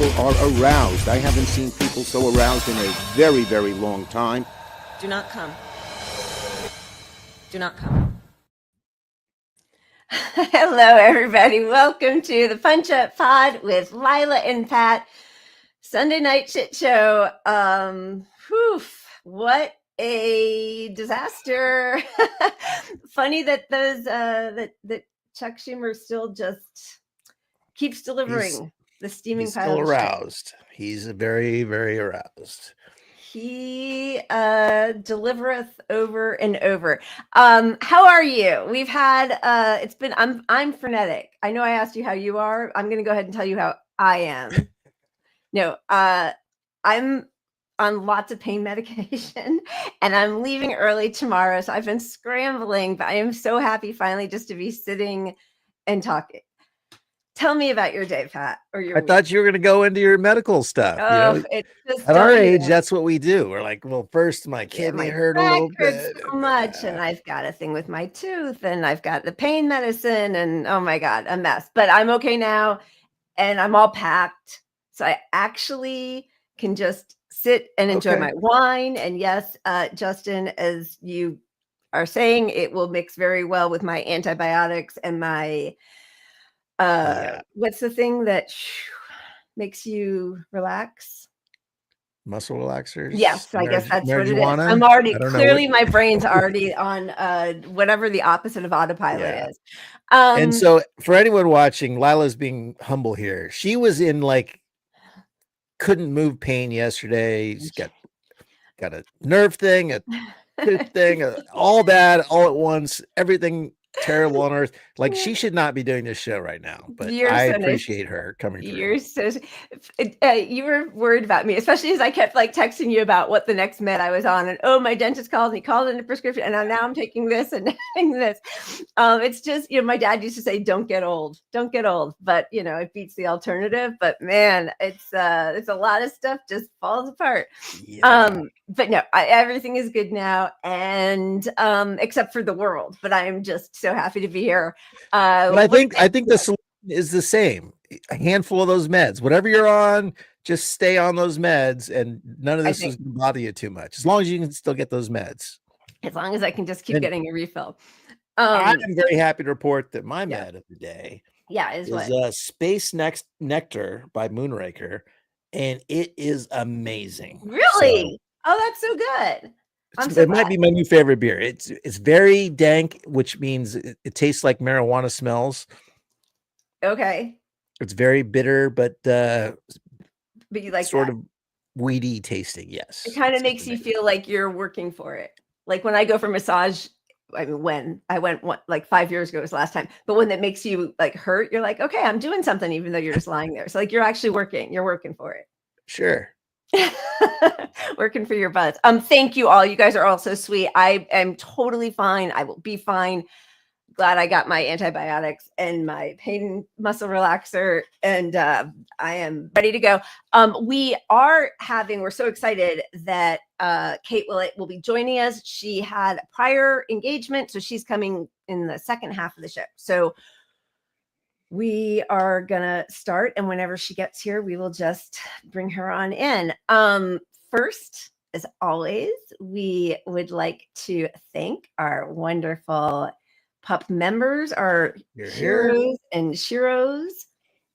people are aroused. I haven't seen people so aroused in a very, very long time. Do not come. Do not come. Hello, everybody. Welcome to the Punch Up Pod with Lila and Pat. Sunday night shit show. What a disaster. Funny that those that Chuck Schumer still just keeps delivering the steaming pile. He's still aroused. He's very, very aroused. He delivereth over and over. How are you? We've had it's been I'm frenetic. I know I asked you how you are. I'm gonna go ahead and tell you how I am. No, I'm on lots of pain medication and I'm leaving early tomorrow. So I've been scrambling, but I am so happy finally just to be sitting and talking. Tell me about your day, Pat. Or your I thought you were going to go into your medical stuff. Oh, it's just at our age, that's what we do. We're like, well, first my kidney hurt a little bit. So much, and I've got a thing with my tooth, and I've got the pain medicine, and oh my God, a mess. But I'm okay now, and I'm all packed. So I actually can just sit and enjoy my wine. And yes, Justin, as you are saying, it will mix very well with my antibiotics and my what's the thing that makes you relax? Muscle relaxers. Yes, I guess that's what it is. I'm already clearly my brain's already on whatever the opposite of autopilot is. And so for anyone watching, Lila's being humble here. She was in like couldn't move pain yesterday. She's got a nerve thing, a tooth thing, all bad all at once, everything terrible on earth. Like she should not be doing this show right now, but I appreciate her coming through. You're so you were worried about me, especially as I kept like texting you about what the next med I was on, and my dentist called and he called in a prescription, and now I'm taking this and taking this. It's just, my dad used to say, don't get old, but it beats the alternative. But man, it's a lot of stuff just falls apart. But no, everything is good now, and except for the world. But I am just so happy to be here. But I think the solution is the same. A handful of those meds, whatever you're on, just stay on those meds, and none of this is going to bother you too much. As long as you can still get those meds. As long as I can just keep getting a refill. I'm very happy to report that my med of the day is Space Nectar by Moonraker, and it is amazing. Really? Oh, that's so good. It might be my new favorite beer. It's very dank, which means it tastes like marijuana smells. Okay. It's very bitter, but you like sort of weedy tasting. Yes. It kind of makes you feel like you're working for it. Like when I go for massage, I mean, when I went like 5 years ago was the last time, but when it makes you like hurt, you're like, okay, I'm doing something, even though you're just lying there. So like, you're actually working. You're working for it. Sure. Working for your buzz. Thank you all. You guys are all so sweet. I am totally fine. I will be fine. Glad I got my antibiotics and my pain muscle relaxer, and I am ready to go. We're so excited that Kate Willet will be joining us. She had a prior engagement, so she's coming in the second half of the show. So we are gonna start, and whenever she gets here, we will just bring her on in. First, as always, we would like to thank our wonderful pup members, our heroes and sheroes.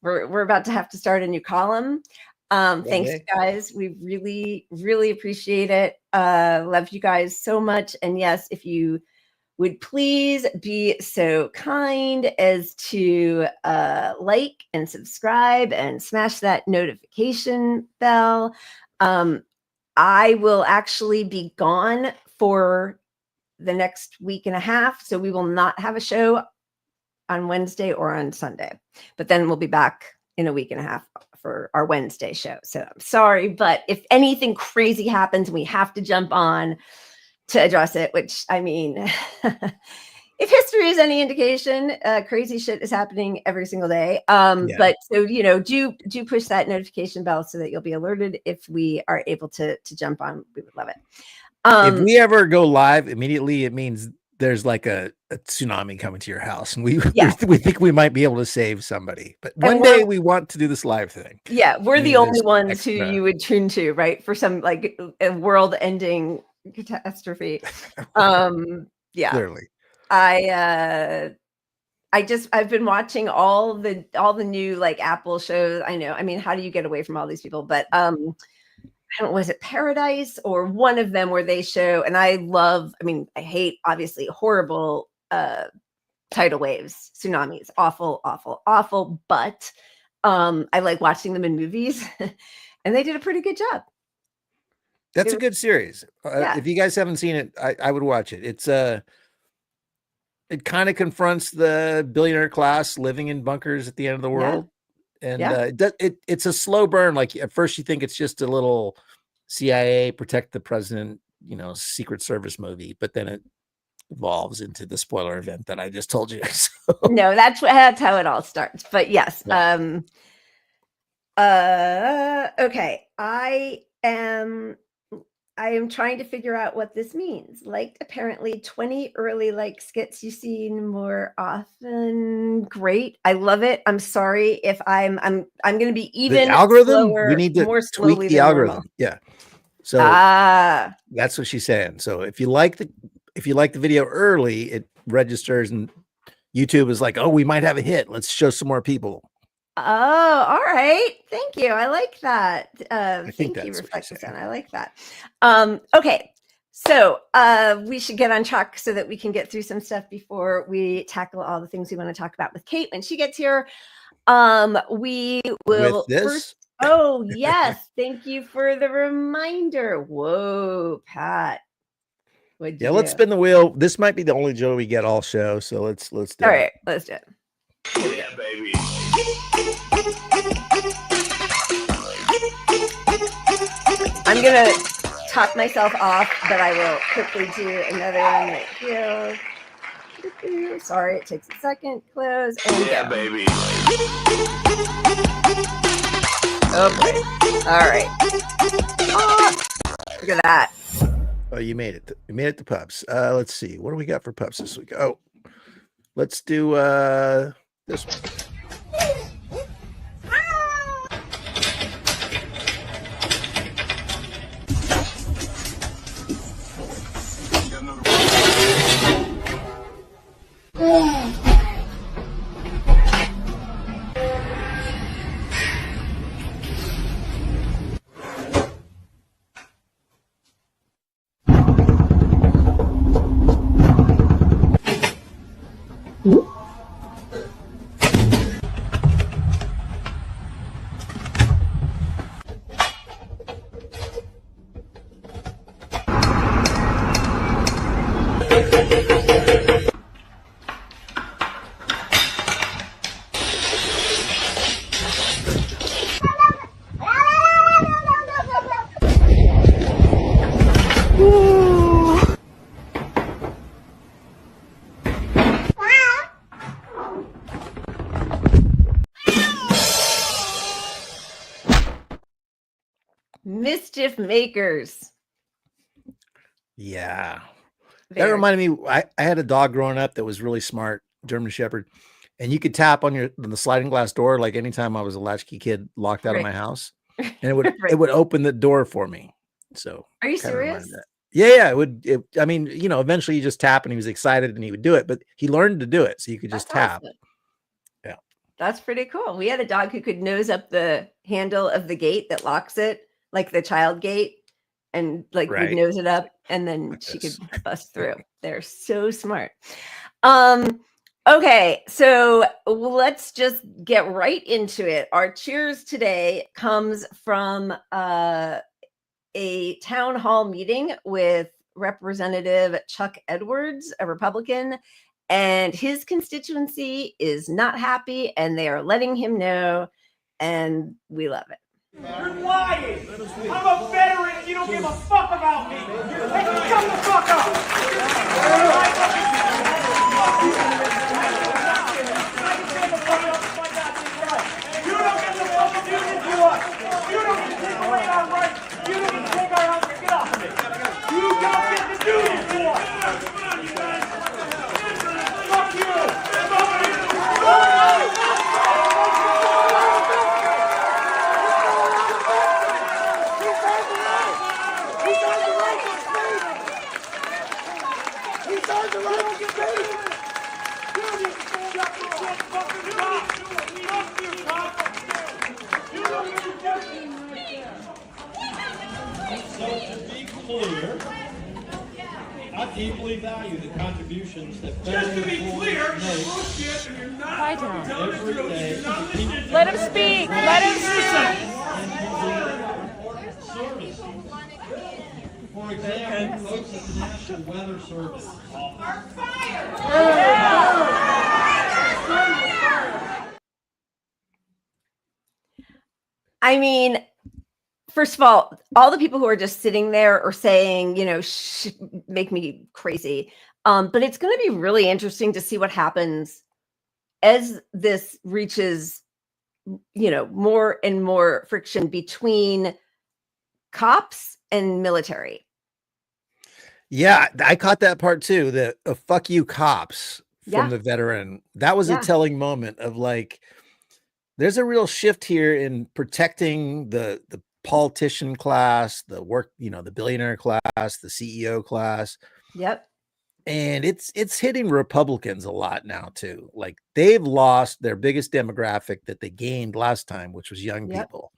We're about to have to start a new column. Thanks, guys. We really, really appreciate it. Love you guys so much. And yes, if you would please be so kind as to like and subscribe and smash that notification bell. I will actually be gone for the next week and a half, so we will not have a show on Wednesday or on Sunday, but then we'll be back in a week and a half for our Wednesday show. So I'm sorry, but if anything crazy happens, we have to jump on to address it, which, I mean, if history is any indication, crazy shit is happening every single day. But so, do push that notification bell so that you'll be alerted if we are able to jump on. We would love it. If we ever go live immediately, it means there's like a tsunami coming to your house, and we Yeah. we think we might be able to save somebody. But And one day we want to do this live thing. Yeah, we're Need the only this ones who extra- you would tune to, right? For some like a world-ending catastrophe. Yeah. Clearly. I've been watching all the new like Apple shows. I know. I mean, how do you get away from all these people? But I don't know, was it Paradise or one of them where they show, and I hate obviously horrible tidal waves, tsunamis, awful, awful, awful. But I like watching them in movies, and they did a pretty good job. That's a good series. Yeah. If you guys haven't seen it, I would watch it. It's it kind of confronts the billionaire class living in bunkers at the end of the world. And it's a slow burn. Like at first you think it's just a little CIA protect the president, Secret Service movie, but then it evolves into the spoiler event that I just told you. So. No, that's how it all starts. But yes. Yeah. Okay. I am trying to figure out what this means. Liked apparently 20 early like skits you see more often. Great. I love it. I'm sorry if I'm going to be even the algorithm. slower, We need to more tweak the algorithm. Normal. Yeah. So that's what she's saying. So if you like the video early, it registers and YouTube is like, oh, we might have a hit. Let's show some more people. Oh, all right. Thank you. I like that. Thank you, Reflectison. I like that. Okay. So we should get on track so that we can get through some stuff before we tackle all the things we want to talk about with Kate when she gets here. We will with this? First, oh, yes. Thank you for the reminder. Whoa, Pat. Yeah, let's spin the wheel. This might be the only Joe we get all show. So let's do it. All right, let's do it. Yeah, baby. I'm gonna top myself off, but I will quickly do another one right here. Sorry, it takes a second. Close and Yeah, go. baby. Oh boy! All right. Oh, look at that. Oh, you made it. You made it to Pups. Let's see. What do we got for Pups this week? Oh, let's do this one. Mischief makers. Yeah. There. That reminded me, I had a dog growing up that was really smart, German Shepherd, and you could tap on the sliding glass door like anytime I was a latchkey kid locked out of my house, and it would Right. it would open the door for me. So Are you kinda reminded serious? that. Yeah, it would. I mean, eventually you just tap and he was excited and he would do it, but he learned to do it, so you could just That's tap. awesome. Yeah. That's pretty cool. We had a dog who could nose up the handle of the gate that locks it, like the child gate, and like Right. would nose it up, and then Like she this. could bust through. They're so smart. Okay, so let's just get right into it. Our cheers today comes from a town hall meeting with Representative Chuck Edwards, a Republican, and his constituency is not happy, and they are letting him know, and we love it. You're lying! I'm a veteran and you don't give a fuck about me! Hey, shut the fuck up! You don't get the fucking union to us! You don't get to take away our rights! You don't get to take our health care! Get off of me! You don't get to do this to us! Clear, I deeply value the contributions that Just to be clear, make bullshit, and you're not Quiet down. telling the every truth. day You're not to keep listening. Let him speak. Let him speak. service. For example, folks at the National Weather Service Are fired. I mean, first of all the people who are just sitting there or saying, make me crazy. But it's going to be really interesting to see what happens as this reaches, more and more friction between cops and military. Yeah, I caught that part too. The fuck you cops from the veteran. That was a telling moment of like, there's a real shift here in protecting the politician class, the billionaire class, the CEO class. Yep. And it's hitting Republicans a lot now too. Like they've lost their biggest demographic that they gained last time, which was young people.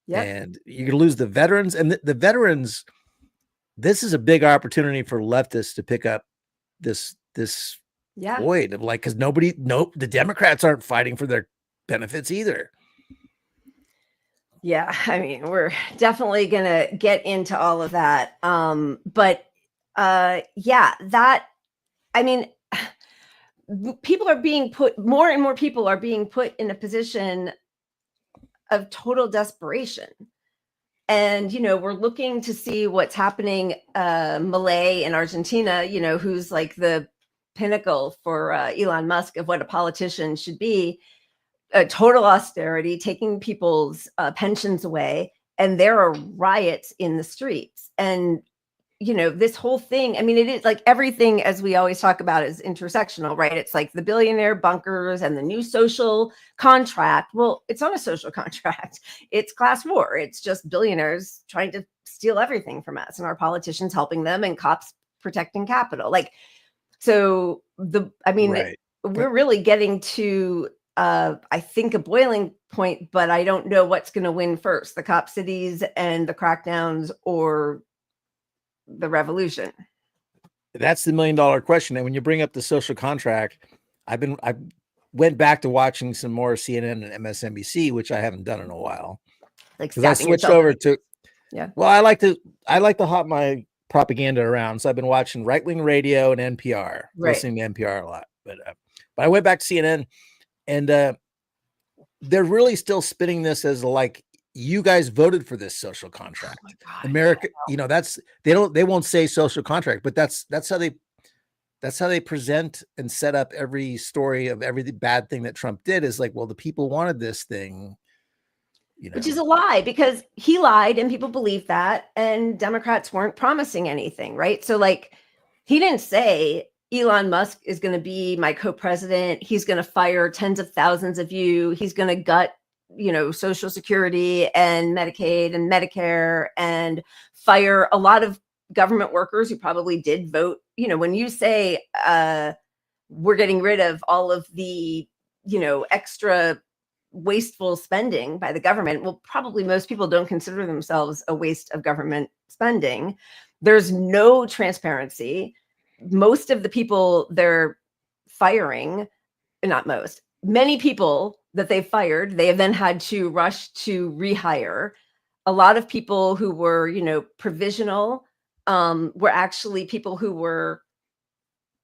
Yep. And you're gonna lose the veterans, and the veterans. This is a big opportunity for leftists to pick up this void of like, because the Democrats aren't fighting for their benefits either. Yeah, I mean, we're definitely gonna get into all of that. People are being more and more people are being put in a position of total desperation. And, we're looking to see what's happening. Malay in Argentina, who's like the pinnacle for Elon Musk of what a politician should be, total austerity, taking people's pensions away. And there are riots in the streets. And, this whole thing, I mean, it is like everything, as we always talk about, is intersectional, right? It's like the billionaire bunkers and the new social contract. Well, it's not a social contract. It's class war. It's just billionaires trying to steal everything from us and our politicians helping them and cops protecting capital. We're really getting to, I think, a boiling point, but I don't know what's going to win first, the cop cities and the crackdowns or the revolution. That's the $1 million question. And when you bring up the social contract, I went back to watching some more CNN and MSNBC, which I haven't done in a while. Like I switched over to, well, I like to hop my propaganda around. So I've been watching right-wing radio and NPR, listening to NPR a lot. But I went back to CNN, and they're really still spinning this as like, you guys voted for this social contract. Oh my God, America, they won't say social contract, but that's how they present and set up every story of every bad thing that Trump did, is like, well, the people wanted this thing, which is a lie, because he lied and people believe that, and Democrats weren't promising anything, right? So like, he didn't say Elon Musk is going to be my co-president. He's going to fire tens of thousands of you. He's going to gut Social Security and Medicaid and Medicare and fire a lot of government workers who probably did vote. When you say we're getting rid of all of the, extra wasteful spending by the government, well, probably most people don't consider themselves a waste of government spending. There's no transparency. Most of the people they're firing, many people that they fired, they have then had to rush to rehire. A lot of people who were, provisional, were actually people who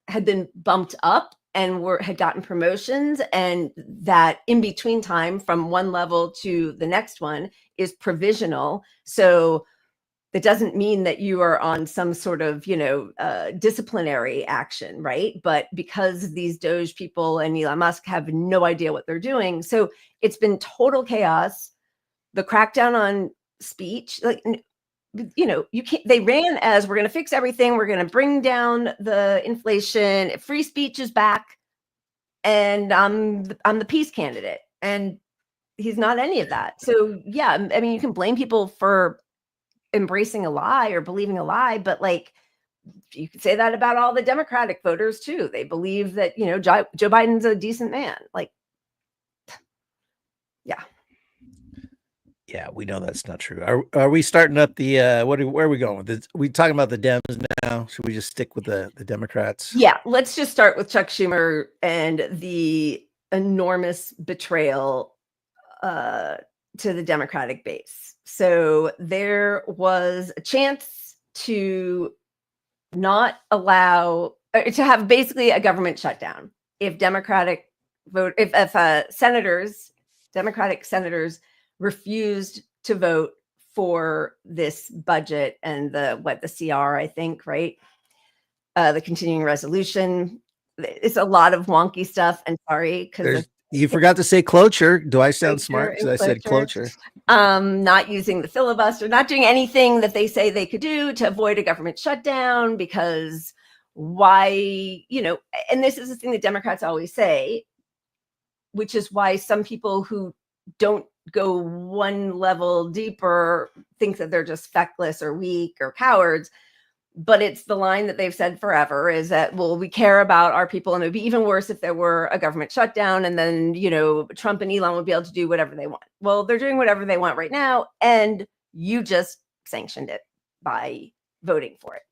had been bumped up and had gotten promotions, and that in between time from one level to the next one is provisional. So that doesn't mean that you are on some sort of, disciplinary action, right? But because these Doge people and Elon Musk have no idea what they're doing, so it's been total chaos. The crackdown on speech, you can't. They ran as, we're going to fix everything, we're going to bring down the inflation, free speech is back, and I'm the peace candidate, and he's not any of that. So yeah, I mean, you can blame people for embracing a lie or believing a lie, but like, you could say that about all the Democratic voters too. They believe that, Joe Biden's a decent man. Like, yeah. Yeah, we know that's not true. Are we starting up the where are we going with this? We talking about the Dems now? Should we just stick with the Democrats? Yeah, let's just start with Chuck Schumer and the enormous betrayal to the Democratic base. So there was a chance to not allow to have basically a government shutdown if Democratic Democratic senators refused to vote for this budget and the CR, I think, right? The continuing resolution. It's a lot of wonky stuff. And sorry, because you forgot to say cloture. Do I sound smart because I said cloture? Not using the filibuster, not doing anything that they say they could do to avoid a government shutdown, because why, and this is the thing that Democrats always say, which is why some people who don't go one level deeper think that they're just feckless or weak or cowards. But it's the line that they've said forever, is that, well, we care about our people, and it would be even worse if there were a government shutdown, and then, Trump and Elon would be able to do whatever they want. Well, they're doing whatever they want right now, and you just sanctioned it by voting for it.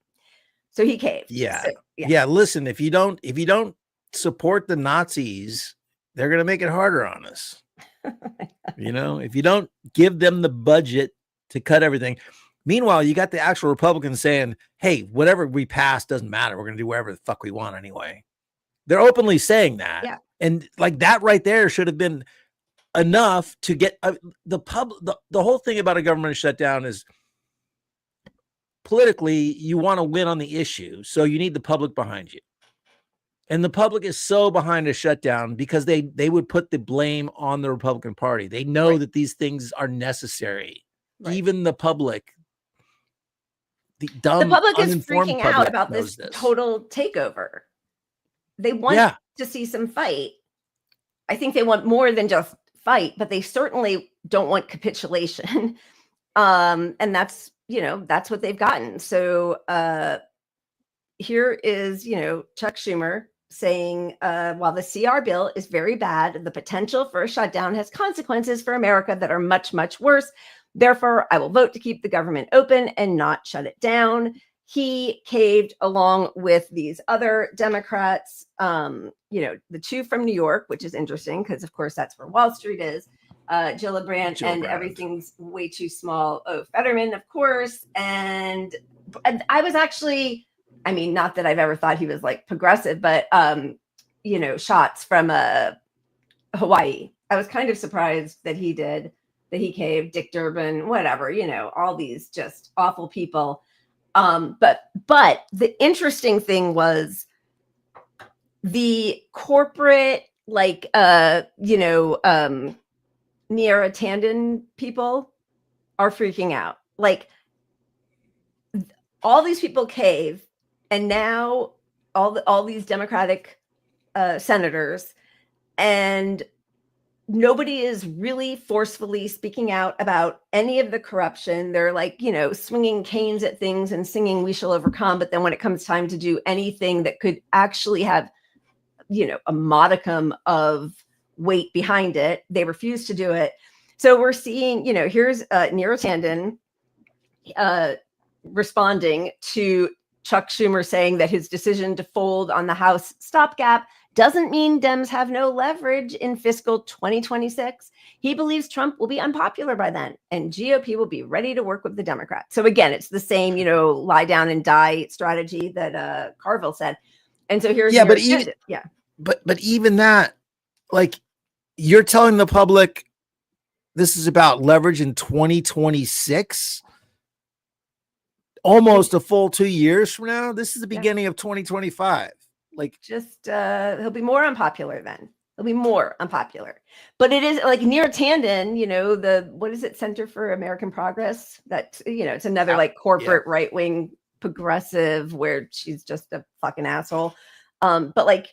So he caved. Yeah. So, yeah. Listen, if you don't support the Nazis, they're going to make it harder on us. If you don't give them the budget to cut everything. Meanwhile, you got the actual Republicans saying, hey, whatever we pass doesn't matter. We're going to do whatever the fuck we want anyway. They're openly saying that. Yeah. And like that right there should have been enough to get the whole thing about a government shutdown is politically, you want to win on the issue. So you need the public behind you. And the public is so behind a shutdown because they would put the blame on the Republican Party. They know that these things are necessary. Right. Even the public. The public is freaking out about this total takeover. They want to see some fight. I think they want more than just fight, but they certainly don't want capitulation. And that's what they've gotten. So here is, Chuck Schumer saying, while the CR bill is very bad, the potential for a shutdown has consequences for America that are much, much worse. Therefore, I will vote to keep the government open and not shut it down. He caved along with these other Democrats, the two from New York, which is interesting because, of course, that's where Wall Street is. Gillibrand and everything's way too small. Oh, Fetterman, of course. And I was actually, not that I've ever thought he was like progressive, but, shots from Hawaii. I was kind of surprised that he caved, Dick Durbin, whatever, all these just awful people. But the interesting thing was the corporate, Neera Tanden people are freaking out. Like all these people cave, and now all these Democratic senators, and nobody is really forcefully speaking out about any of the corruption. They're swinging canes at things and singing "We Shall Overcome." But then when it comes time to do anything that could actually have, a modicum of weight behind it, they refuse to do it. So we're seeing, here's Neera Tanden responding to Chuck Schumer saying that his decision to fold on the House stopgap doesn't mean Dems have no leverage in fiscal 2026. He believes Trump will be unpopular by then, and GOP will be ready to work with the Democrats. So again, it's the same, lie down and die strategy that Carville said. And so here's but even that, you're telling the public this is about leverage in 2026, almost a full 2 years from now. This is the beginning of 2025. He'll be more unpopular then. He'll be more unpopular. But it is like Neera Tanden, what is it, Center for American Progress? That, it's another corporate right-wing progressive where she's just a fucking asshole. But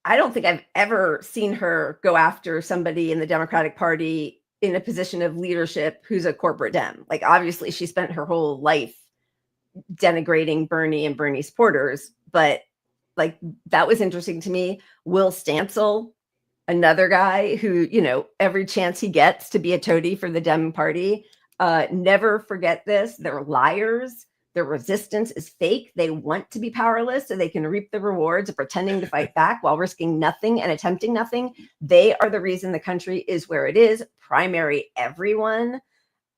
I don't think I've ever seen her go after somebody in the Democratic Party in a position of leadership who's a corporate Dem. Obviously she spent her whole life, denigrating Bernie and Bernie supporters, but like that was interesting to me. Will Stancil, another guy who, you know, every chance he gets to be a toady for the Dem party, never forget this. They're liars. Their resistance is fake. They want to be powerless so they can reap the rewards of pretending to fight back while risking nothing and attempting nothing. They are the reason the country is where it is. Primary everyone.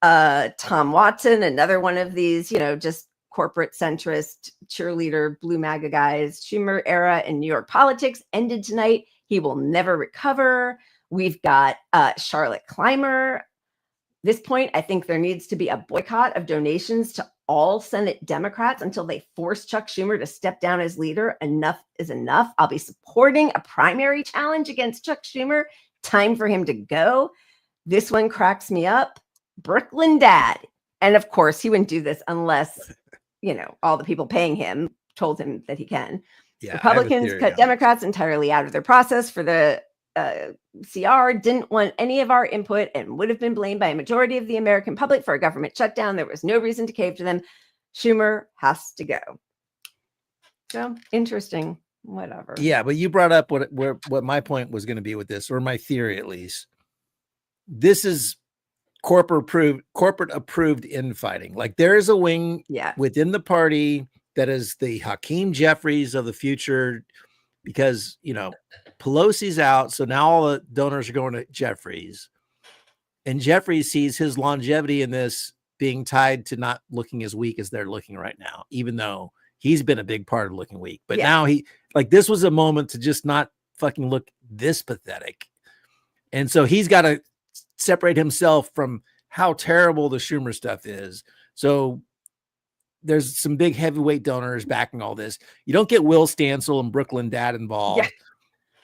Tom Watson, another one of these, you know, just corporate centrist cheerleader blue MAGA guys. Schumer era in New York politics ended tonight. He will never recover. We've got Charlotte Clymer. This point, I think there needs to be a boycott of donations to all Senate Democrats until they force Chuck Schumer to step down as leader. Enough is enough. I'll be supporting a primary challenge against Chuck Schumer. Time for him to go. This one cracks me up. Brooklyn Dad. And of course, he wouldn't do this unless, you know, all the people paying him told him that he can. Yeah, Republicans cut Democrats entirely out of their process for the CR, didn't want any of our input and would have been blamed by a majority of the American public for a government shutdown. There was no reason to cave to them. Schumer has to go. So interesting. Whatever. Yeah, but you brought up what my point was going to be with this, or my theory at least. This is corporate approved infighting. Like there is a wing within the party that is the Hakeem Jeffries of the future, because, you know, Pelosi's out. So now all the donors are going to Jeffries, and Jeffries sees his longevity in this being tied to not looking as weak as they're looking right now, even though he's been a big part of looking weak. But now this was a moment to just not fucking look this pathetic. And so he's got to separate himself from how terrible the Schumer stuff is. So there's some big heavyweight donors backing all this. You don't get Will Stancil and Brooklyn Dad involved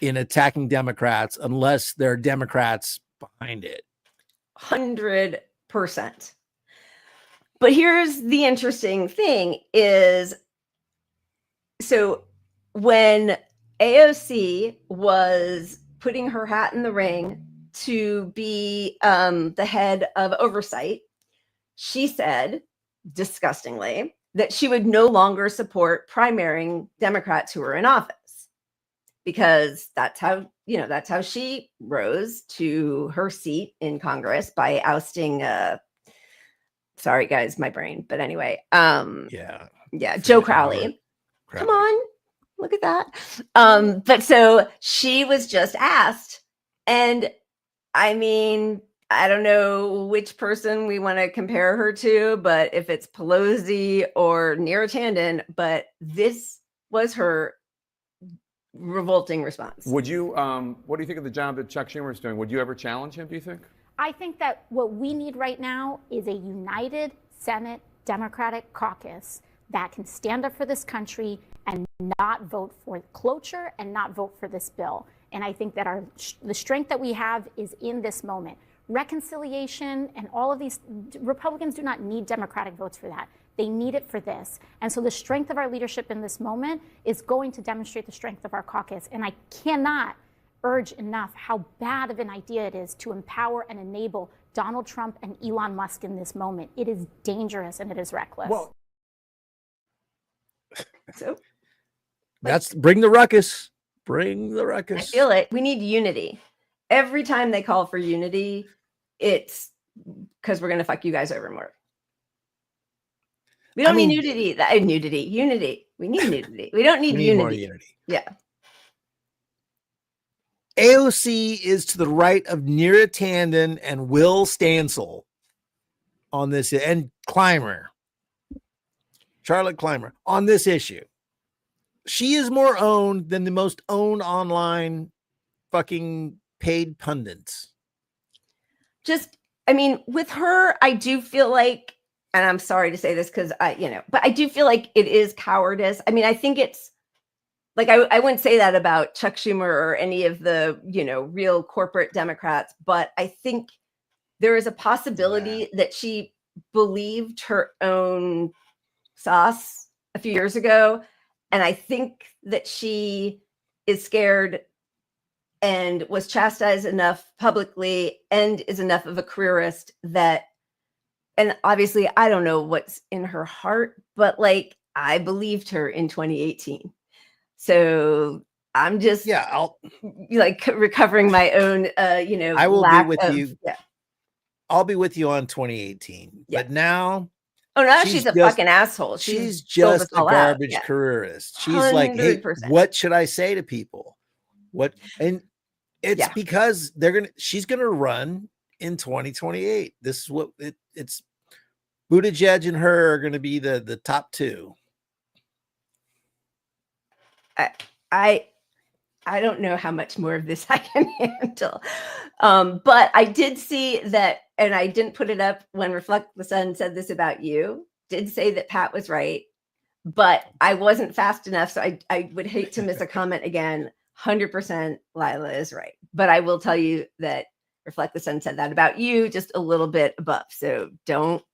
in attacking Democrats unless there are Democrats behind it. 100%. But here's the interesting thing is, so when AOC was putting her hat in the ring to be the head of oversight, she said, disgustingly, that she would no longer support primarying Democrats who were in office, because that's how she rose to her seat in Congress, by ousting sorry guys, my brain, but anyway, Joe Crowley. Come on, look at that. But so she was just asked, and I mean, I don't know which person we want to compare her to, but if it's Pelosi or Neera Tanden, but this was her revolting response. Would you, what do you think of the job that Chuck Schumer is doing? Would you ever challenge him, do you think? I think that what we need right now is a united Senate Democratic caucus that can stand up for this country and not vote for cloture and not vote for this bill. And I think that the strength that we have is in this moment. Reconciliation and all of these, Republicans do not need Democratic votes for that. They need it for this. And so the strength of our leadership in this moment is going to demonstrate the strength of our caucus. And I cannot urge enough how bad of an idea it is to empower and enable Donald Trump and Elon Musk in this moment. It is dangerous and it is reckless. Well, so that's bring the ruckus. Bring the ruckus. I feel it. We need unity. Every time they call for unity, it's because we're going to fuck you guys over more. We don't need nudity. Unity. We need nudity. We don't need unity. More unity. Yeah. AOC is to the right of Neera Tanden and Will Stancil on this, and Charlotte Clymer on this issue. She is more owned than the most owned online fucking paid pundits. Just, I mean, with her, I do feel like, and I'm sorry to say this because but I do feel like it is cowardice. I mean, I think it's like, I wouldn't say that about Chuck Schumer or any of the, real corporate Democrats, but I think there is a possibility that she believed her own sauce a few years ago. And I think that she is scared and was chastised enough publicly and is enough of a careerist that and obviously I don't know what's in her heart, but like I believed her in 2018. So I'm just I'll like recovering my own I will be with you. Yeah. I'll be with you on 2018. Yeah. But now Oh, now she's a fucking asshole. She's sold us just a all out. garbage Yeah. careerist. She's like, hey, 100%. what should I say to people? And it's because she's gonna run in 2028. This is what it's Buttigieg and her are gonna be the top two. I don't know how much more of this I can handle. But I did see that, and I didn't put it up when Reflect the Sun said this about you, did say that Pat was right, but I wasn't fast enough. So I would hate to miss a comment again. 100% Lila is right. But I will tell you that Reflect the Sun said that about you, just a little bit above. So don't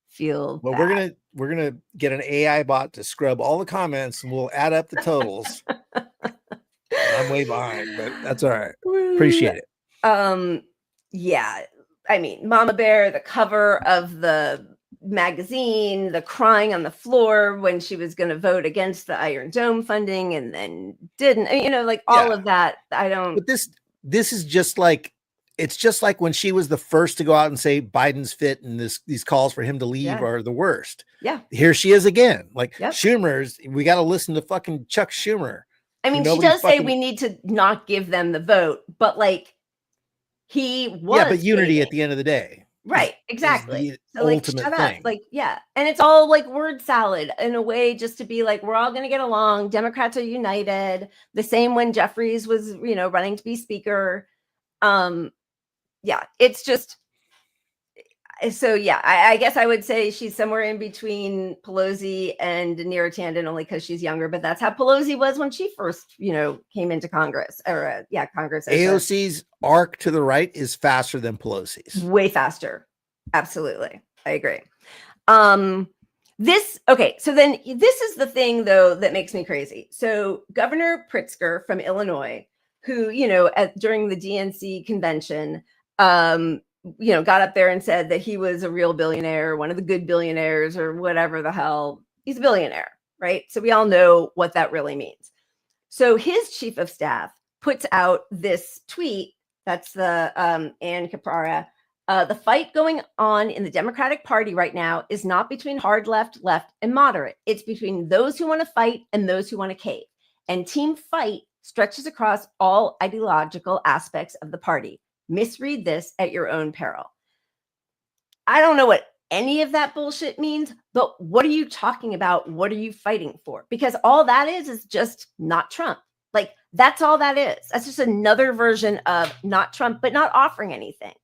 feel Well, bad. we're gonna get an AI bot to scrub all the comments and we'll add up the totals. I'm way behind, but that's all right. Appreciate it. Yeah. I mean, Mama Bear, the cover of the magazine, the crying on the floor when she was going to vote against the Iron Dome funding and then didn't, like all of that. I don't. But this is just like, it's just like when she was the first to go out and say Biden's fit and these calls for him to leave are the worst. Yeah. Here she is again. Like Schumer's, we got to listen to fucking Chuck Schumer. I mean, she does say we need to not give them the vote, but like he was. Yeah, but unity at the end of the day. Right, exactly. So like, shut up. Like, yeah. And it's all like word salad in a way, just to be like, we're all going to get along. Democrats are united. The same when Jeffries was, running to be speaker. Yeah, it's just. So, yeah, I guess I would say she's somewhere in between Pelosi and Neera Tanden, only because she's younger. But that's how Pelosi was when she first, came into Congress Congress. AOC's arc to the right is faster than Pelosi's. Way faster. Absolutely. I agree. So then this is the thing, though, that makes me crazy. So Governor Pritzker from Illinois, who, during the DNC convention, got up there and said that he was a real billionaire, one of the good billionaires or whatever the hell. He's a billionaire, right? So we all know what that really means. So his chief of staff puts out this tweet. That's the Ann Caprara. The fight going on in the Democratic Party right now is not between hard left, and moderate. It's between those who want to fight and those who want to cave. And Team Fight stretches across all ideological aspects of the party. Misread this at your own peril. I don't know what any of that bullshit means, but what are you talking about? What are you fighting for? Because all that is just not Trump. Like, that's all that is. That's just another version of not Trump, but not offering anything.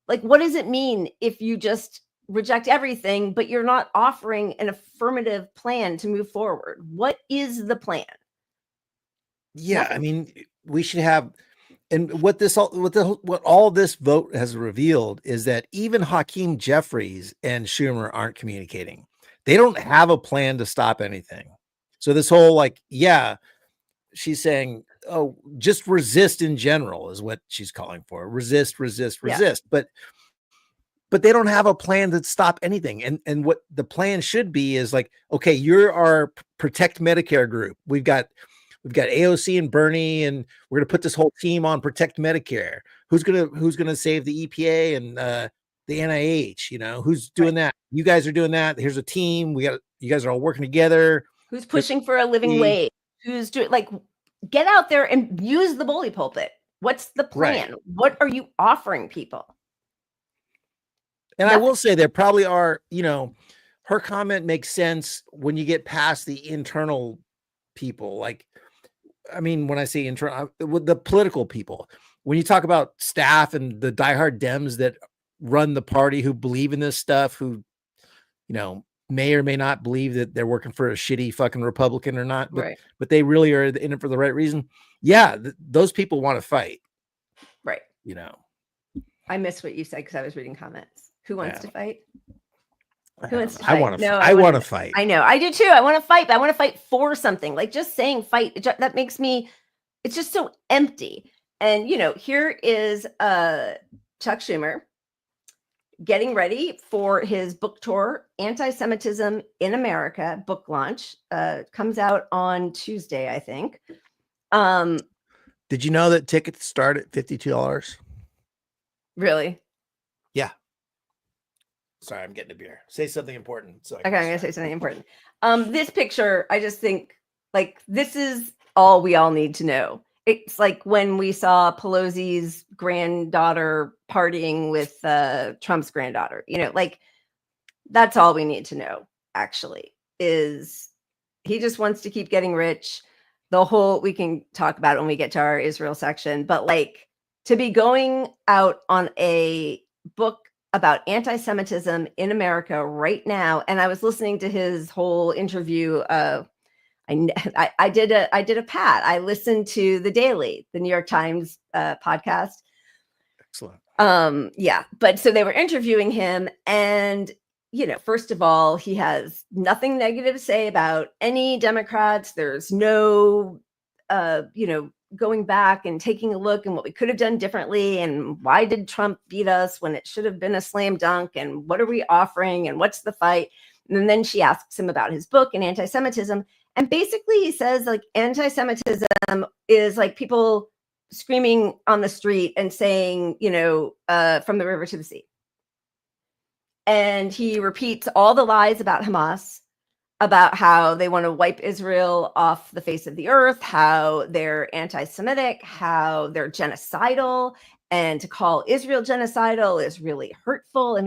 Like, what does it mean if you just reject everything, but you're not offering an affirmative plan to move forward? What is the plan? Yeah, I mean, we should have. And what all this vote has revealed is that even Hakeem Jeffries and Schumer aren't communicating. They don't have a plan to stop anything. So this whole she's saying, oh, just resist in general is what she's calling for. Resist. But they don't have a plan to stop anything. And what the plan should be is like, okay, you're our Protect Medicare group. We've got AOC and Bernie, and we're going to put this whole team on Protect Medicare. Who's going to save the EPA and the NIH? Who's doing that? You guys are doing that. Here's a team. You guys are all working together. Who's pushing for a living wage? Who's doing get out there and use the bully pulpit. What's the plan? Right. What are you offering people? And I will say there probably are, her comment makes sense when you get past the internal people. Like, I mean, when I say internal, with the political people, when you talk about staff and the diehard Dems that run the party who believe in this stuff, who, may or may not believe that they're working for a shitty fucking Republican or not, but they really are in it for the right reason. Yeah. Those people want to fight. Right. I missed what you said because I was reading comments. Who wants to fight? Who wants to fight? I want to fight. I know. I do too. I want to fight, but I want to fight for something. Like just saying fight, that makes me, it's just so empty. And, here is Chuck Schumer getting ready for his book tour, Anti-Semitism in America book launch. Comes out on Tuesday, I think. Did you know that tickets start at $52? Really? Yeah. Sorry, I'm getting a beer. Say something important. So Okay, I'm going to say something important. This picture, I just think, like, this is all we all need to know. It's like when we saw Pelosi's granddaughter partying with Trump's granddaughter. You know, like, that's all we need to know, actually, is he just wants to keep getting rich. We can talk about it when we get to our Israel section, but like, to be going out on a book about anti-Semitism in America right now. And I was listening to his whole interview. I did a pat. I listened to The Daily, the New York Times podcast. Excellent. Yeah. But so they were interviewing him, and, you know, first of all, he has nothing negative to say about any Democrats. There's no, going back and taking a look and what we could have done differently, and why did Trump beat us when it should have been a slam dunk, and what are we offering, and what's the fight? And then she asks him about his book and anti-Semitism, and basically he says, like, anti-Semitism is like people screaming on the street and saying, from the river to the sea. And he repeats all the lies about Hamas, about how they want to wipe Israel off the face of the earth, how they're anti-Semitic, how they're genocidal, and to call Israel genocidal is really hurtful.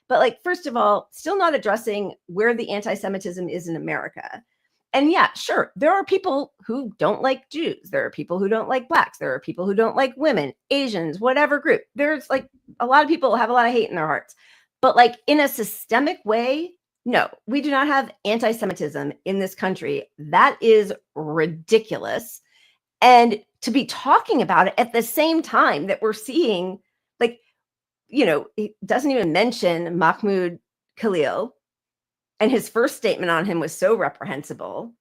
But, like, first of all, still not addressing where the anti-Semitism is in America. And yeah, sure, there are people who don't like Jews. There are people who don't like Blacks. There are people who don't like women, Asians, whatever group. There's, like, a lot of people have a lot of hate in their hearts. But, like, in a systemic way, no, we do not have anti-Semitism in this country. That is ridiculous. And to be talking about it at the same time that we're seeing, like, it doesn't even mention Mahmoud Khalil. And his first statement on him was so reprehensible.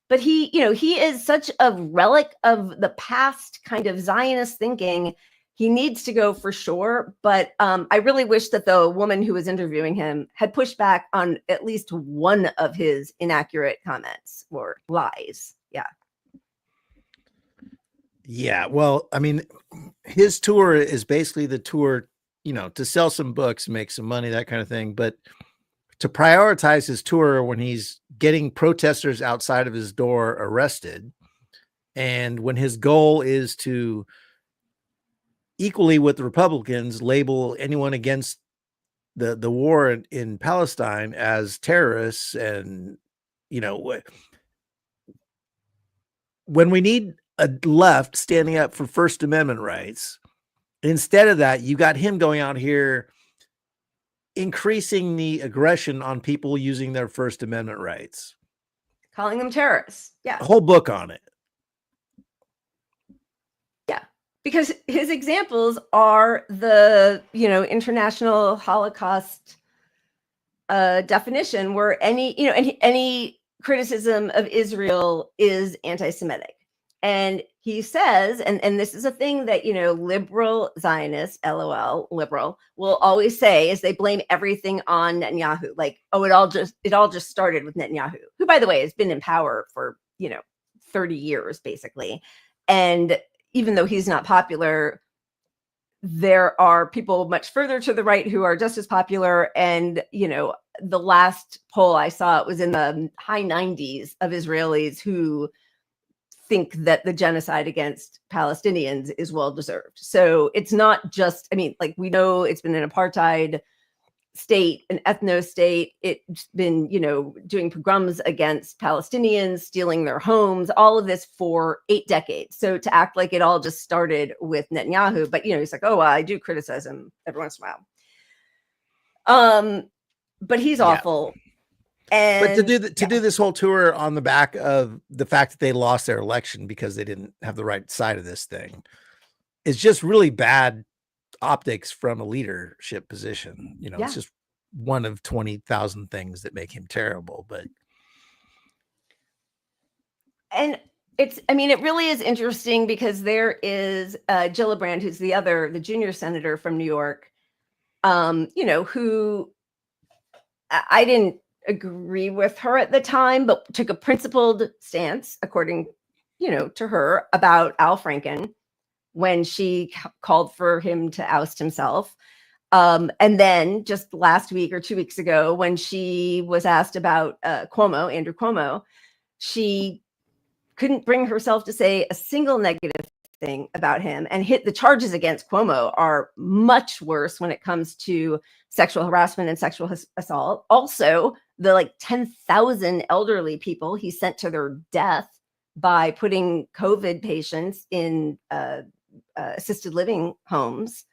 But he is such a relic of the past kind of Zionist thinking. He needs to go for sure. But I really wish that the woman who was interviewing him had pushed back on at least one of his inaccurate comments or lies. Yeah. Yeah. Well, I mean, his tour is basically the tour, to sell some books, make some money, that kind of thing. But to prioritize his tour when he's getting protesters outside of his door arrested, and when his goal is to, equally with the Republicans, label anyone against the war in Palestine as terrorists. And, when we need a left standing up for First Amendment rights, instead of that, you got him going out here increasing the aggression on people using their First Amendment rights. Calling them terrorists. Yeah. A whole book on it. Because his examples are the, international Holocaust definition, where any criticism of Israel is anti-Semitic. And he says, and this is a thing that, liberal Zionists, LOL, liberal, will always say, is they blame everything on Netanyahu. Like, oh, it all just started with Netanyahu, who, by the way, has been in power for, 30 years, basically. And even though he's not popular, there are people much further to the right who are just as popular. And, the last poll I saw, it was in the high 90s of Israelis who think that the genocide against Palestinians is well-deserved. So it's not just, we know it's been an apartheid state, an ethno state. It's been, doing pogroms against Palestinians, stealing their homes, all of this for 8 decades. So to act like it all just started with Netanyahu, but, he's like, oh, well, I do criticize him every once in a while. But he's awful. And but to do this whole tour on the back of the fact that they lost their election because they didn't have the right side of this thing is just really bad optics from a leadership position. It's just one of 20,000 things that make him terrible. And it really is interesting because there is Gillibrand, who's the junior senator from New York, you know, who I didn't agree with her at the time, but took a principled stance, according, you know, to her, about Al Franken when she called for him to oust himself. And then just last week or 2 weeks ago, when she was asked about Cuomo, Andrew Cuomo, she couldn't bring herself to say a single negative thing about him, and hit the charges against Cuomo are much worse when it comes to sexual harassment and sexual assault. Also, the like 10,000 elderly people he sent to their death by putting COVID patients in assisted living homes,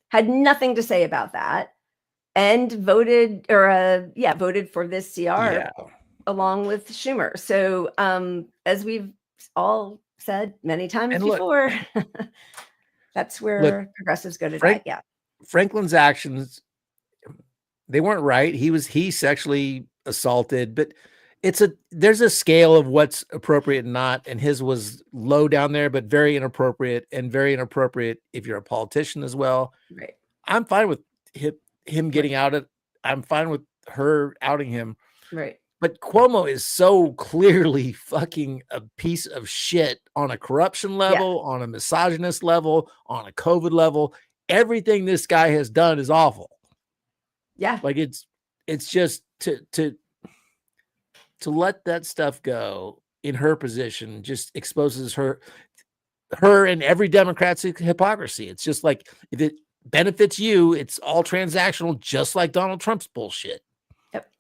had nothing to say about that, and voted for this CR along with Schumer. So as we've all said many times before, that's where progressives go to die. Yeah. Franklin's actions, they weren't right. He sexually assaulted, but there's a scale of what's appropriate and not, and his was low down there, but very inappropriate, and very inappropriate if you're a politician as well. Right. I'm fine with him getting outed. I'm fine with her outing him. Right. But Cuomo is so clearly fucking a piece of shit on a corruption level, on a misogynist level, on a COVID level. Everything this guy has done is awful. Yeah. Like it's just to let that stuff go in her position just exposes her and every Democrat's hypocrisy. It's just like, if it benefits you, it's all transactional, just like Donald Trump's bullshit. Yep.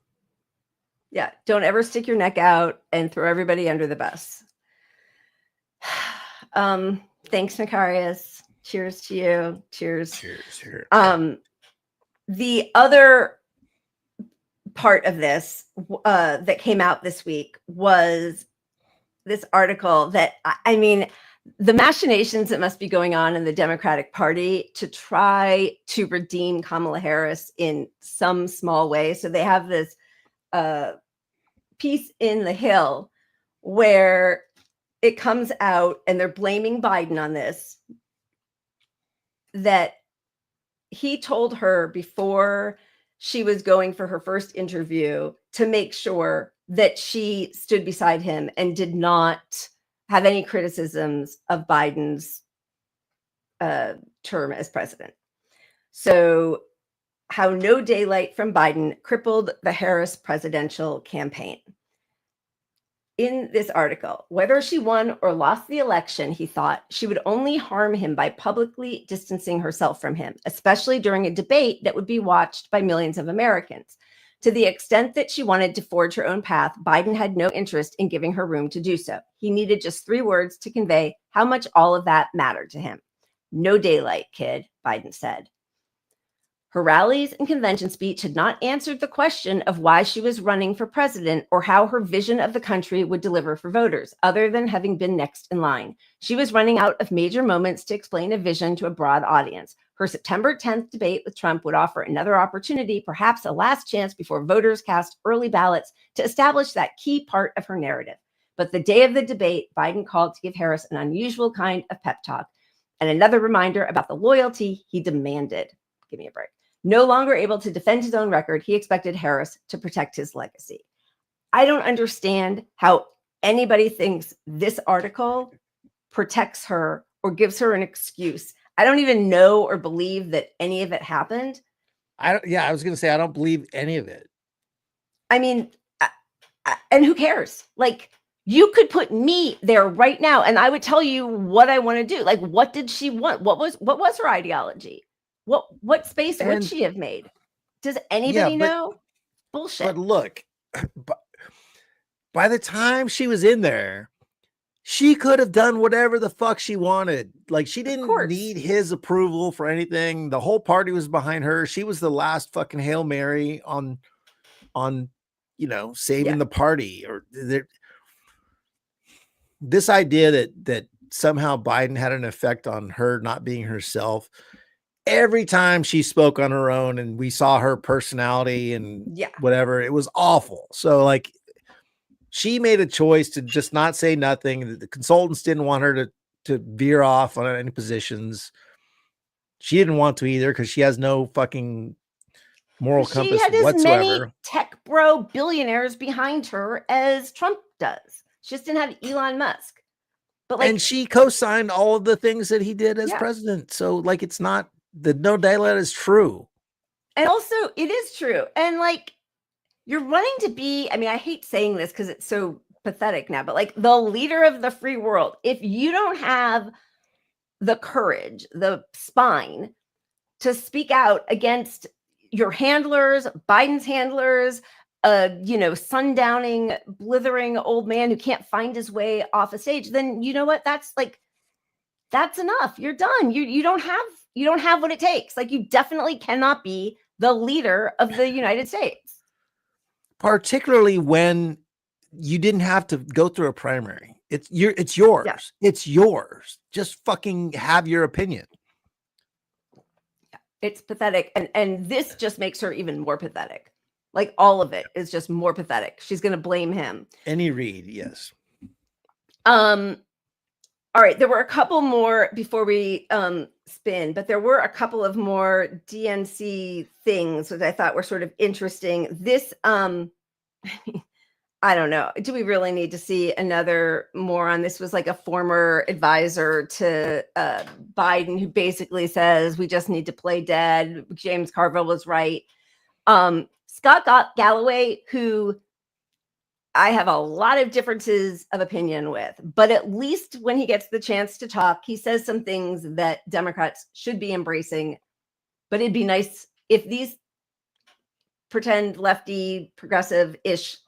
Yeah. Don't ever stick your neck out and throw everybody under the bus. Thanks, Macarius. Cheers to you. Cheers. Cheers. The other part of this that came out this week was this article that, I mean, the machinations that must be going on in the Democratic Party to try to redeem Kamala Harris in some small way. So they have this piece in The Hill where it comes out, and they're blaming Biden on this, that he told her before she was going for her first interview to make sure that she stood beside him and did not have any criticisms of Biden's term as president. So how no daylight from Biden crippled the Harris presidential campaign. In this article, whether she won or lost the election, he thought, she would only harm him by publicly distancing herself from him, especially during a debate that would be watched by millions of Americans. To the extent that she wanted to forge her own path, Biden had no interest in giving her room to do so. He needed just 3 words to convey how much all of that mattered to him. No daylight, kid, Biden said. Her rallies and convention speech had not answered the question of why she was running for president or how her vision of the country would deliver for voters, other than having been next in line. She was running out of major moments to explain a vision to a broad audience. Her September 10th debate with Trump would offer another opportunity, perhaps a last chance before voters cast early ballots, to establish that key part of her narrative. But the day of the debate, Biden called to give Harris an unusual kind of pep talk and another reminder about the loyalty he demanded. Give me a break. No longer able to defend his own record, he expected Harris to protect his legacy. I don't understand how anybody thinks this article protects her or gives her an excuse. I don't even know or believe that any of it happened. I was going to say, I don't believe any of it. I mean, and who cares? Like, you could put me there right now and I would tell you what I want to do. Like, what did she want? What was her ideology? What space would she have made? Does anybody know? Bullshit. But look, by the time she was in there, she could have done whatever the fuck she wanted. Like, she didn't need his approval for anything. The whole party was behind her. She was the last fucking Hail Mary on saving the party. Or this idea that somehow Biden had an effect on her not being herself. Every time she spoke on her own and we saw her personality and whatever, it was awful. So like, she made a choice to just not say nothing. The consultants didn't want her to veer off on any positions. She didn't want to either because she has no fucking moral She compass had as whatsoever. many tech bro billionaires behind her as Trump does. She just didn't have Elon Musk. But like, and she co-signed all of the things that he did as Yeah. president. So like, it's not the no dialogue is true. and also it is true. And like, you're running to be, I mean, I hate saying this because it's so pathetic now, but like the leader of the free world, if you don't have the courage, the spine to speak out against your handlers, Biden's handlers, sundowning, blithering old man who can't find his way off a stage, then you know what? That's enough. You're done. You don't have what it takes. Like, you definitely cannot be the leader of the United States. Particularly when you didn't have to go through a primary. It's yours. Yeah. It's yours. Just fucking have your opinion. It's pathetic. And this just makes her even more pathetic. Like, all of it is just more pathetic. She's going to blame him. Any read, yes. All right. There were a couple more before we spin, but there were a couple of more DNC things that I thought were sort of interesting. This, I don't know. Do we really need to see another moron? This was like a former advisor to Biden who basically says we just need to play dead. James Carville was right. Scott Galloway, who I have a lot of differences of opinion with, but at least when he gets the chance to talk, he says some things that Democrats should be embracing. But it'd be nice if these pretend lefty, progressive-ish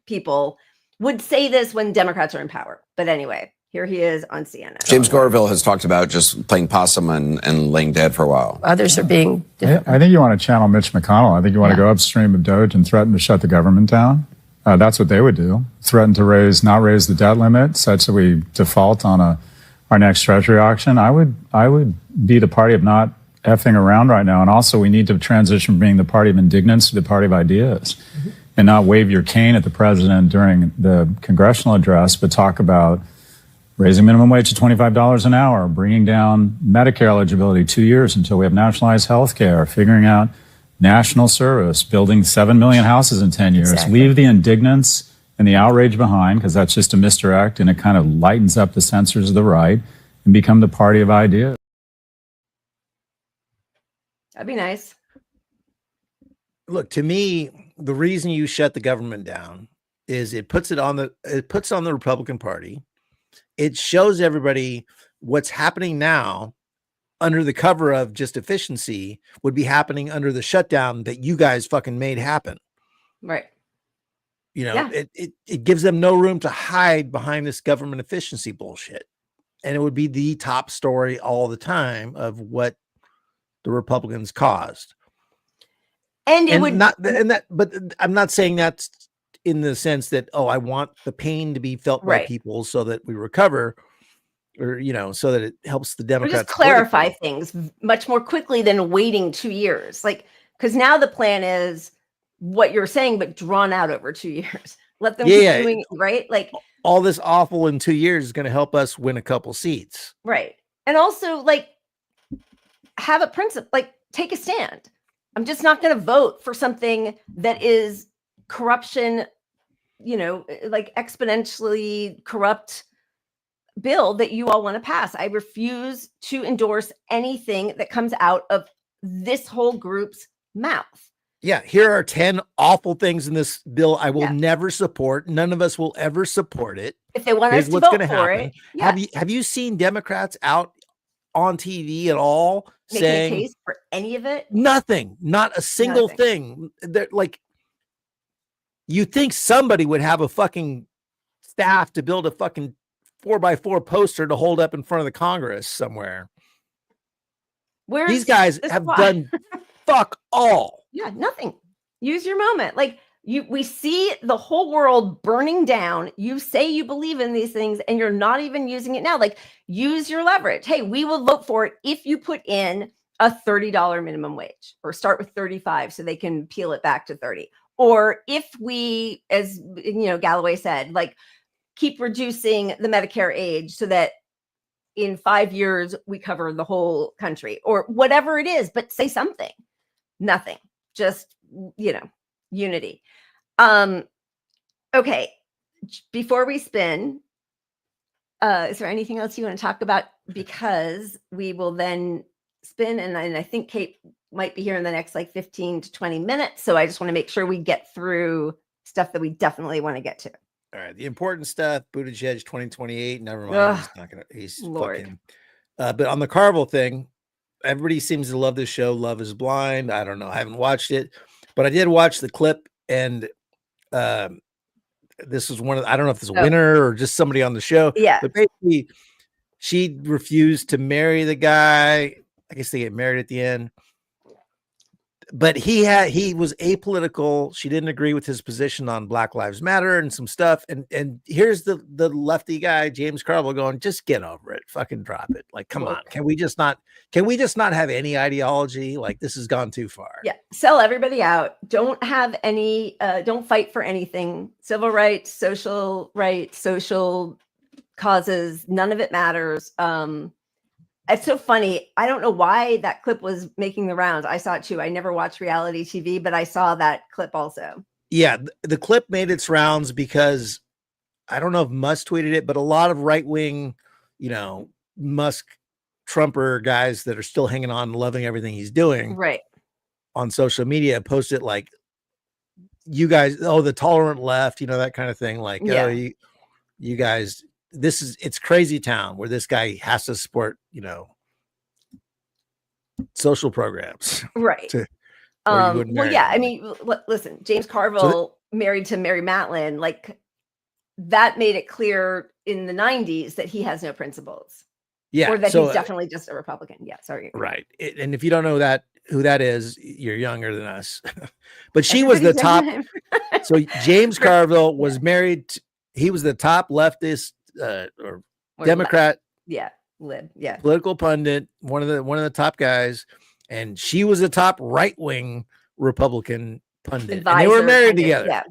people would say this when Democrats are in power. But anyway, here he is on CNN. James Garville has talked about just playing possum and laying dead for a while. Others are being different. I think you want to channel Mitch McConnell. I think you want to go upstream of Doge and threaten to shut the government down. That's what they would do. Threaten to not raise the debt limit such that we default on our next treasury auction. I would be the party of not effing around right now. And also, we need to transition from being the party of indignance to the party of ideas, and not wave your cane at the president during the congressional address, but talk about raising minimum wage to $25 an hour, bringing down Medicare eligibility 2 years until we have nationalized health care, figuring out national service, building 7 million houses in 10 years. Exactly. Leave the indignance and the outrage behind, because that's just a misdirect, and it kind of lightens up the censors of the right, and become the party of ideas. That'd be nice. Look, to me, the reason you shut the government down is it puts on the Republican Party. It shows everybody what's happening now under the cover of just efficiency would be happening under the shutdown that you guys fucking made happen. Right. You know, Yeah. it gives them no room to hide behind this government efficiency bullshit. And it would be the top story all the time of what the Republicans caused. And it would not, and that, but I'm not saying that's in the sense that, oh, I want the pain to be felt by Right. people so that we recover, or, you know, so that it helps the or Democrats just clarify politically. things much more quickly than waiting 2 years. Like, because now the plan is what you're saying, but drawn out over 2 years. Let them keep doing it, right? Like, All this awful in 2 years is going to help us win a couple seats. right. And also, like, have a principle, like, take a stand. I'm just not going to vote for something that is corruption, you know, like exponentially corrupt bill that you all want to pass. I refuse to endorse anything that comes out of this whole group's mouth. Yeah, here are 10 awful things in this bill I will Yeah. never support. None of us will ever support it. If they want Here's us to what's vote gonna for happen. it, yeah, Have you seen Democrats out on TV at all making a saying case for any of it. nothing, not a single Nothing. thing? They're like, you think somebody would have a fucking staff to build a fucking 4x4 poster to hold up in front of the Congress somewhere. Where's These guys the have squad? done fuck all. Yeah, nothing. Use your moment. Like, we see the whole world burning down. You say you believe in these things and you're not even using it now. Like, use your leverage. Hey, we will vote for it if you put in a $30 minimum wage, or start with 35 so they can peel it back to 30. Or if we, as you know, Galloway said, like, keep reducing the Medicare age so that in 5 years, we cover the whole country or whatever it is, but say something. Nothing. Just, unity. Okay. Before we spin, is there anything else you want to talk about? Because we will then spin, and I think Kate might be here in the next 15 to 20 minutes. So I just want to make sure we get through stuff that we definitely want to get to. All right, the important stuff, Buttigieg 2028. Never mind. Ugh, He's not gonna. He's Lord. fucking. But on the Carville thing, everybody seems to love this show. Love is Blind. I don't know. I haven't watched it, but I did watch the clip, and this was one of. I don't know if it's a winner or just somebody on the show. Yeah. But basically, she refused to marry the guy. I guess they get married at the end. But he was apolitical. She didn't agree with his position on Black Lives Matter and some stuff. And here's the lefty guy, James Carville, going, just get over it. Fucking drop it. Come on. Can we just not have any ideology? This has gone too far. Yeah. Sell everybody out. Don't have any, don't fight for anything. Civil rights, social causes, none of it matters. It's so funny. I don't know why that clip was making the rounds. I saw it too. I never watched reality TV, but I saw that clip also. Yeah, the clip made its rounds because I don't know if Musk tweeted it, but a lot of right-wing, Musk Trumper guys that are still hanging on, loving everything he's doing, right, on social media, posted you guys, the tolerant left, that kind of thing. Yeah. You guys. It's crazy town where this guy has to support, social programs. Right. Well, yeah. I mean, listen, James Carville married to Mary Matlin, that made it clear in the 90s that he has no principles. Yeah. Or that he's definitely just a Republican. Yeah. Sorry. Right. And if you don't know who that is, you're younger than us. But she was the top. So James Carville was married. He was the top leftist or Democrat, Lib, political pundit, one of the top guys, and she was the top right-wing Republican pundit. Advisor, and they were married together.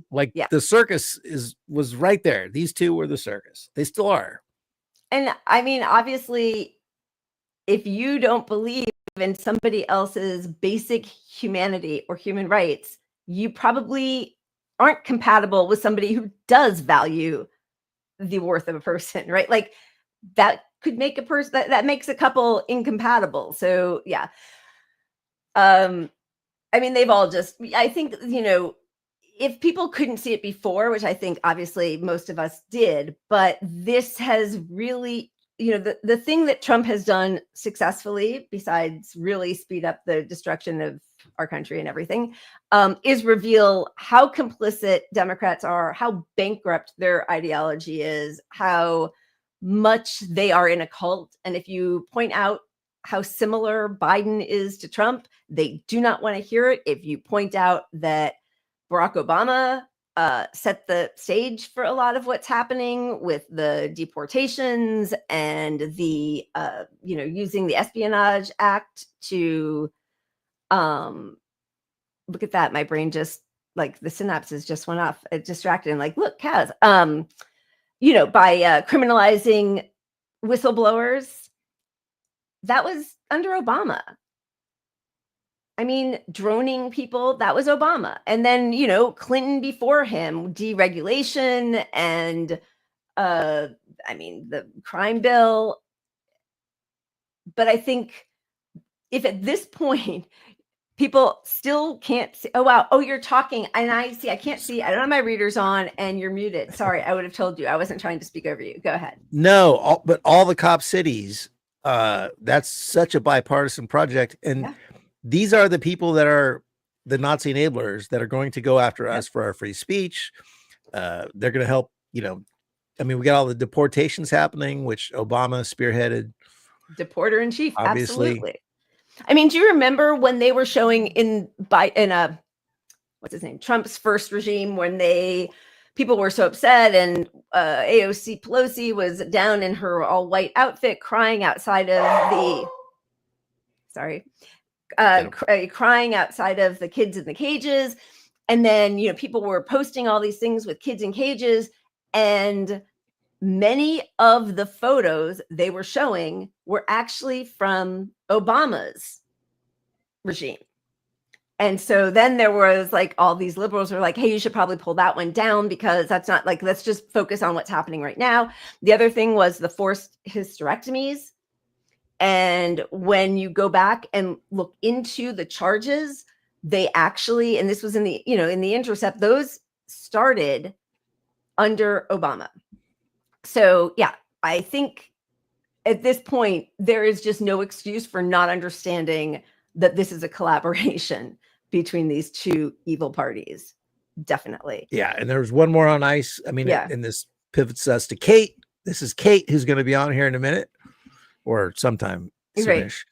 The circus was right there. These two were the circus. They still are. And I mean, obviously, if you don't believe in somebody else's basic humanity or human rights, you probably aren't compatible with somebody who does value the worth of a person, right? That could make a person that makes a couple incompatible. So yeah. I mean, they've all I think, if people couldn't see it before, which I think obviously most of us did, but this has really, the thing that Trump has done successfully, besides really speed up the destruction of our country and everything, is reveal how complicit Democrats are, how bankrupt their ideology is, how much they are in a cult. And if you point out how similar Biden is to Trump, they do not want to hear it. If you point out that Barack Obama set the stage for a lot of what's happening with the deportations and the, using the Espionage Act to, look at that. My brain just the synapses just went off. It distracted and look, Kaz, by criminalizing whistleblowers, that was under Obama. I mean, droning people, that was Obama. And then, Clinton before him, deregulation and, the crime bill. But I think if at this point, people still can't see, oh, wow, oh, you're talking, and I can't see, I don't have my readers on, and you're muted. Sorry, I would have told you. I wasn't trying to speak over you. Go ahead. No, but all the cop cities, that's such a bipartisan project. And these are the people that are the Nazi enablers that are going to go after us for our free speech. They're going to help, we got all the deportations happening, which Obama spearheaded. Deporter in chief. Obviously. Absolutely. I mean, do you remember when they were showing in what's his name? Trump's first regime, when people were so upset, and AOC Pelosi was down in her all white outfit crying outside of crying outside of the kids in the cages. And then, people were posting all these things with kids in cages, and many of the photos they were showing were actually from Obama's regime. And so then there was like all these liberals were like, hey, you should probably pull that one down because that's not like, let's just focus on what's happening right now. The other thing was the forced hysterectomies. And when you go back and look into the charges, they actually, and this was in the, in the Intercept, those started under Obama. So yeah, I think at this point, there is just no excuse for not understanding that this is a collaboration between these two evil parties. Definitely. Yeah. And there's one more on ice. I mean, and this pivots us to Kate. This is Kate, who's going to be on here in a minute or sometime soonish.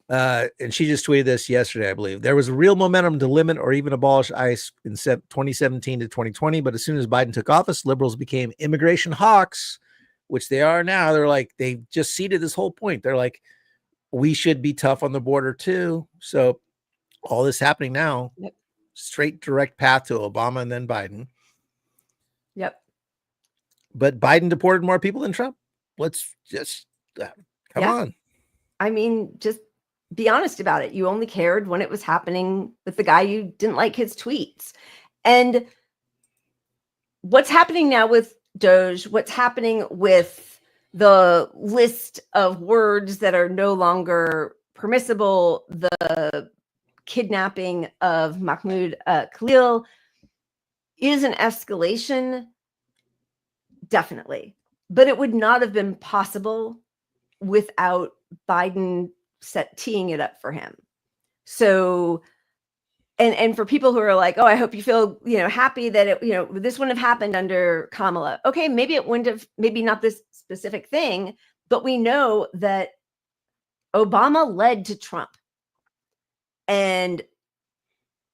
And she just tweeted this yesterday, I believe. There was a real momentum to limit or even abolish ICE in 2017 to 2020. But as soon as Biden took office, liberals became immigration hawks, which they are now. They're like, they just ceded this whole point. They're like, we should be tough on the border too. So all this happening now, straight direct path to Obama and then Biden. Yep. But Biden deported more people than Trump. Let's just come on. I mean, just be honest about it. You only cared when it was happening with the guy you didn't like his tweets. And what's happening now with Doge, what's happening with the list of words that are no longer permissible, the kidnapping of Mahmoud Khalil is an escalation, definitely. But it would not have been possible without Biden teeing it up for him. So, and for people who are like, oh, I hope you feel, happy that it, this wouldn't have happened under Kamala. Okay, maybe it wouldn't have, maybe not this specific thing, but we know that Obama led to Trump. And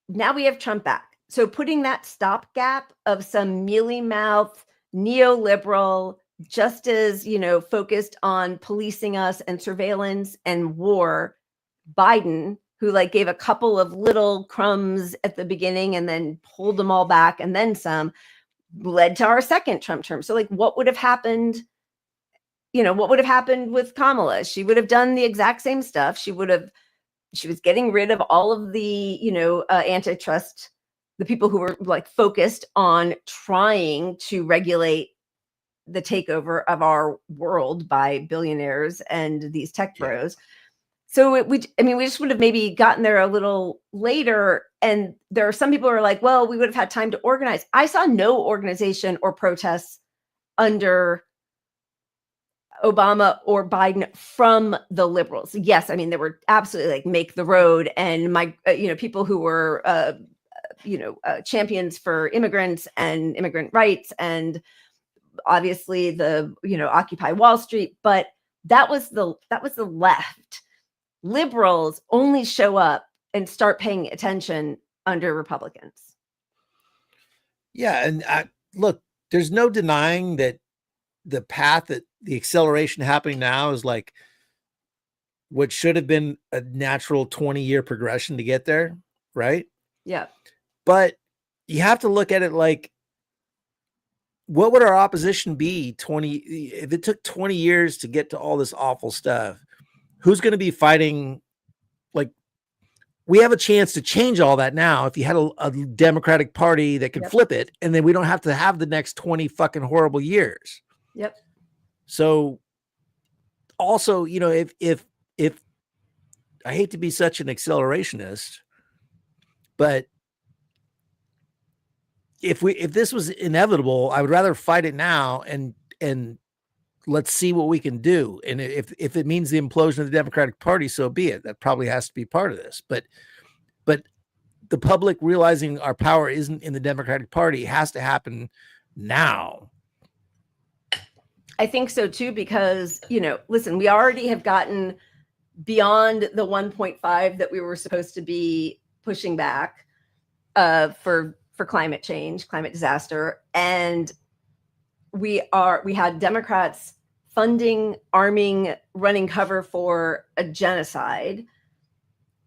now we have Trump back. So putting that stopgap of some mealy-mouthed neoliberal, just as, focused on policing us and surveillance and war, Biden, who gave a couple of little crumbs at the beginning and then pulled them all back and then some, led to our second Trump term. So what would have happened? What would have happened with Kamala? She would have done the exact same stuff. She was getting rid of all of the, antitrust, the people who were focused on trying to regulate the takeover of our world by billionaires and these tech bros. So we just would have maybe gotten there a little later. And there are some people who are like, well, we would have had time to organize. I saw no organization or protests under Obama or Biden from the liberals. Yes, there were absolutely make the road and people who were champions for immigrants and immigrant rights and obviously the Occupy Wall Street, but that was the left. Liberals only show up and start paying attention under Republicans. Yeah, and look, there's no denying that the path that the acceleration happening now is what should have been a natural 20-year progression to get there, right? Yeah. But you have to look at it what would our opposition be if it took 20 years to get to all this awful stuff? Who's going to be fighting? We have a chance to change all that now if you had a Democratic Party that could flip it, and then we don't have to have the next 20 fucking horrible years. Yep. So also, if I hate to be such an accelerationist, but if this was inevitable, I would rather fight it now and let's see what we can do. And if it means the implosion of the Democratic Party, so be it. That probably has to be part of this. But the public realizing our power isn't in the Democratic Party has to happen now. I think so too, because, listen, we already have gotten beyond the 1.5 that we were supposed to be pushing back for climate change, climate disaster. And we had Democrats funding, arming, running cover for a genocide.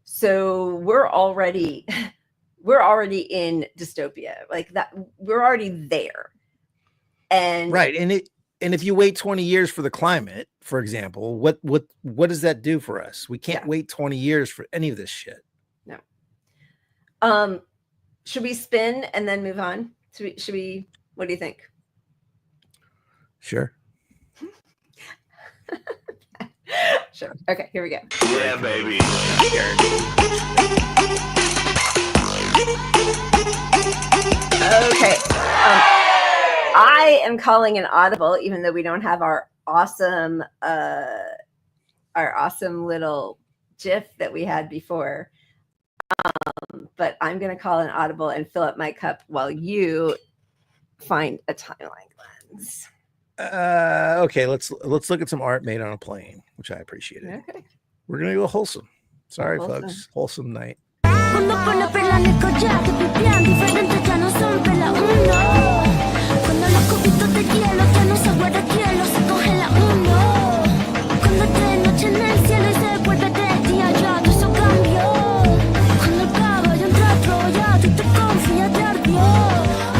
So we're already in dystopia, that we're already there. And right. And if you wait 20 years for the climate, for example, what does that do for us? We can't wait 20 years for any of this shit. No. Should we spin and then move on? Should we what do you think? Sure. Sure. Okay, here we go. Yeah, baby. Okay. I am calling an audible, even though we don't have our awesome little GIF that we had before. But I'm going to call an audible and fill up my cup while you find a timeline lens. Okay, let's look at some art made on a plane, which I appreciated. Okay. We're gonna go wholesome. Sorry, Wholesome. folks. Wholesome night. Cuando pone perla en el collar, te pipián, diferentes ya no son perla uno. Cuando los cubitos de hielo ya no se guarda hielo, se congela uno. Cuando es de noche en el cielo y se vuelve de día, ya todo eso cambió. Cuando el caballo entra a Troya, tú te confías de ardió.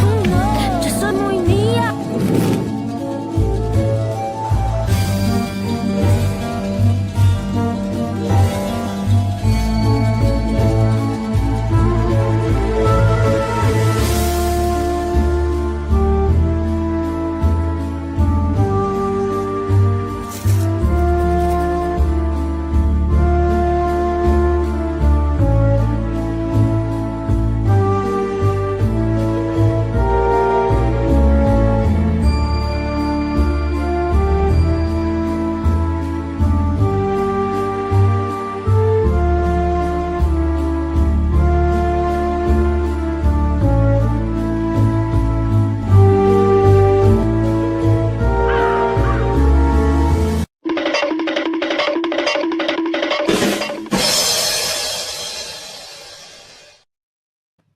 Uno, yo soy muy mía.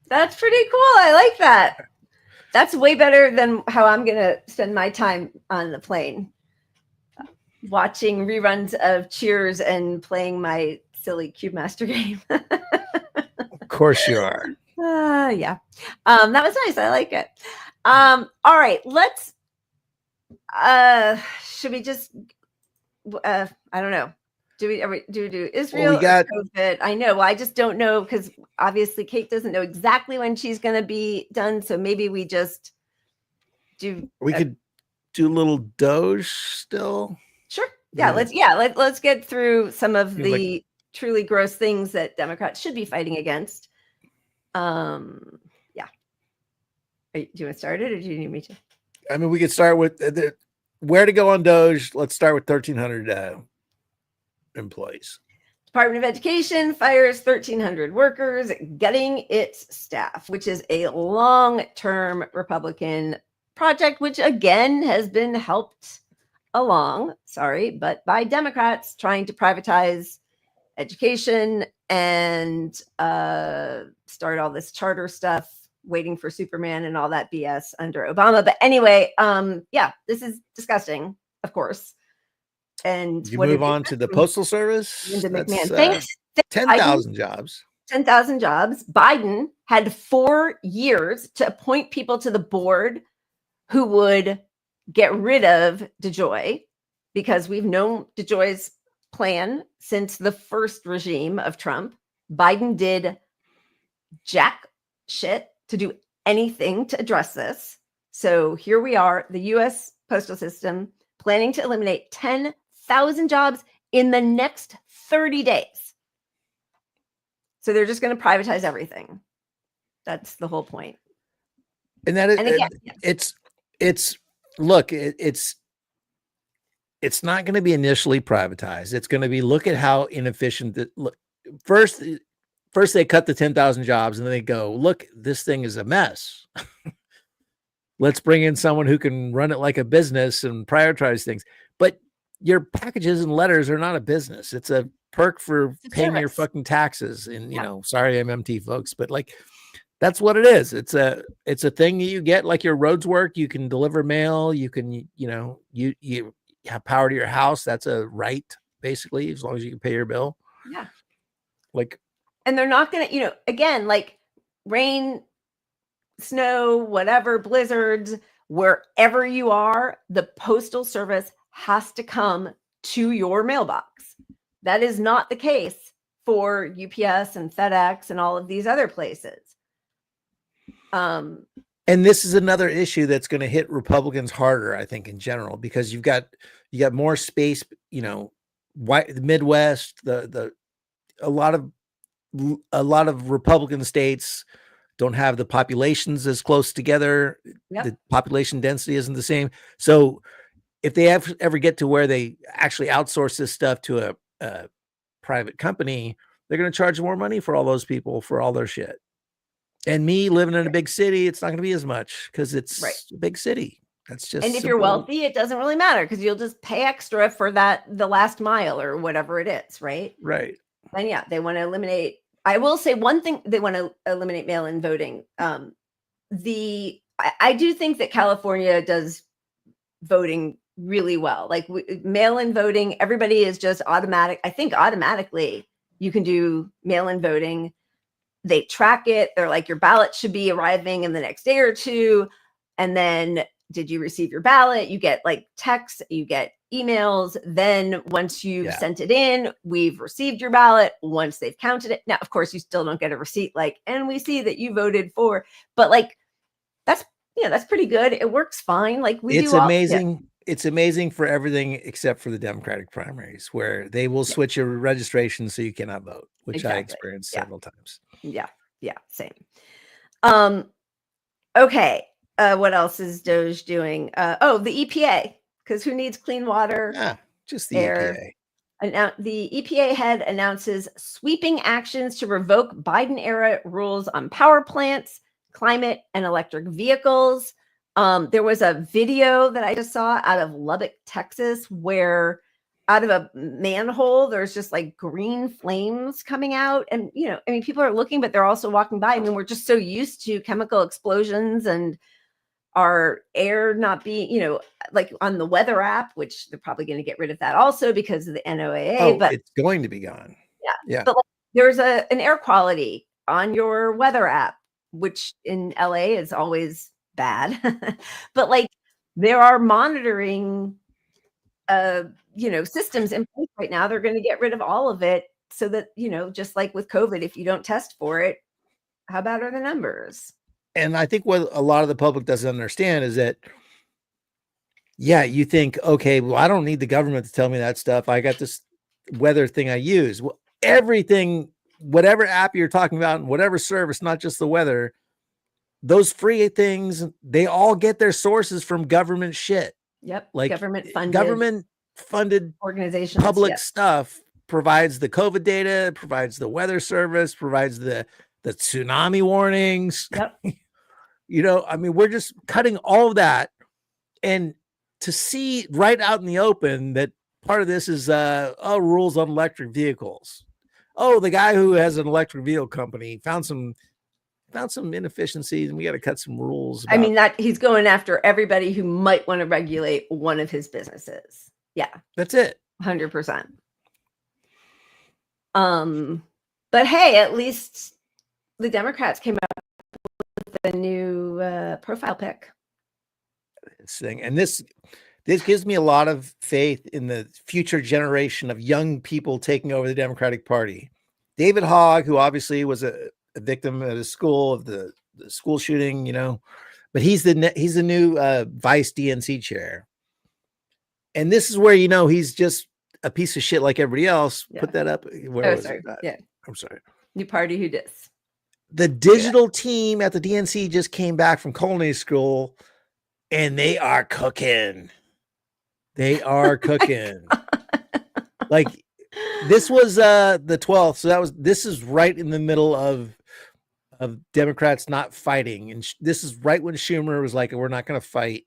That's pretty cool. I like that. That's way better than how I'm going to spend my time on the plane. Watching reruns of Cheers and playing my silly Cube Master game. Of course you are. Yeah. That was nice. I like it. All right. Let's should we just I don't know. Do we do Israel or COVID? I know. Well, I just don't know because obviously Kate doesn't know exactly when she's going to be done. So maybe we just do. We could do a little Doge still. Sure. Yeah. Let's get through some of the truly gross things that Democrats should be fighting against. Yeah. Do you want to start it or do you need me to? I mean, we could start with where to go on Doge. Let's start with 1,300 employees. Department of Education fires 1,300 workers, gutting its staff, which is a long-term Republican project, which again has been helped along, but by Democrats trying to privatize education and start all this charter stuff, waiting for Superman and all that BS under Obama. But anyway, this is disgusting, of course. And you move on to the Postal Service. Thanks. 10,000 jobs. 10,000 jobs. Biden had 4 years to appoint people to the board who would get rid of DeJoy, because we've known DeJoy's plan since the first regime of Trump. Biden did jack shit to do anything to address this. So here we are, the U.S. postal system planning to eliminate 10,000 jobs in the next 30 days. So they're just going to privatize everything. That's the whole point. And that is, and again, it's not going to be initially privatized. It's going to be, look at how inefficient first they cut the 10,000 jobs and then they go, look, this thing is a mess. Let's bring in someone who can run it like a business and prioritize things. But your packages and letters are not a business. It's a perk for paying your fucking taxes. And, sorry, MMT folks, but that's what it is. It's a thing that you get, like your roads work. You can deliver mail. You can, you have power to your house. That's a right, basically, as long as you can pay your bill. Yeah. And they're not going to, again, rain, snow, whatever, blizzards, wherever you are, the postal service has to come to your mailbox. That is not the case for UPS and FedEx and all of these other places. And this is another issue that's going to hit Republicans harder, I think, in general, because you got more space, the Midwest, a lot of Republican states don't have the populations as close together. Yep. The population density isn't the same. So if they ever get to where they actually outsource this stuff to a private company, they're going to charge more money for all those people for all their shit. And me living in a big city, it's not going to be as much because it's a big city. That's just. And if you're wealthy, it doesn't really matter because you'll just pay extra for the last mile or whatever it is, right? Right. And yeah, they want to eliminate. I will say one thing: they want to eliminate mail-in voting. I do think that California does voting really well. Like mail-in voting, everybody is just automatic. I think automatically you can do mail-in voting. They track it. They're like, your ballot should be arriving in the next day or two. And then did you receive your ballot? You get like texts, you get emails. Then once you've sent it in, we've received your ballot. Once they've counted it. Now, of course, you still don't get a receipt like, and we see that you voted for, but like, that's pretty good. It works fine. Like It's amazing. It's amazing for everything except for the Democratic primaries, where they will switch your registration so you cannot vote, which I experienced several times. Yeah, same. Okay. What else is Doge doing? The EPA, because who needs clean water? Just the air. EPA. The EPA head announces sweeping actions to revoke Biden-era rules on power plants, climate, and electric vehicles. There was a video that I just saw out of Lubbock, Texas, where out of a manhole, there's just like green flames coming out. And, people are looking, but they're also walking by. I mean, we're just so used to chemical explosions and our air not being, like on the weather app, which they're probably going to get rid of that also because of the NOAA. But it's going to be gone. Yeah. But like, there's an air quality on your weather app, which in LA is always bad. But like there are monitoring systems in place right now. They're going to get rid of all of it so that, just like with COVID, if you don't test for it, how bad are the numbers? And I think what a lot of the public doesn't understand is that, you think, okay, well, I don't need the government to tell me that stuff. I got this weather thing I use. Well, everything, whatever app you're talking about, and whatever service, not just the weather, those free things, they all get their sources from government shit. Yep. Like government funded organizations, public stuff provides the COVID data, provides the weather service, provides the tsunami warnings. Yep. We're just cutting all of that. And to see right out in the open that part of this is rules on electric vehicles. Oh, the guy who has an electric vehicle company found some inefficiencies and we got to cut some rules. I mean, that he's going after everybody who might want to regulate one of his businesses. Yeah. That's it. 100%. But hey, at least the Democrats came up with a new profile pic. And this gives me a lot of faith in the future generation of young people taking over the Democratic Party. David Hogg, who obviously was a victim at a school of the school shooting, but he's the new vice DNC chair. And this is where, he's just a piece of shit like everybody else. Yeah. Put that up. I'm sorry. New party who dis. The digital team at the DNC just came back from culinary school and they are cooking. They are cooking. Like this was the 12th. So this is right in the middle of Democrats not fighting. And this is right when Schumer was like, we're not going to fight.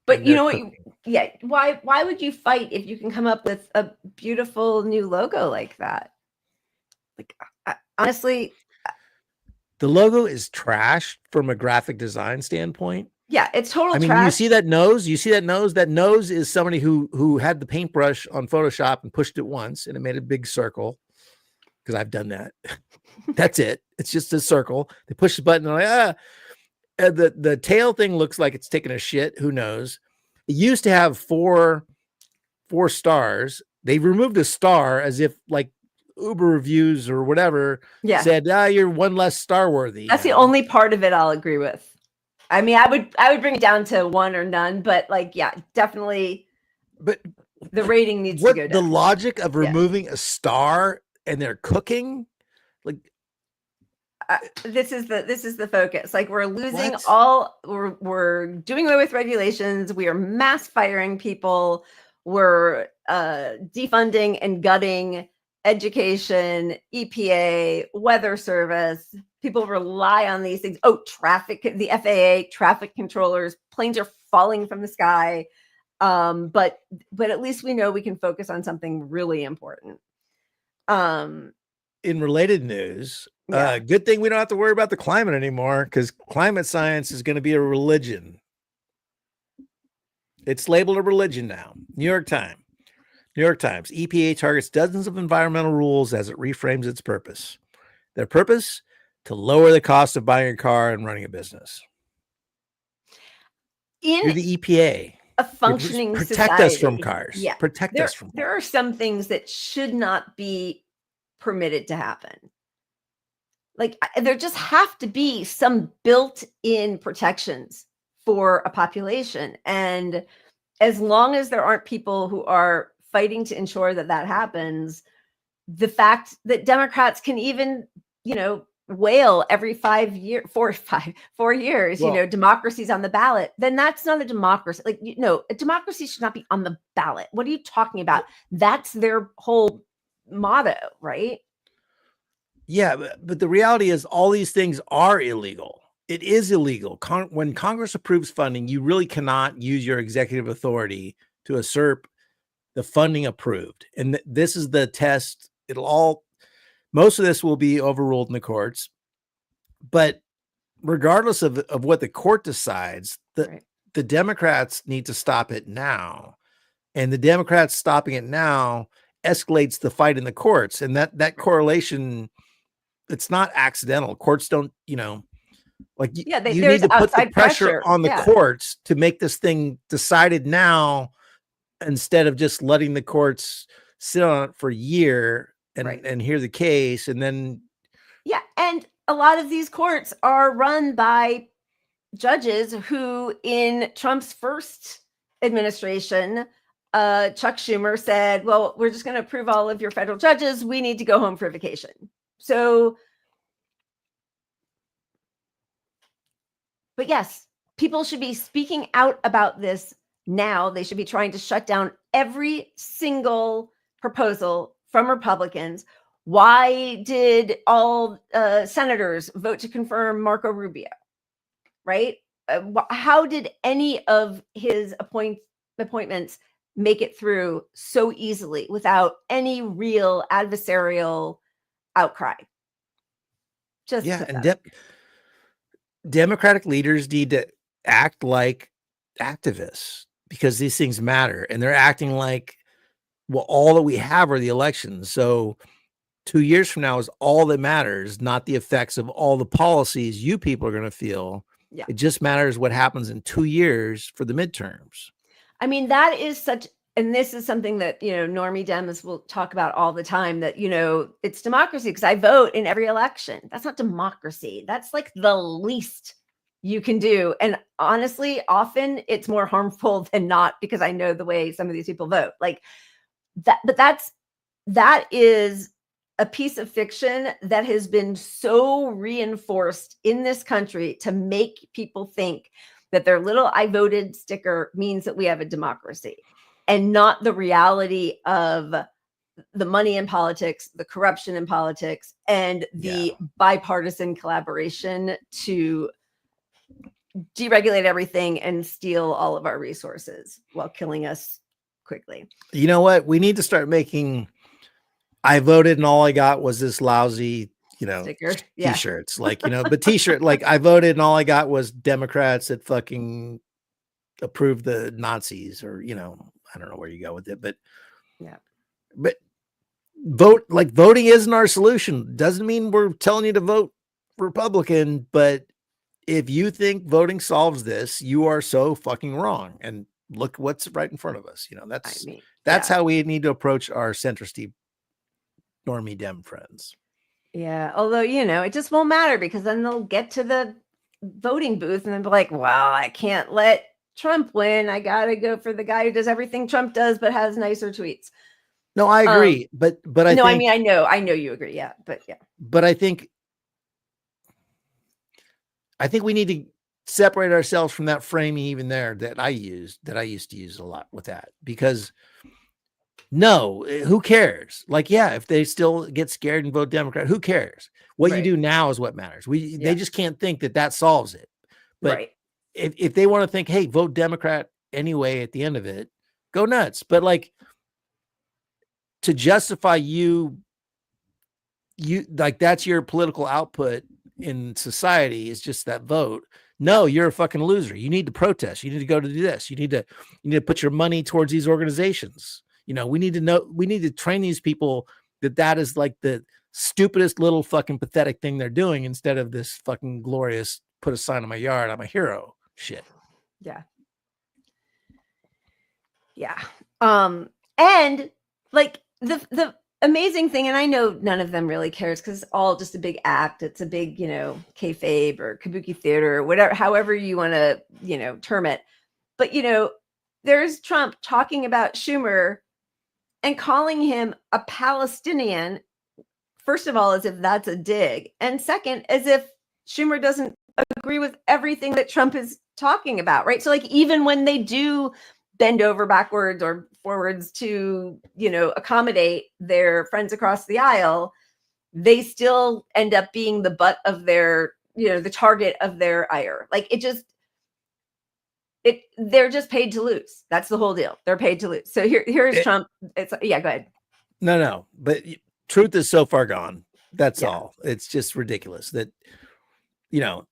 But you know what? Why would you fight if you can come up with a beautiful new logo like that? Like, honestly, the logo is trash from a graphic design standpoint. Yeah, it's total trash. I mean, you see that nose? That nose is somebody who had the paintbrush on Photoshop and pushed it once and it made a big circle. Because I've done that. That's it. It's just a circle. They push the button and they're like, the tail thing looks like it's taking a shit. Who knows? It used to have four stars. They removed a star as if like Uber reviews or whatever said, you're one less star worthy. That's the only part of it I'll agree with. I mean, I would bring it down to 1 or none, but like, yeah, definitely. But the rating needs to go down. The logic of removing a star and they're cooking, like this is the focus. Like we're losing we're doing away with regulations. We are mass firing people. We're defunding and gutting education, EPA, weather service. People rely on these things. Oh, traffic, the FAA, traffic controllers, planes are falling from the sky. But at least we know we can focus on something really important. In related news, good thing we don't have to worry about the climate anymore, because climate science is going to be a religion. It's labeled a religion now. New York Times. EPA targets dozens of environmental rules as it reframes its purpose. Their purpose? To lower the cost of buying a car and running a business. You're the EPA. A functioning protect society. Us from cars. Yeah. Protect us from cars. There are some things that should not be permitted to happen. Like there just have to be some built-in protections for a population. And as long as there aren't people who are fighting to ensure that that happens, the fact that Democrats can even, wail every 4 years, democracy's on the ballot, then that's not a democracy. Like, a democracy should not be on the ballot. What are you talking about? That's their whole motto, right? Yeah, but the reality is all these things are illegal. It is illegal. When Congress approves funding, you really cannot use your executive authority to usurp the funding approved. And this is the test. Most of this will be overruled in the courts, but regardless of what the court decides, the Democrats need to stop it now. And the Democrats stopping it now escalates the fight in the courts. And that correlation, it's not accidental. Courts don't, you need to put the pressure on the courts to make this thing decided now, instead of just letting the courts sit on it for a year and hear the case. And then. Yeah. And a lot of these courts are run by judges who in Trump's first administration, Chuck Schumer said, well, we're just going to approve all of your federal judges. We need to go home for vacation. So, but yes, people should be speaking out about this now. They should be trying to shut down every single proposal from Republicans. Why did all senators vote to confirm Marco Rubio? Right? How did any of his appointments make it through so easily without any real adversarial outcry? And Democratic leaders need to act like activists, because these things matter, and they're acting like, well, all that we have are the elections. So 2 years from now is all that matters, not the effects of all the policies you people are going to feel. Yeah. It just matters what happens in 2 years for the midterms. I mean, that is and this is something that, normie Dems will talk about all the time, that, it's democracy because I vote in every election. That's not democracy. That's like the least you can do. And honestly, often it's more harmful than not, because I know the way some of these people vote like that. But that is a piece of fiction that has been so reinforced in this country to make people think that their little "I voted" sticker means that we have a democracy, and not the reality of the money in politics, the corruption in politics, and the bipartisan collaboration to deregulate everything and steal all of our resources while killing us quickly. You know what? We need to start making "I voted and all I got was this lousy," sticker. T-shirts, but T-shirt, like "I voted and all I got was Democrats that fucking approved the Nazis," or, I don't know where you go with it, but voting isn't our solution. Doesn't mean we're telling you to vote Republican, but if you think voting solves this, you are so fucking wrong. And look what's right in front of us. You know, that's yeah. how we need to approach our centristy normie Dem friends. Yeah. Although, you know, it just won't matter because then they'll get to the voting booth and then be like, well, I can't let Trump win. I got to go for the guy who does everything Trump does, but has nicer tweets. No, I agree. But I no, think, I mean, I know you agree. Yeah. But yeah. But I think we need to separate ourselves from that framing even there that I used to use a lot with that, because no, who cares? Like, yeah, if they still get scared and vote Democrat, who cares? What you do now is what matters. They just can't think that solves it. But if they want to think, hey, vote Democrat anyway, at the end of it, go nuts. But like, to justify you like, that's your political output in society, is just that vote. No, you're a fucking loser. You need to protest. You need to go to do this. You need to put your money towards these organizations. You know, we need to train these people that is like the stupidest little fucking pathetic thing they're doing, instead of this fucking glorious, put a sign on my yard, I'm a hero shit. Yeah. Yeah. And like the amazing thing, and I know none of them really cares because it's all just a big act. It's a big, you know, kayfabe or kabuki theater or whatever, however you want to, you know, term it. But, you know, there's Trump talking about Schumer and calling him a Palestinian, first of all, as if that's a dig. And second, as if Schumer doesn't agree with everything that Trump is talking about, right? So like, even when they do bend over backwards or forwards to, you know, accommodate their friends across the aisle, they still end up being the butt of their, you know, the target of their ire. Like, they're just paid to lose. That's the whole deal. They're paid to lose. So here's Trump. It's go ahead. No, but truth is so far gone. That's all. It's just ridiculous that, you know,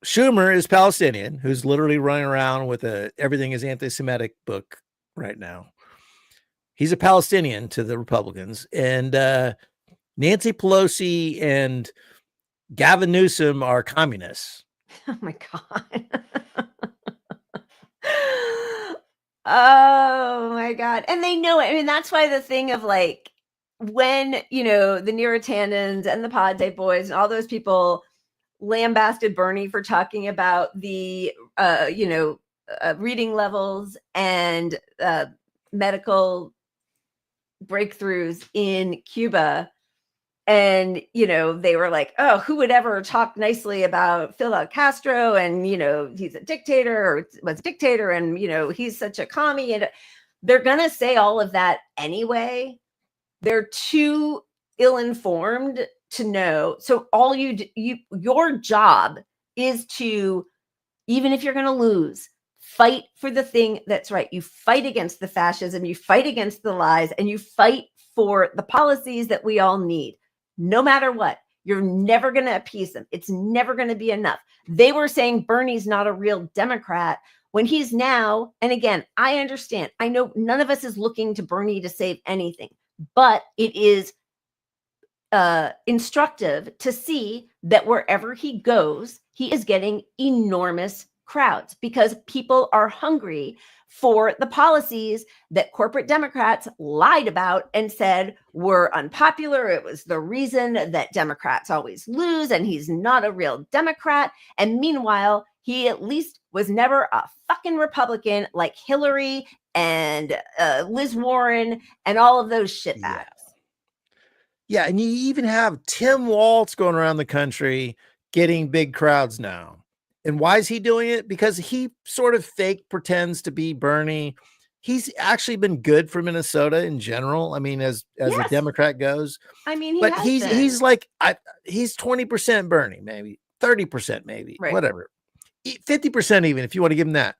Schumer is Palestinian, who's literally running around with a everything is anti-Semitic book right now. He's a Palestinian to the Republicans, and Nancy Pelosi and Gavin Newsom are communists. Oh my God. Oh my God. And they know it. I mean, that's why the thing of like, when, you know, the Neurotannins and the Pod Day Boys and all those people lambasted Bernie for talking about the, you know, reading levels and medical breakthroughs in Cuba. And, you know, they were like, oh, who would ever talk nicely about Fidel Castro? And, you know, he's a dictator or was a dictator. And, you know, he's such a commie. And they're going to say all of that anyway. They're too ill-informed to know. So all your job is to, even if you're going to lose, fight for the thing that's right. You fight against the fascism, you fight against the lies, and you fight for the policies that we all need. No matter what, you're never going to appease them. It's never going to be enough. They were saying Bernie's not a real Democrat when he's now, and again, I understand. I know none of us is looking to Bernie to save anything, but it is instructive to see that wherever he goes, he is getting enormous crowds because people are hungry for the policies that corporate Democrats lied about and said were unpopular. It was the reason that Democrats always lose, and he's not a real Democrat. And meanwhile, he at least was never a fucking Republican like Hillary and Liz Warren and all of those shitbags. Yeah, and you even have Tim Walz going around the country getting big crowds now. And why is he doing it? Because he sort of fake pretends to be Bernie. He's actually been good for Minnesota in general. I mean, as a Democrat goes. I mean, he's like, he's 20% Bernie, maybe 30%, maybe whatever, 50% even if you want to give him that.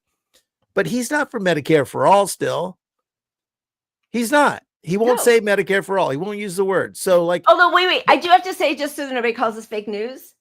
But he's not for Medicare for all. Still, he's not. He won't say Medicare for all. He won't use the word. So like, although wait, I do have to say, just so that nobody calls this fake news,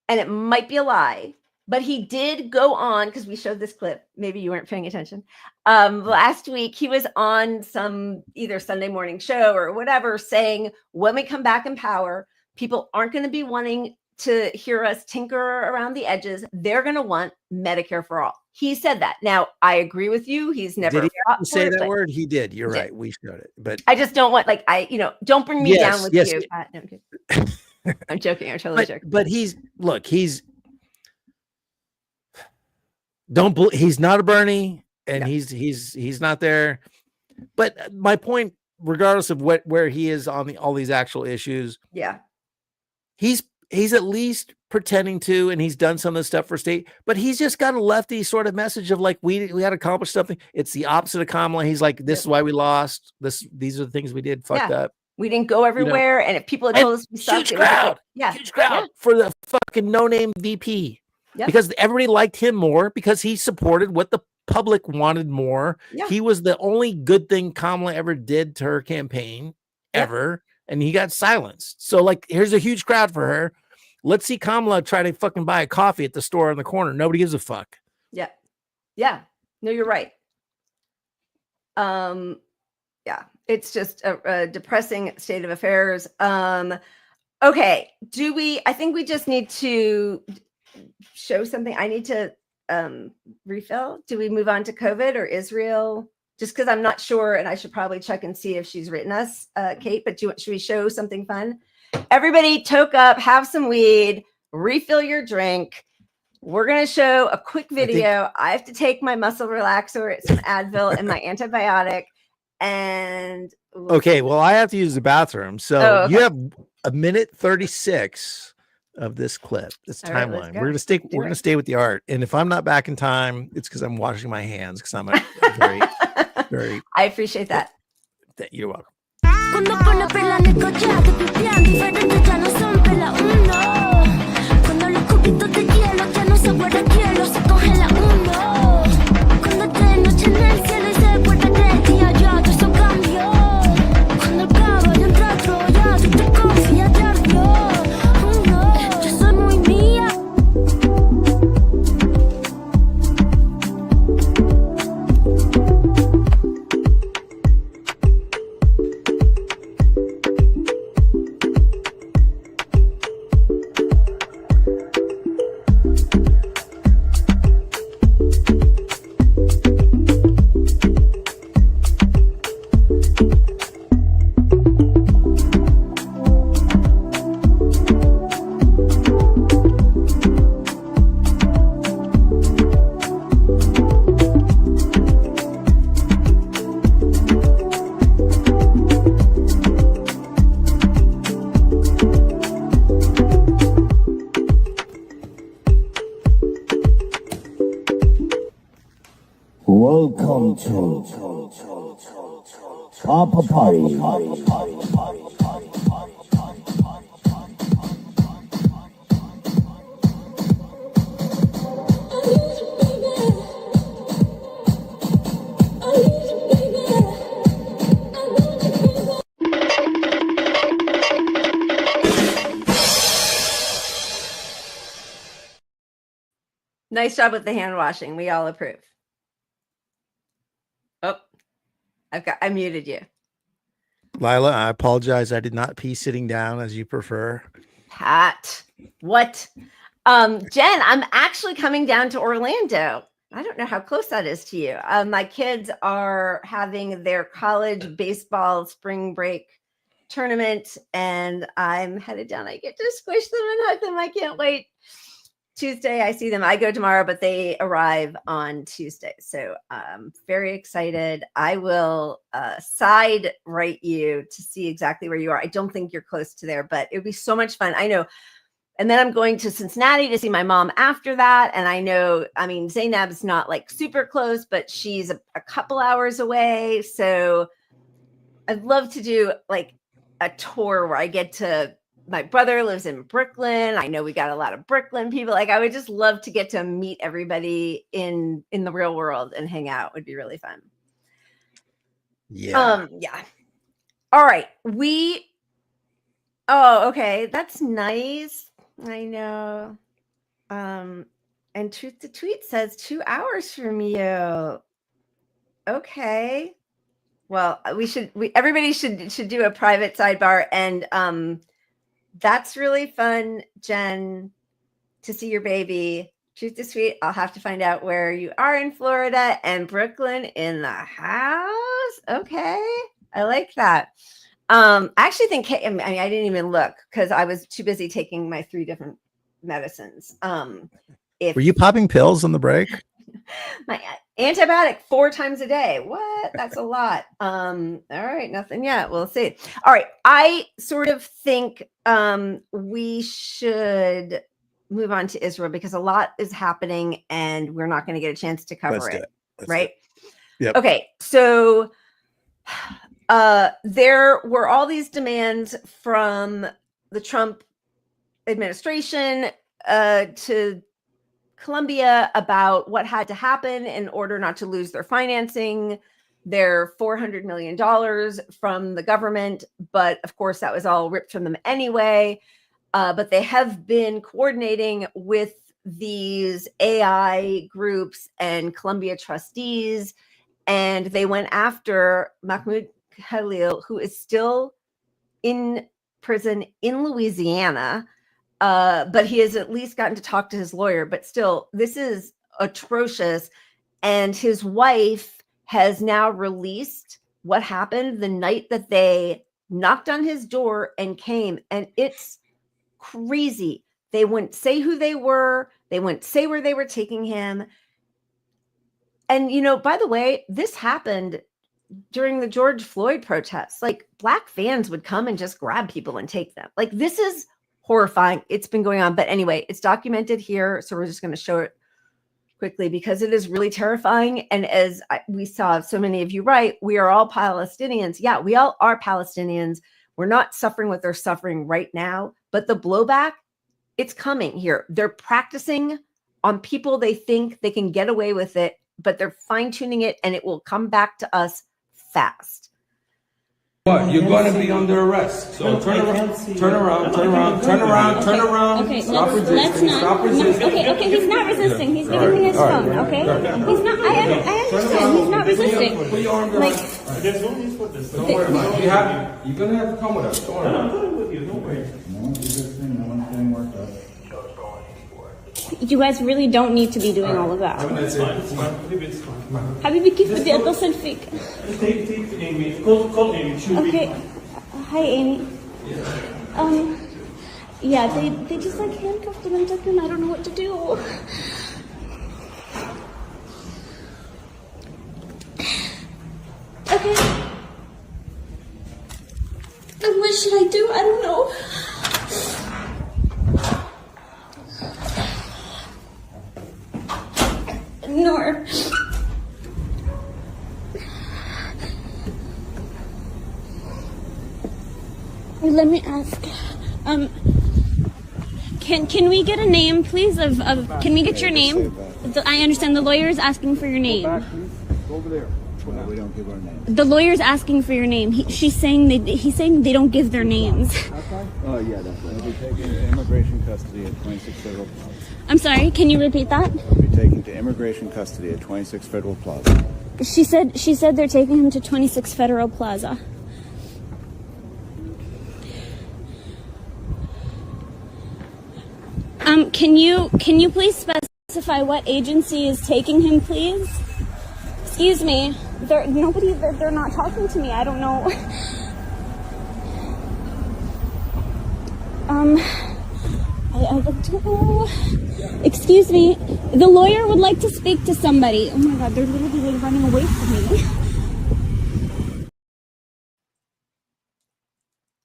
and it might be a lie, but he did go on, because we showed this clip. Maybe you weren't paying attention. Last week, he was on some either Sunday morning show or whatever, saying, when we come back in power, people aren't going to be wanting to hear us tinker around the edges, they're going to want Medicare for all. He said that. Now, I agree with you. He's never Did he fought for say it, that but word? He did. You're he did. right. We showed it. But I just don't want, like, don't bring me down with yes. you. No, I'm kidding. I'm joking. I'm totally joking. But he's not a Bernie, and No. he's not there. But my point, regardless of where he is on all these actual issues, Yeah. he's at least pretending to, and he's done some of the stuff for state, but he's just got a lefty sort of message of like, we had accomplished something. It's the opposite of Kamala. He's like, this is why we lost. These are the things we did fucked up. We didn't go everywhere, and if people had told us we sucked, huge crowd for the fucking no-name VP, because everybody liked him more because he supported what the public wanted more. He was the only good thing Kamala ever did to her campaign ever, and he got silenced. So like, here's a huge crowd for her. Let's see Kamala try to fucking buy a coffee at the store on the corner. Nobody gives a fuck. Yeah. No, you're right. Yeah, it's just a depressing state of affairs. Okay, I think we just need to show something. I need to refill. Do we move on to COVID or Israel? Just because I'm not sure, and I should probably check and see if she's written us, Kate, but should we show something fun? Everybody toke up, have some weed, refill your drink. We're going to show a quick video. I have to take my muscle relaxer, some Advil, and my antibiotic. And okay, well, I have to use the bathroom. So you have a minute 36 of this clip. This timeline. We're gonna stay with the art. And if I'm not back in time, it's because I'm washing my hands because I'm a very, very I appreciate that. You're welcome. Cuando pone perla en el collar, que pipián diferentes ya no son perla uno. Cuando los cubitos de hielo ya no se guarda hielo, se congela uno. Cuando es de noche en el cielo y se puede creer día ya todo eso cambió. Cuando el caballo entra a Troya, tú te confías de ardió. Uno, yo soy muy mía. Welcome to Papa Party. Nice job with the hand washing. We all approve. Oh, I muted you. Lila, I apologize. I did not pee sitting down as you prefer. Pat, what? Jen, I'm actually coming down to Orlando. I don't know how close that is to you. My kids are having their college baseball spring break tournament, and I'm headed down. I get to squish them and hug them. I can't wait. Tuesday, I see them. I go tomorrow, but they arrive on Tuesday. So I'm very excited. I will side write you to see exactly where you are. I don't think you're close to there, but it would be so much fun. I know. And then I'm going to Cincinnati to see my mom after that. And I know, I mean, Zainab's not like super close, but she's a couple hours away. So I'd love to do like a tour where I get to, my brother lives in Brooklyn. I know we got a lot of Brooklyn people. Like I would just love to get to meet everybody in the real world and hang out. It would be really fun. Yeah. Yeah. All right. Oh, okay. That's nice. I know. And Truth to Tweet says 2 hours from you. Okay. Well, everybody should do a private sidebar, and That's really fun, Jen, to see your baby. Truth to sweet. I'll have to find out where you are in Florida, and Brooklyn in the house. Okay. I like that. I actually think, I mean, I didn't even look because I was too busy taking my 3 different medicines. Were you popping pills on the break? My antibiotic 4 times a day. What? That's a lot. All right, nothing yet. We'll see. All right. I sort of think we should move on to Israel because a lot is happening and we're not going to get a chance to cover it. Right? Yep. Okay. So there were all these demands from the Trump administration to Colombia about what had to happen in order not to lose their financing, their $400 million from the government. But of course, that was all ripped from them anyway. But they have been coordinating with these AI groups and Colombia trustees, and they went after Mahmoud Khalil, who is still in prison in Louisiana. But he has at least gotten to talk to his lawyer. But still, this is atrocious. And his wife has now released what happened the night that they knocked on his door and came. And it's crazy. They wouldn't say who they were. They wouldn't say where they were taking him. And, you know, by the way, this happened during the George Floyd protests. Like, Black fans would come and just grab people and take them. Like, this is horrifying. It's been going on. But anyway, it's documented here. So we're just going to show it quickly because it is really terrifying. And as we saw so many of you write, we are all Palestinians. Yeah, we all are Palestinians. We're not suffering what they're suffering right now. But the blowback, it's coming here. They're practicing on people they think they can get away with it, but they're fine-tuning it and it will come back to us fast. What? You're going to be under arrest. So turn around. Okay, Stop let's resisting. not. Stop resisting. Okay, he's not resisting. He's giving me his phone. Okay, he's not. I understand. He's not resisting. Put your arm Like, There's no use for this. don't worry about it. You're going to have to come with us. Don't worry about it. I'm coming with you. Don't worry. No one's resisting. No one's getting worked up. you guys really don't need to be doing all of that. It's fine. It's fine. حبيبي كيف بدي اتصل فيك؟ Take Amy. Call Amy. She'll be Okay. Hi, Amy. Yeah, they just like handcuffed him and took him. I don't know what to do. Okay. Then what should I do? I don't know. Nor. Let me ask. Can we get a name, please? Of can we get your name? I understand the lawyer is asking for your name. Go over there. No, we don't give our name. The lawyer's asking for your name. He's saying they don't give their names. Oh, yeah, that's right. They'll be taken to immigration custody at 26 Federal Plaza. I'm sorry. Can you repeat that? They'll be taken to immigration custody at 26 Federal Plaza. She said they're taking him to 26 Federal Plaza. Can you please specify what agency is taking him, please? Excuse me. They're not talking to me. I don't know. I don't know. Excuse me. The lawyer would like to speak to somebody. Oh my God, they're literally running away from me.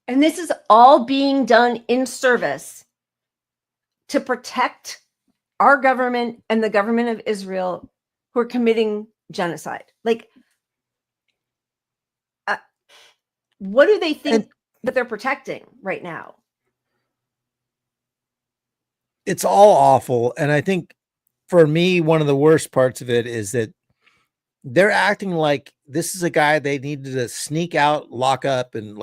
And this is all being done in service to protect our government and the government of Israel who are committing genocide. Like, what do they think that they're protecting right now? It's all awful. And I think for me, one of the worst parts of it is that they're acting like this is a guy they needed to sneak out, lock up, and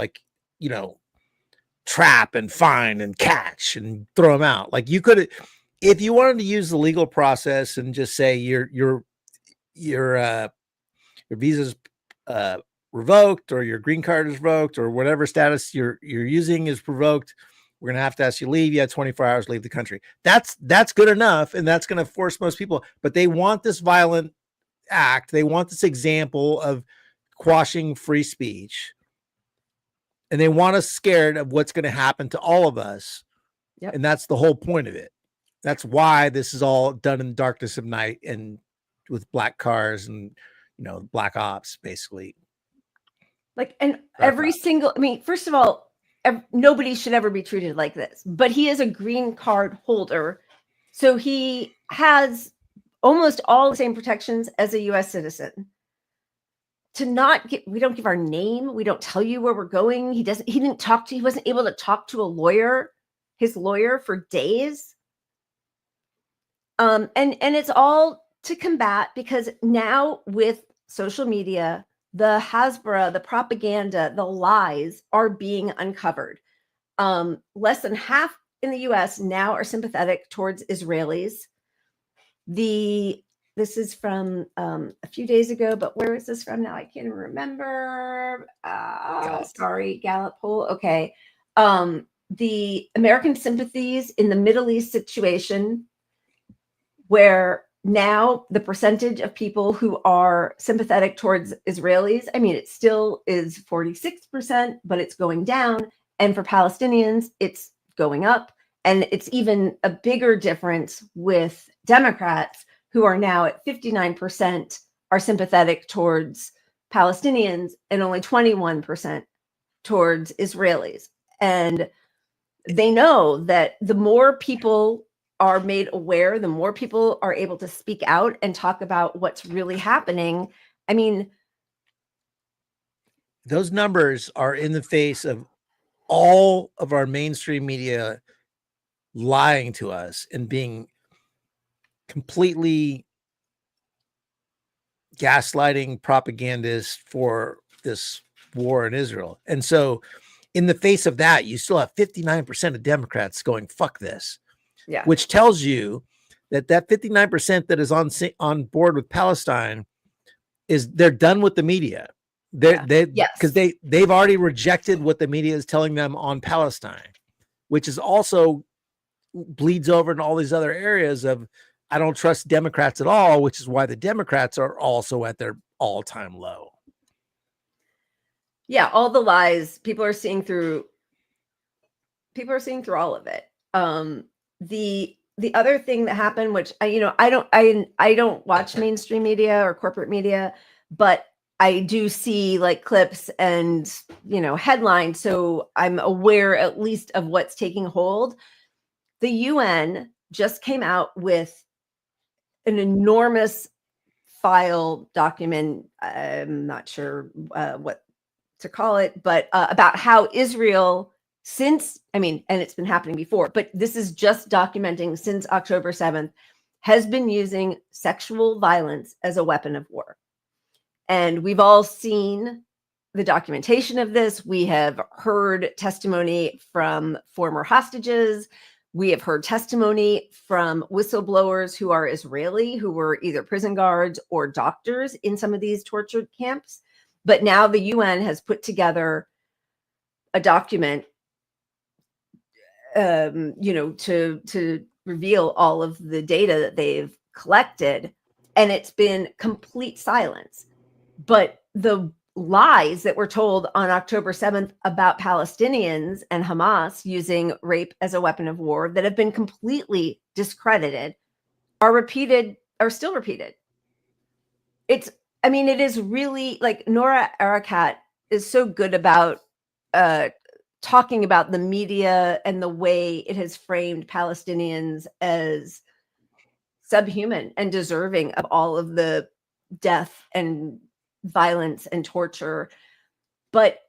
trap and find and catch and throw him out. Like, you could, if you wanted to use the legal process and just say your visa's revoked or your green card is revoked or whatever status you're using is revoked, We're going to have to ask you to leave. You have 24 hours to leave the country. That's good enough. And that's going to force most people, but they want this violent act. They want this example of quashing free speech. And they want us scared of what's going to happen to all of us. Yep. And that's the whole point of it. That's why this is all done in the darkness of night and with black cars and, black ops, basically. Like, and every single, first of all, nobody should ever be treated like this, but he is a green card holder. So he has almost all the same protections as a US citizen. We don't give our name. We don't tell you where we're going. He wasn't able to talk to his lawyer for days. And it's all to combat, because now with social media, the Hasbara, the propaganda, the lies are being uncovered. Less than half in the US now are sympathetic towards Israelis. This is from a few days ago, but where is this from now? I can't even remember. Sorry, Gallup poll. Okay. The American sympathies in the Middle East situation, where now the percentage of people who are sympathetic towards Israelis, it still is 46%, but it's going down. And for Palestinians, it's going up. And it's even a bigger difference with Democrats, who are now at 59% are sympathetic towards Palestinians and only 21% towards Israelis. And they know that the more people are made aware, the more people are able to speak out and talk about what's really happening. Those numbers are in the face of all of our mainstream media lying to us and being completely gaslighting propagandists for this war in Israel. And so in the face of that, you still have 59% of Democrats going, fuck this. Yeah. Which tells you that 59% that is on board with Palestine they're done with the media. Because they've already rejected what the media is telling them on Palestine, which is also bleeds over in all these other areas of, I don't trust Democrats at all, which is why the Democrats are also at their all-time low. Yeah, all the lies people are seeing through all of it. The other thing that happened, which I don't watch mainstream media or corporate media, but I do see like clips and headlines, so I'm aware at least of what's taking hold. The UN just came out with an enormous file document. I'm not sure what to call it, but about how Israel, and it's been happening before, but this is just documenting since October 7th, has been using sexual violence as a weapon of war. And we've all seen the documentation of this. We have heard testimony from former hostages. We have heard testimony from whistleblowers who are Israeli, who were either prison guards or doctors in some of these tortured camps. But now the UN has put together a document to reveal all of the data that they've collected, and it's been complete silence. But the lies that were told on October 7th about Palestinians and Hamas using rape as a weapon of war that have been completely discredited are still repeated. It is really like Nora Arakat is so good about talking about the media and the way it has framed Palestinians as subhuman and deserving of all of the death and violence and torture. But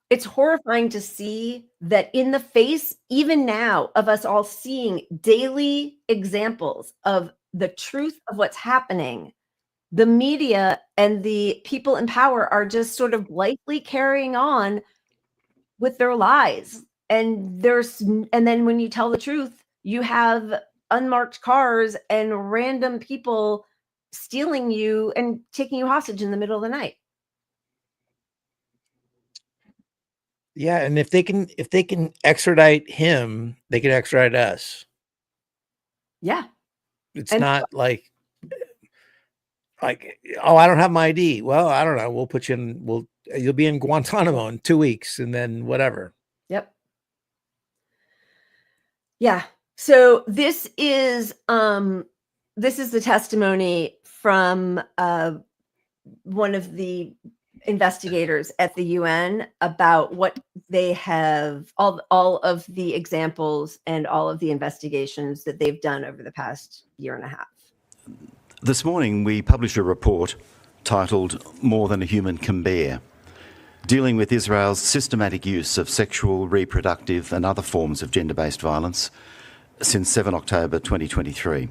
it's horrifying to see that in the face, even now, of us all seeing daily examples of the truth of what's happening, the media and the people in power are just sort of blithely carrying on with their lies. And then when you tell the truth, you have unmarked cars and random people stealing you and taking you hostage in the middle of the night. Yeah, and if they can extradite him, they can extradite us. Yeah. It's And- not like, oh, I don't have my ID. Well, I don't know. We'll put you in. You'll be in Guantanamo in 2 weeks, and then whatever. Yep. Yeah. So this is the testimony from one of the investigators at the UN about what they have, all of the examples and all of the investigations that they've done over the past year and a half. This morning we published a report titled More Than a Human Can Bear, dealing with Israel's systematic use of sexual, reproductive and other forms of gender-based violence since 7 October 2023.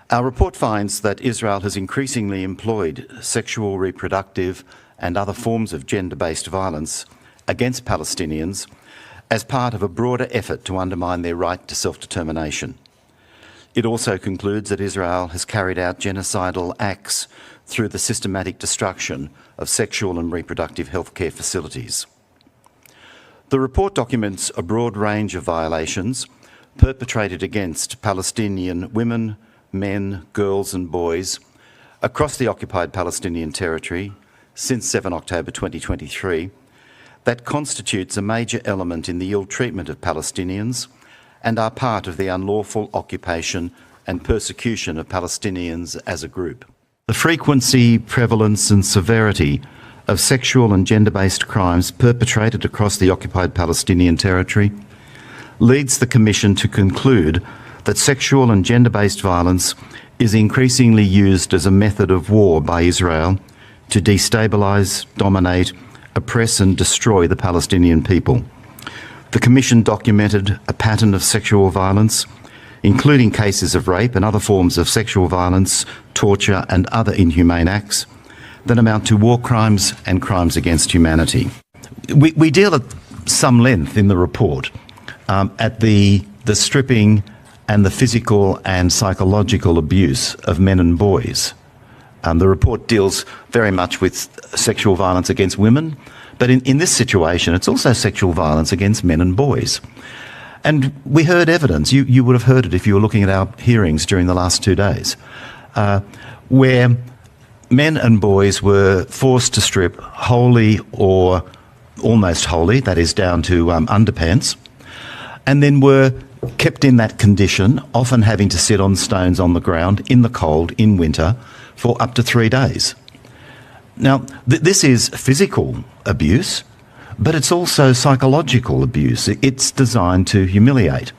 Our report finds that Israel has increasingly employed sexual, reproductive and other forms of gender-based violence against Palestinians as part of a broader effort to undermine their right to self-determination. It also concludes that Israel has carried out genocidal acts through the systematic destruction of sexual and reproductive healthcare facilities. The report documents a broad range of violations perpetrated against Palestinian women, men, girls and boys across the occupied Palestinian territory since 7 October 2023 that constitutes a major element in the ill treatment of Palestinians and are part of the unlawful occupation and persecution of Palestinians as a group. The frequency, prevalence and severity of sexual and gender-based crimes perpetrated across the occupied Palestinian territory leads the Commission to conclude that sexual and gender-based violence is increasingly used as a method of war by Israel to destabilise, dominate, oppress and destroy the Palestinian people. The Commission documented a pattern of sexual violence, including cases of rape and other forms of sexual violence, torture and other inhumane acts that amount to war crimes and crimes against humanity. We deal at some length in the report at the stripping and the physical and psychological abuse of men and boys. The report deals very much with sexual violence against women, but in this situation, it's also sexual violence against men and boys. And we heard evidence, you would have heard it if you were looking at our hearings during the last 2 days, where men and boys were forced to strip wholly or almost wholly, that is down to underpants, and then were kept in that condition, often having to sit on stones on the ground in the cold in winter for up to 3 days. Now, this is physical abuse, but it's also psychological abuse. It's designed to humiliate.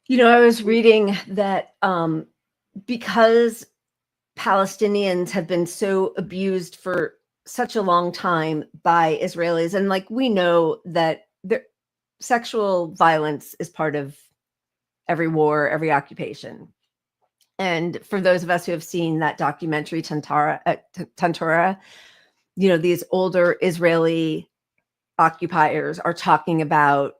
You know, I was reading that because Palestinians have been so abused for such a long time by Israelis, and like we know that sexual violence is part of every war, every occupation. And for those of us who have seen that documentary Tantura, you know, these older Israeli occupiers are talking about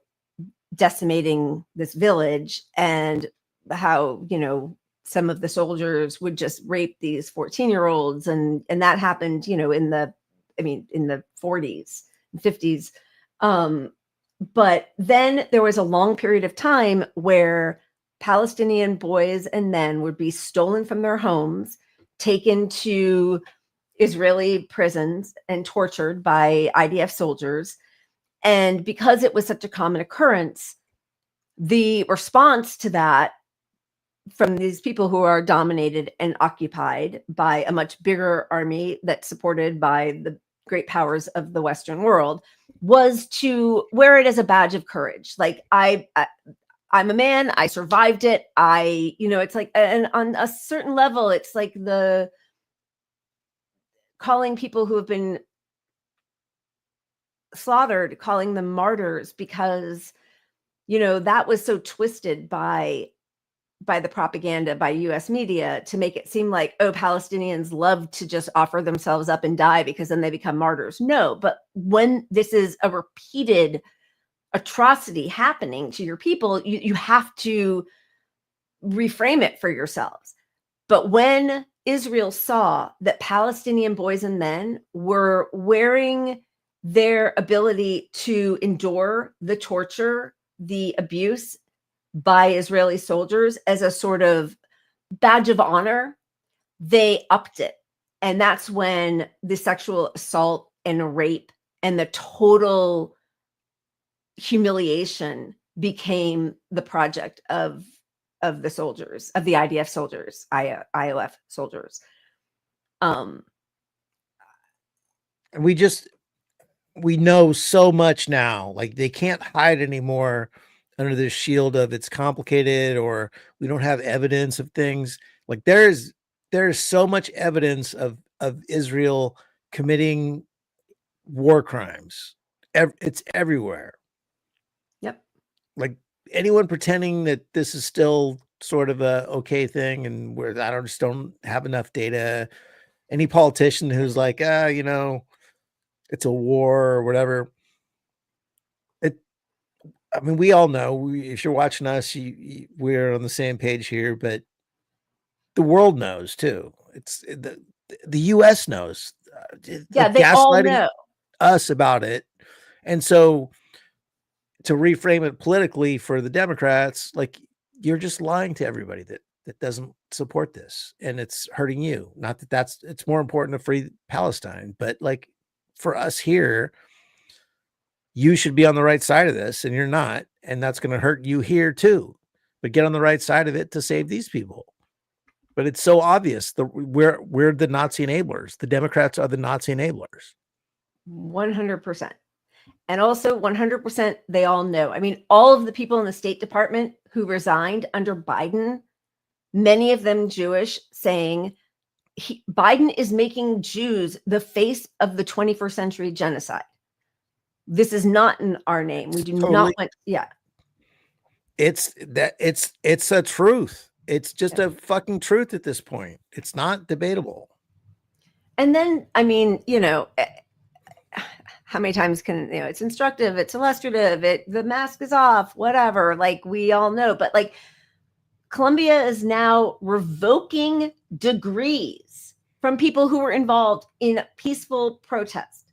decimating this village and how, you know, some of the soldiers would just rape these 14-year-olds. And that happened, you know, in the 40s and 50s. But then there was a long period of time where Palestinian boys and men would be stolen from their homes, taken to Israeli prisons and tortured by IDF soldiers. And because it was such a common occurrence, the response to that from these people who are dominated and occupied by a much bigger army that's supported by the great powers of the Western world was to wear it as a badge of courage. Like, I'm a man, I survived it. It's like, and on a certain level, it's like the calling people who have been slaughtered, calling them martyrs, because, you know, that was so twisted by the propaganda, by US media, to make it seem like, oh, Palestinians love to just offer themselves up and die because then they become martyrs. No, but when this is a repeated atrocity happening to your people, you have to reframe it for yourselves. But when Israel saw that Palestinian boys and men were wearing their ability to endure the torture, the abuse by Israeli soldiers as a sort of badge of honor, they upped it. And that's when the sexual assault and rape and the total humiliation became the project of the soldiers, of the IDF soldiers, IOF soldiers. And we know so much now. Like, they can't hide anymore under the shield of it's complicated or we don't have evidence of things. Like, there's so much evidence of Israel committing war crimes. It's everywhere. Yep. Like, anyone pretending that this is still sort of a okay thing and where just don't have enough data. Any politician who's like, you know, it's a war or whatever. I mean, we all know, if you're watching us, we're on the same page here, but the world knows too. It's the U.S. knows. Yeah, they all know us about it. And so to reframe it politically for the Democrats, like, you're just lying to everybody that doesn't support this, and it's hurting you. Not that it's more important to free Palestine, but like, for us here, you should be on the right side of this, and you're not, and that's going to hurt you here too. But get on the right side of it to save these people. But it's so obvious that we're the Nazi enablers. The Democrats are the Nazi enablers. 100%. And also 100%, they all know. I mean, all of the people in the State Department who resigned under Biden, many of them Jewish, saying Biden is making Jews the face of the 21st century genocide. This is not in our name. We do not want, yeah. It's a truth. It's just a fucking truth at this point. It's not debatable. And then, I mean, you know, how many times can, you know, it's instructive, it's illustrative, the mask is off, whatever, like, we all know. But like, Colombia is now revoking degrees from people who were involved in peaceful protest,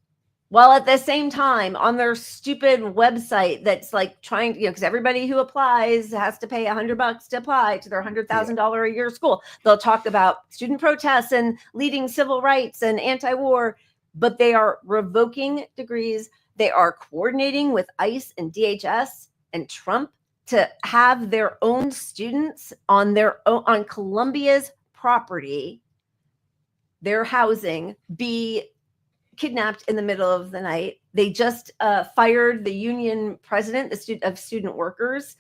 while at the same time on their stupid website that's like trying to, you know, because everybody who applies has to pay $100 to apply to their $100,000 a year school. They'll talk about student protests and leading civil rights and anti-war, but they are revoking degrees. They are coordinating with ICE and DHS and Trump to have their own students on Colombia's property, their housing, be kidnapped in the middle of the night. They just fired the union president of student workers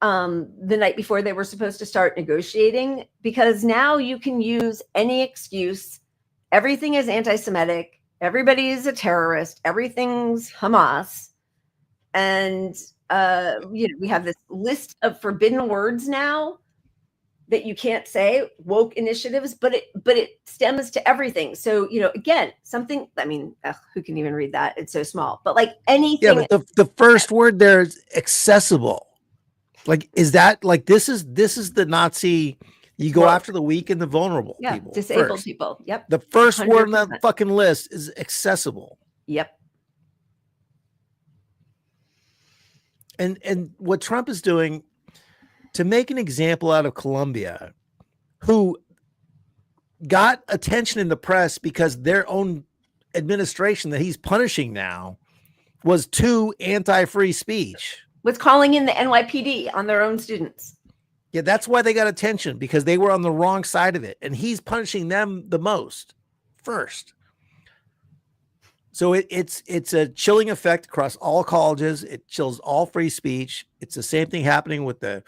the night before they were supposed to start negotiating, because now you can use any excuse. Everything is anti-Semitic. Everybody is a terrorist. Everything's Hamas. And you know, we have this list of forbidden words now that you can't say, woke initiatives, but it stems to everything. So, you know, again, something, I mean, who can even read that? It's so small, but like anything. Yeah, but the first word there is accessible. Like, is that like, this is the Nazi, you go after the weak and the vulnerable people. Disabled first. people. Yep. The first 100%. Word on that fucking list is accessible. Yep. And what Trump is doing, to make an example out of Colombia, who got attention in the press because their own administration that he's punishing now was too anti-free speech. Was calling in the NYPD on their own students. Yeah, that's why they got attention, because they were on the wrong side of it. And he's punishing them the most first. So it's a chilling effect across all colleges. It chills all free speech. It's the same thing happening with the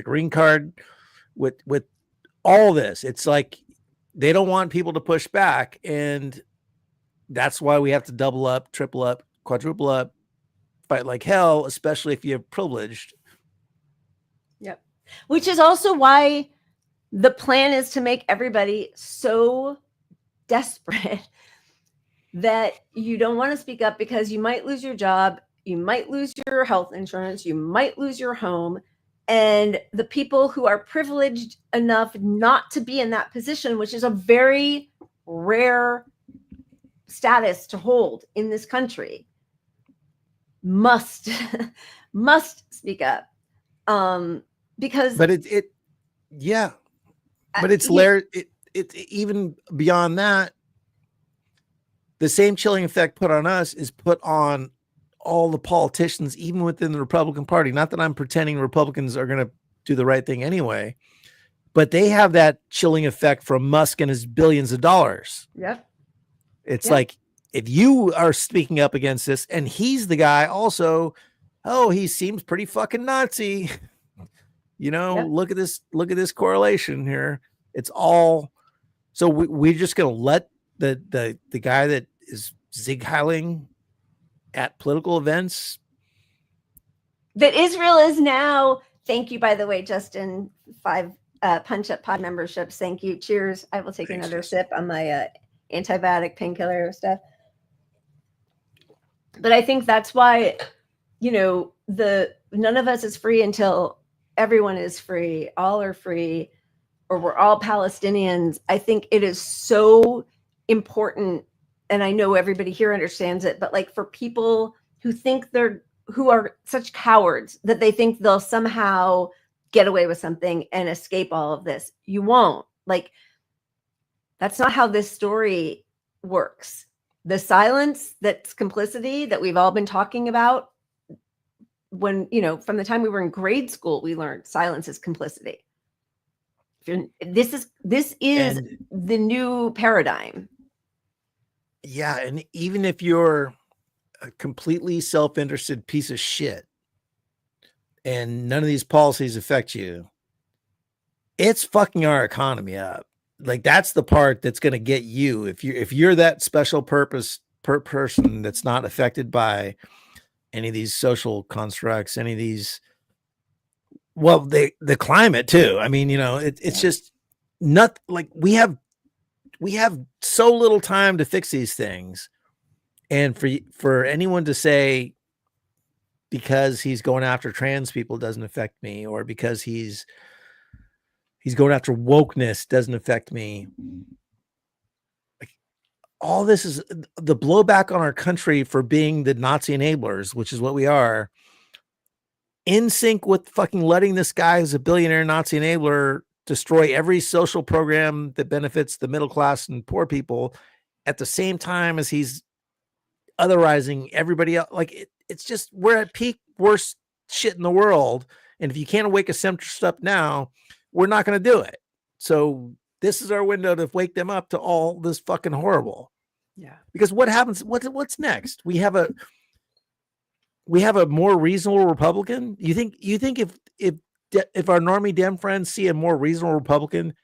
green card, with all this. It's like they don't want people to push back, and that's why we have to double up, triple up, quadruple up, fight like hell, especially if you're privileged. Yep. Which is also why the plan is to make everybody so desperate that you don't want to speak up, because you might lose your job, you might lose your health insurance, you might lose your home. And the people who are privileged enough not to be in that position, which is a very rare status to hold in this country, must speak up. Because but it's layered. It even beyond that, the same chilling effect put on us is put on all the politicians, even within the Republican Party. Not that I'm pretending Republicans are going to do the right thing anyway, but they have that chilling effect from Musk and his billions of dollars. Yep. It's like, if you are speaking up against this, and he's the guy also, oh, he seems pretty fucking Nazi. Look at this correlation here. It's all, so we're just going to let the guy that is zig-heiling at political events that Israel is now. Thank you, by the way, Justin. 5 Punch Up Pod memberships. Thank you. Cheers. I will take another sip on my antibiotic painkiller stuff. But I think that's why, none of us is free until everyone is free. All are free, or we're all Palestinians. I think it is so important. And I know everybody here understands it, but like for people who think who are such cowards that they think they'll somehow get away with something and escape all of this, you won't. Like, that's not how this story works. The silence, that's complicity that we've all been talking about. When, from the time we were in grade school, we learned silence is complicity. This is the new paradigm. Yeah, and even if you're a completely self-interested piece of shit and none of these policies affect you, it's fucking our economy up. Like, that's the part that's going to get you. If you're that special purpose person that's not affected by any of these social constructs, any of these, well, the climate too. I mean, it's just not like we have so little time to fix these things. And for anyone to say, because he's going after trans people doesn't affect me, or because he's going after wokeness doesn't affect me. Like, all this is the blowback on our country for being the Nazi enablers, which is what we are, in sync with fucking letting this guy who's a billionaire Nazi enabler destroy every social program that benefits the middle class and poor people at the same time as he's otherizing everybody else. Like, it's just, we're at peak worst shit in the world. And if you can't wake a centrist up now, we're not going to do it. So this is our window to wake them up to all this fucking horrible. Yeah. Because what happens? What's next? We have a more reasonable Republican. You think if our normie Dem friends see a more reasonable Republican,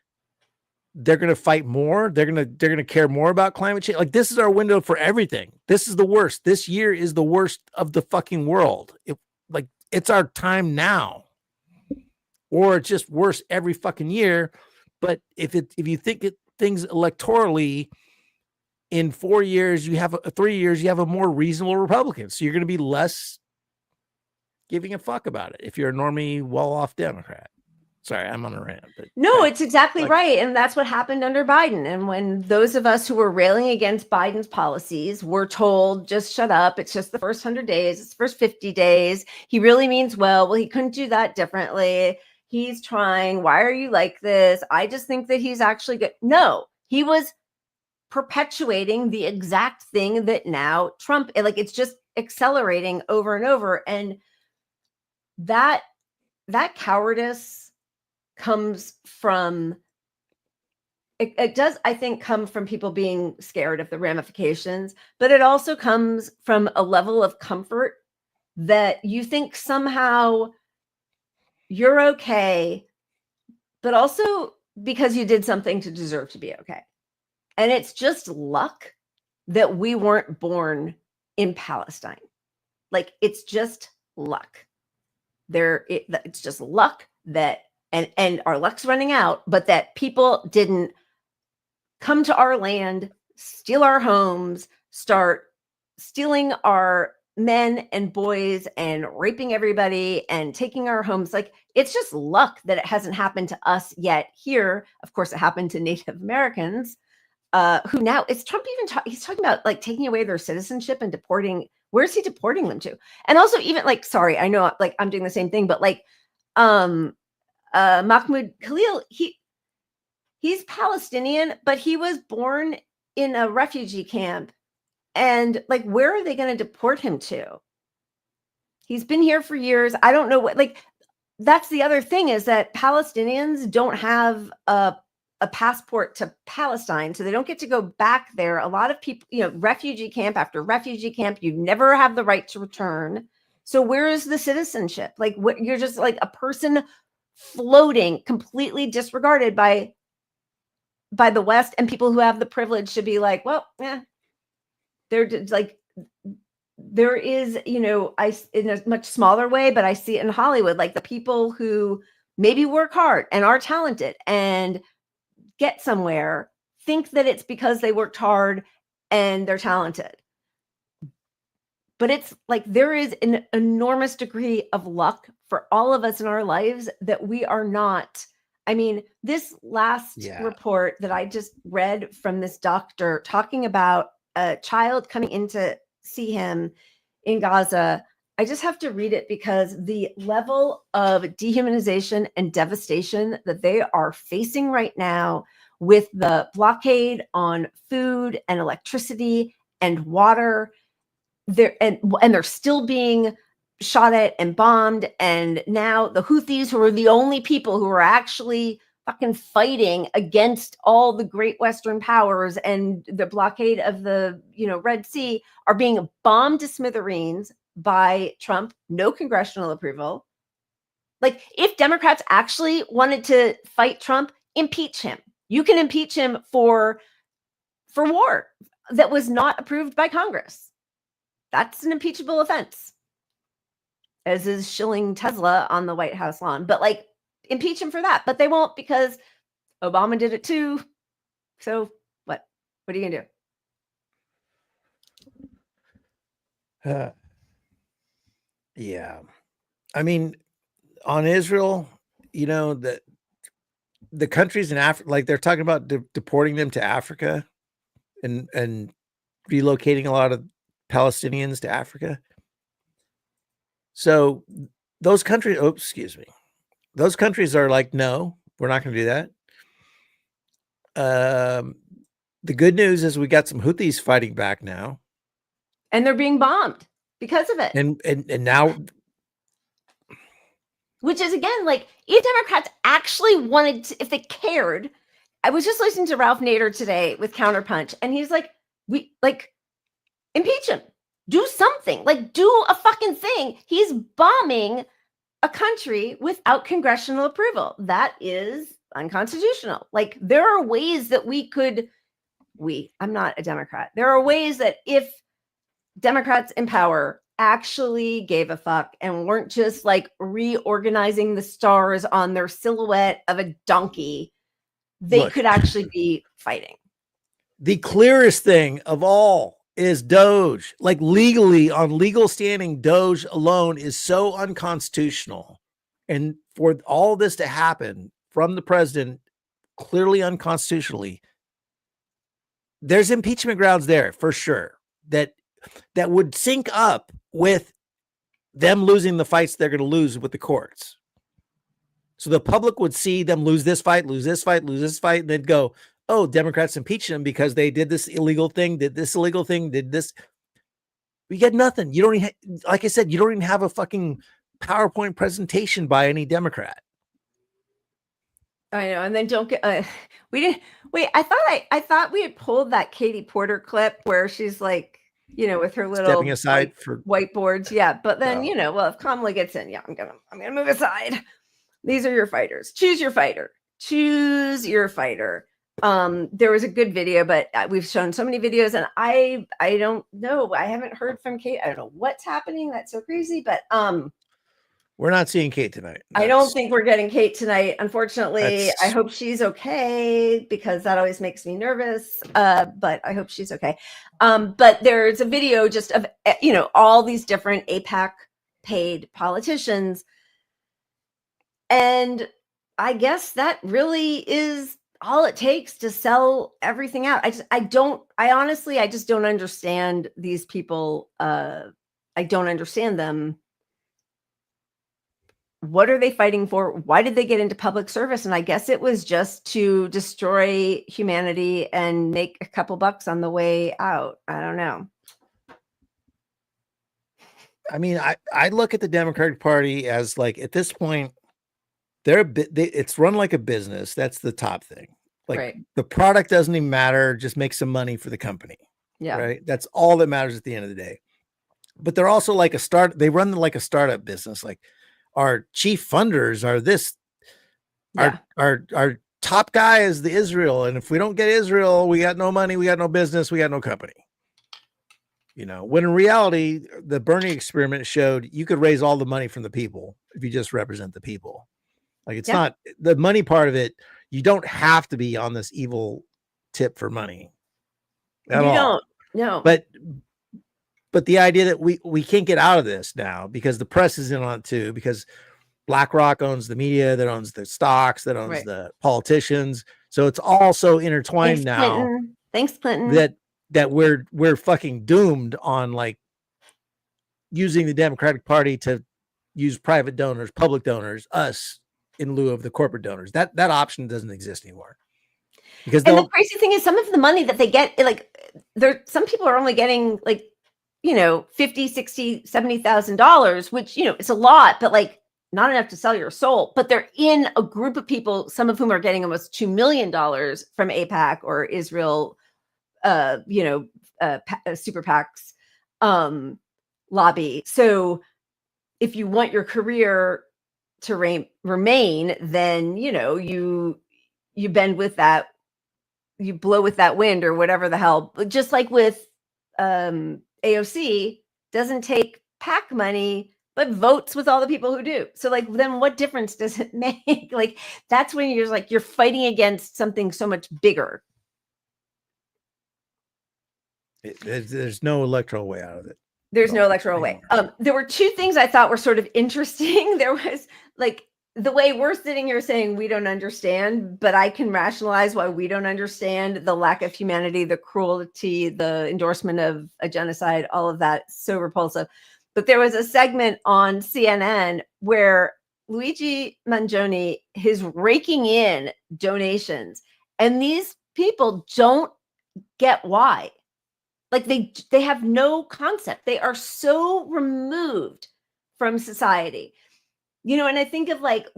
they're going to fight more. They're going to care more about climate change. Like, this is our window for everything. This is the worst. This year is the worst of the fucking world. It's our time now, or it's just worse every fucking year. But if you think things electorally, in 4 years, 3 years, you have a more reasonable Republican. So you're going to be less giving a fuck about it if you're a normie, well-off Democrat. Sorry, I'm on a rant. But no, it's exactly right. And that's what happened under Biden. And when those of us who were railing against Biden's policies were told, just shut up. It's just the first 100 days. It's the first 50 days. He really means well. Well, he couldn't do that differently. He's trying. Why are you like this? I just think that he's actually good. No, he was perpetuating the exact thing that now Trump, like, it's just accelerating over and over. And that cowardice comes from, it does, I think, come from people being scared of the ramifications, but it also comes from a level of comfort that you think somehow you're okay, but also because you did something to deserve to be okay. And it's just luck that we weren't born in Palestine. Like, it's just luck. It's just luck that, and our luck's running out, but that people didn't come to our land, steal our homes, start stealing our men and boys and raping everybody and taking our homes. Like, it's just luck that it hasn't happened to us yet here. Of course, it happened to Native Americans, who now, is Trump even he's talking about like taking away their citizenship and deporting. Where's he deporting them to? And also, even like, sorry, I know like I'm doing the same thing, but like Mahmoud Khalil, he's Palestinian, but he was born in a refugee camp. And like, where are they going to deport him to? He's been here for years. I don't know what, like, that's the other thing, is that Palestinians don't have a passport to Palestine, so they don't get to go back there. A lot of people, you know, refugee camp after refugee camp, you never have the right to return. So where is the citizenship? Like, what, you're just like a person floating, completely disregarded by the West, and people who have the privilege should be like, well, yeah. They're like, there is, you know, in a much smaller way, but I see it in Hollywood, like the people who maybe work hard and are talented and get somewhere think that it's because they worked hard and they're talented. But it's like, there is an enormous degree of luck for all of us in our lives that we are not. I mean, this last report that I just read from this doctor talking about a child coming in to see him in Gaza, I just have to read it because the level of dehumanization and devastation that they are facing right now with the blockade on food and electricity and water, they're still being shot at and bombed. And now the Houthis, who are the only people who are actually fucking fighting against all the great Western powers and the blockade of the, you know, Red Sea, are being bombed to smithereens by Trump. No congressional approval. Like, if Democrats actually wanted to fight Trump, impeach him. You can impeach him for war that was not approved by Congress. That's an impeachable offense, as is shilling Tesla on the White House lawn. But like, impeach him for that, but they won't, because Obama did it too. So what are you gonna do? Yeah, I mean, on Israel, you know, the countries in Africa, like they're talking about deporting them to Africa and relocating a lot of Palestinians to Africa. So those countries, those countries are like, no, we're not going to do that. The good news is we got some Houthis fighting back now, and they're being bombed because of it. And now, which is, again, like, if Democrats actually wanted to, if they cared, I was just listening to Ralph Nader today with Counterpunch, and he's like, impeach him, do something, like, do a fucking thing. He's bombing a country without congressional approval. That is unconstitutional. Like, there are ways that I'm not a Democrat. There are ways that if Democrats in power actually gave a fuck and weren't just like reorganizing the stars on their silhouette of a donkey, they could actually be fighting. The clearest thing of all is Doge. Like, legally, on legal standing, Doge alone is so unconstitutional. And for all this to happen from the president, clearly unconstitutionally, there's impeachment grounds there for sure that would sync up with them losing the fights they're going to lose with the courts. So the public would see them lose this fight, lose this fight, lose this fight, and they'd go, oh, Democrats impeach them because they did this illegal thing, did this illegal thing, did this. We get nothing. You don't even, like I said, you don't even have a fucking PowerPoint presentation by any Democrat. I know. And then don't get, we didn't, wait, I thought we had pulled that Katie Porter clip where she's like, you know, with her little stepping aside for whiteboards. Yeah. But then, you know, well, if Kamala gets in, yeah, I'm going to move aside. These are your fighters. Choose your fighter. Choose your fighter. There was a good video, but we've shown so many videos, and I don't know. I haven't heard from Kate. I don't know what's happening. That's so crazy. But We're not seeing Kate tonight. I don't think we're getting Kate tonight. Unfortunately, That's- I hope she's okay because that always makes me nervous. But I hope she's okay. But there's a video just of, all these different AIPAC paid politicians. And I guess that really is all it takes to sell everything out. I honestly just don't understand these people. I don't understand them. What are they fighting for? Why did they get into public service? And I guess it was just to destroy humanity and make a couple bucks on the way out. I don't know. I mean, I look at the Democratic Party as like, at this point, it's run like a business. That's the top thing. Like right. The product doesn't even matter. Just make some money for the company. Yeah. Right. That's all that matters at the end of the day. But they're also like they run like a startup business. Like our chief funders are this, our top guy is the Israel. And if we don't get Israel, we got no money. We got no business. We got no company. When in reality, the Bernie experiment showed you could raise all the money from the people if you just represent the people. Like it's not the money part of it. You don't have to be on this evil tip for money at all. Don't. No. But the idea that we can't get out of this now because the press is in on it too, because BlackRock owns the media, that owns the stocks, that owns the politicians. So it's all so intertwined Thanks, Clinton. That we're fucking doomed on like using the Democratic Party to use private donors, public donors, us in lieu of the corporate donors. That option doesn't exist anymore. Because the crazy thing is some of the money that they get, like some people are only getting like, $50,000, $60,000, $70,000, which, it's a lot, but like not enough to sell your soul. But they're in a group of people, some of whom are getting almost $2 million from AIPAC or Israel, super PACs lobby. So if you want your career to remain, then, you bend with that, you blow with that wind or whatever the hell, just like with AOC doesn't take PAC money, but votes with all the people who do. So like, then what difference does it make? Like, that's when you're fighting against something so much bigger. There's no electoral way out of it. There's no electoral way. There were two things I thought were sort of interesting. There was like the way we're sitting here saying we don't understand, but I can rationalize why we don't understand the lack of humanity, the cruelty, the endorsement of a genocide, all of that. So repulsive. But there was a segment on CNN where Luigi Mangione is raking in donations, and these people don't get why. Like they have no concept. They are so removed from society, and I think of like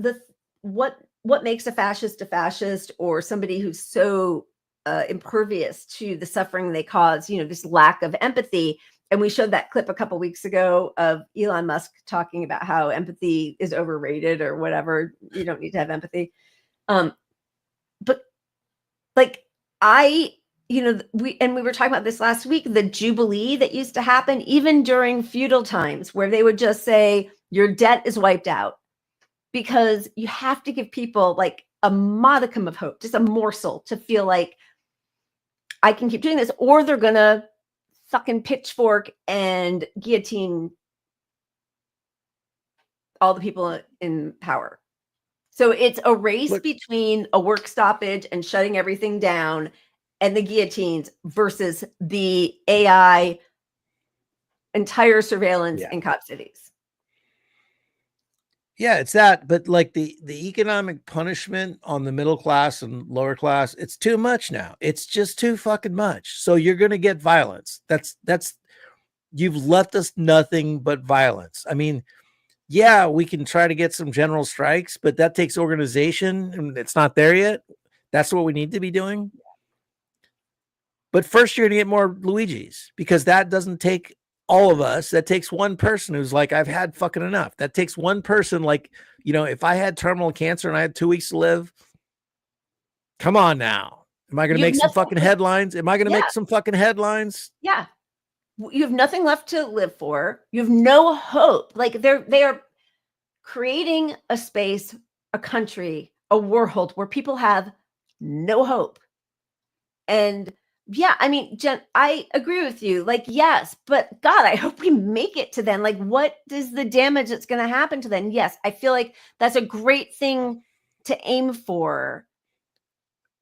what makes a fascist or somebody who's so impervious to the suffering they cause, this lack of empathy. And we showed that clip a couple weeks ago of Elon Musk talking about how empathy is overrated or whatever. You don't need to have empathy. But like we were talking about this last week, the Jubilee that used to happen even during feudal times, where they would just say your debt is wiped out, because you have to give people like a modicum of hope, just a morsel to feel like I can keep doing this, or they're going to fucking pitchfork and guillotine all the people in power. So it's a race between a work stoppage and shutting everything down and the guillotines versus the AI entire surveillance in cop cities. Yeah, it's that, but like the economic punishment on the middle class and lower class, it's too much now. It's just too fucking much. So you're going to get violence. That's you've left us nothing but violence. I mean, yeah, we can try to get some general strikes, but that takes organization and it's not there yet. That's what we need to be doing. But first you're going to get more Luigis, because that doesn't take all of us. That takes one person who's like, I've had fucking enough. That takes one person. Like, if I had terminal cancer and I had 2 weeks to live, come on now. Am I going to make some fucking headlines? Am I going to make some fucking headlines? Yeah. You have nothing left to live for. You have no hope. Like they are creating a space, a country, a world where people have no hope. And yeah, I mean, Jen, I agree with you. Like, yes, but God, I hope we make it to then. Like, what is the damage that's going to happen to then? Yes, I feel like that's a great thing to aim for.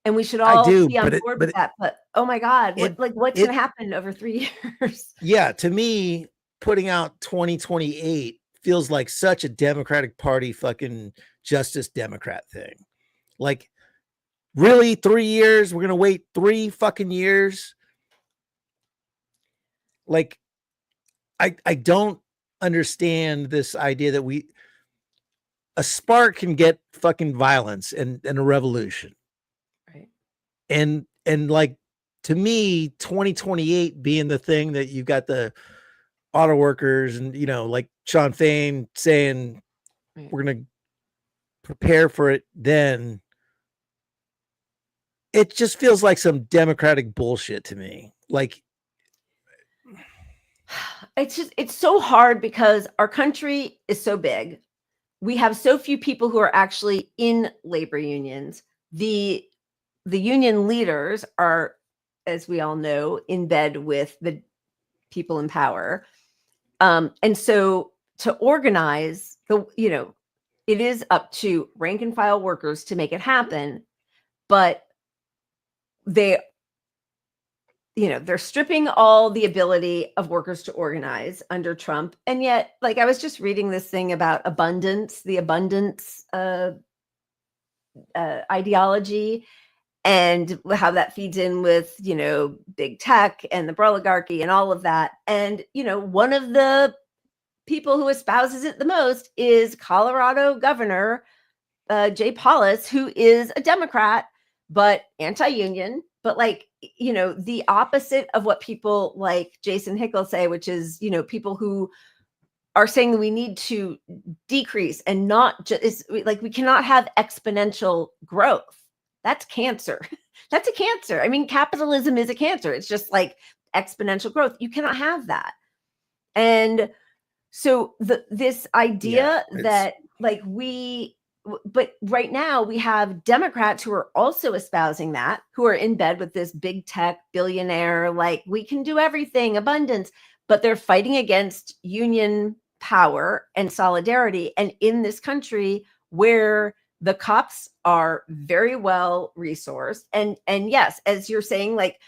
And we should all be on board with that. But oh my God, what's going to happen over 3 years? Yeah, to me, putting out 2028 feels like such a Democratic Party fucking Justice Democrat thing. Like, really, 3 years? We're gonna wait 3 fucking years? Like, I don't understand this idea that a spark can get fucking violence and a revolution. Right. And like, to me, 2028 being the thing that you've got the auto workers and, you know, like Sean Fain saying, right, we're going to prepare for it then. It just feels like some Democratic bullshit to me. Like, it's so hard because our country is so big. We have so few people who are actually in labor unions. The union leaders are, as we all know, in bed with the people in power. And so to organize it is up to rank and file workers to make it happen, but they're stripping all the ability of workers to organize under Trump. And yet, like, I was just reading this thing about the abundance ideology, and how that feeds in with, big tech and the pro-oligarchy and all of that. And, one of the people who espouses it the most is Colorado Governor Jay Paulis, who is a Democrat, but anti-union, but like, the opposite of what people like Jason Hickel say, which is, people who are saying we need to decrease and not just like, we cannot have exponential growth. That's cancer. That's a cancer. I mean, capitalism is a cancer. It's just like exponential growth. You cannot have that. And so this idea that like but right now we have Democrats who are also espousing that, who are in bed with this big tech billionaire, like, we can do everything, abundance, but they're fighting against union power and solidarity. And in this country where the cops are very well resourced, and yes, as you're saying, like,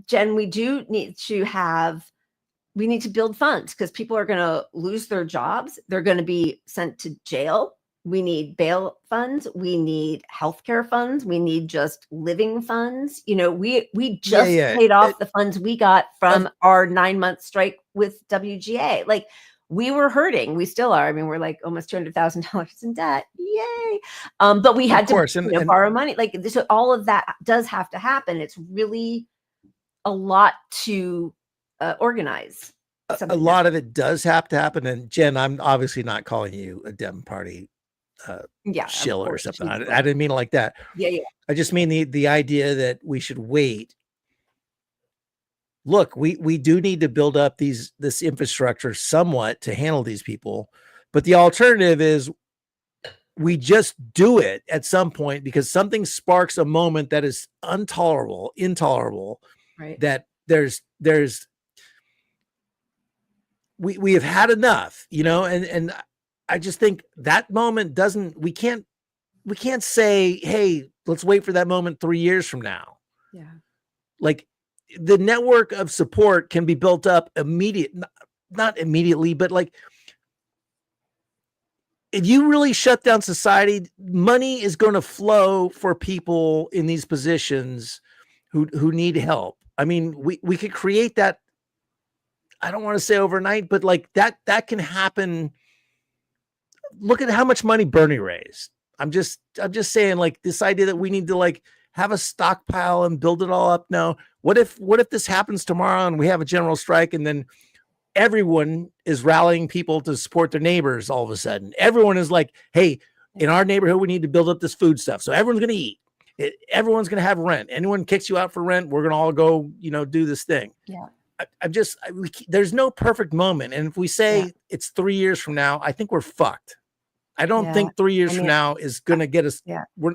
Jen, we need to build funds because people are going to lose their jobs. They're going to be sent to jail. We need bail funds. We need healthcare funds. We need just living funds. We just paid off the funds we got from our 9-month strike with WGA. Like, we were hurting. We still are. I mean, we're like almost $200,000 in debt. Yay. But we had to borrow money. Like, so all of that does have to happen. It's really a lot to organize. A lot of it does have to happen. And Jen, I'm obviously not calling you a Dem Party shill or something. I didn't mean it like that. Yeah. I just mean the idea that we should wait. Look, we do need to build up this infrastructure somewhat to handle these people, but the alternative is we just do it at some point because something sparks a moment that is intolerable. Right. That we have had enough, and I just think that moment we can't say, hey, let's wait for that moment 3 years from now. Yeah. Like, the network of support can be built up not immediately, but like, if you really shut down society, money is going to flow for people in these positions who need help. I mean, we could create that. I don't want to say overnight, but like that can happen. Look at how much money Bernie raised. I'm just saying, like, this idea that we need to like have a stockpile and build it all up. No, what if this happens tomorrow and we have a general strike and then everyone is rallying people to support their neighbors all of a sudden? Everyone is like, hey, in our neighborhood, we need to build up this food stuff. So everyone's going to eat. Everyone's going to have rent. Anyone kicks you out for rent, we're going to all go, do this thing. Yeah. There's no perfect moment. And if we say it's 3 years from now, I think we're fucked. I don't Yeah. think 3 years I from mean, now is going to get us. Yeah. We're,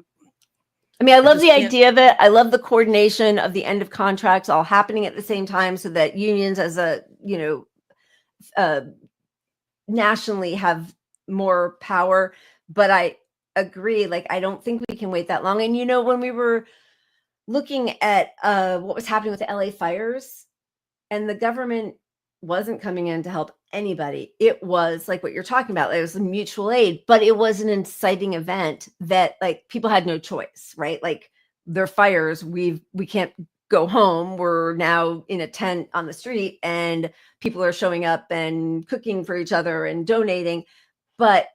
I mean, I love just the can't- idea of it. I love the coordination of the end of contracts all happening at the same time so that unions as a, nationally have more power. But I agree, like, I don't think we can wait that long. And, when we were looking at what was happening with the LA fires and the government wasn't coming in to help anybody. It was like what you're talking about. It was a mutual aid, but it was an inciting event that like people had no choice, right? Like their fires, we can't go home. We're now in a tent on the street and people are showing up and cooking for each other and donating. But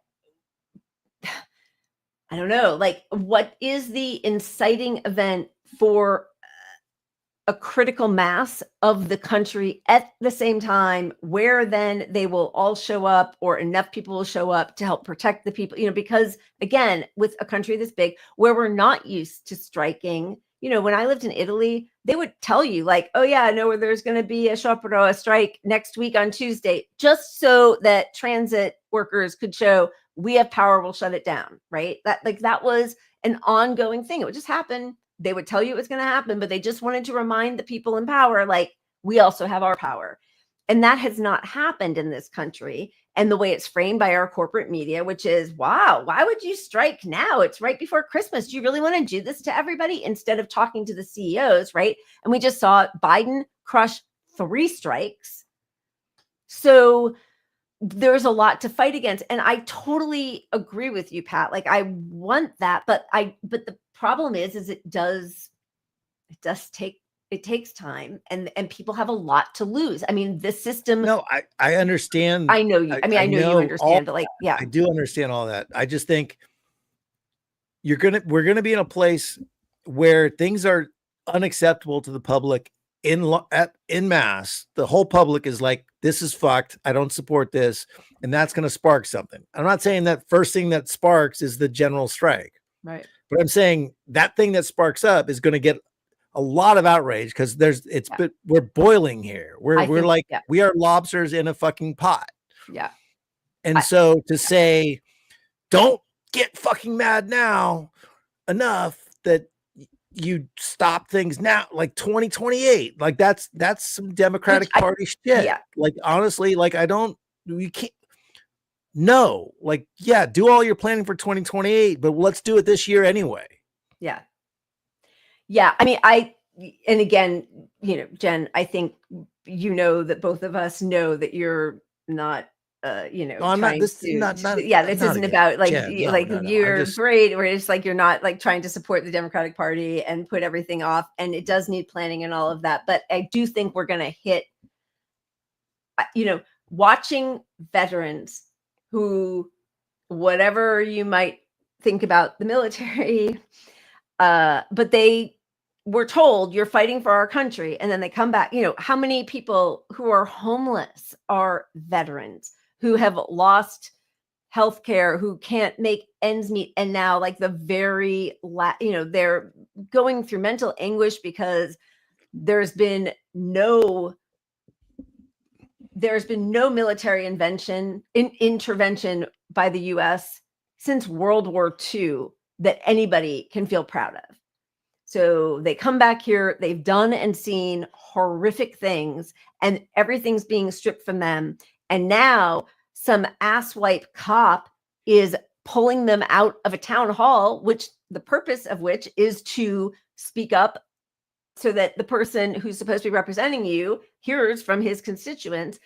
I don't know, like what is the inciting event for a critical mass of the country at the same time where then they will all show up or enough people will show up to help protect the people, because again, with a country this big where we're not used to striking, when I lived in Italy, they would tell you like, oh yeah, I know where there's going to be a sciopero, a strike next week on Tuesday, just so that transit workers could show we have power, we'll shut it down, right? That was an ongoing thing. It would just happen. They would tell you it was going to happen, but they just wanted to remind the people in power, like, we also have our power. And that has not happened in this country. And the way it's framed by our corporate media, which is, wow, why would you strike now? It's right before Christmas. Do you really want to do this to everybody instead of talking to the CEOs, right? And we just saw Biden crush 3 strikes. So there's a lot to fight against. And I totally agree with you, Pat. Like I want that, but the problem is it takes time and people have a lot to lose. I mean, this system. No, I understand. I know you. I know you understand, but like, yeah, I do understand all that. I just think we're going to be in a place where things are unacceptable to the public in mass. The whole public is like, this is fucked. I don't support this. And that's going to spark something. I'm not saying that first thing that sparks is the general strike. Right. But I'm saying that thing that sparks up is going to get a lot of outrage because we're boiling here. We are lobsters in a fucking pot. Yeah. And so to say, don't get fucking mad now enough that you stop things now, like 2028, like that's some Democratic Party shit. Yeah. Like, honestly, like you can't. No, like, yeah, do all your planning for 2028, but let's do it this year anyway. Yeah. Yeah. I mean, and again, Jen, I think, that both of us know that you're not, I'm not, this isn't about like, Jen, you're great, or it's like, you're not like trying to support the Democratic Party and put everything off. And it does need planning and all of that. But I do think we're going to hit, watching veterans who, whatever you might think about the military, but they were told you're fighting for our country. And then they come back, how many people who are homeless are veterans who have lost healthcare, who can't make ends meet. And now like they're going through mental anguish because there's been no military intervention by the US since World War II that anybody can feel proud of. So they come back here, they've done and seen horrific things, and everything's being stripped from them. And now some asswipe cop is pulling them out of a town hall, which the purpose of which is to speak up so that the person who's supposed to be representing you hears from his constituents.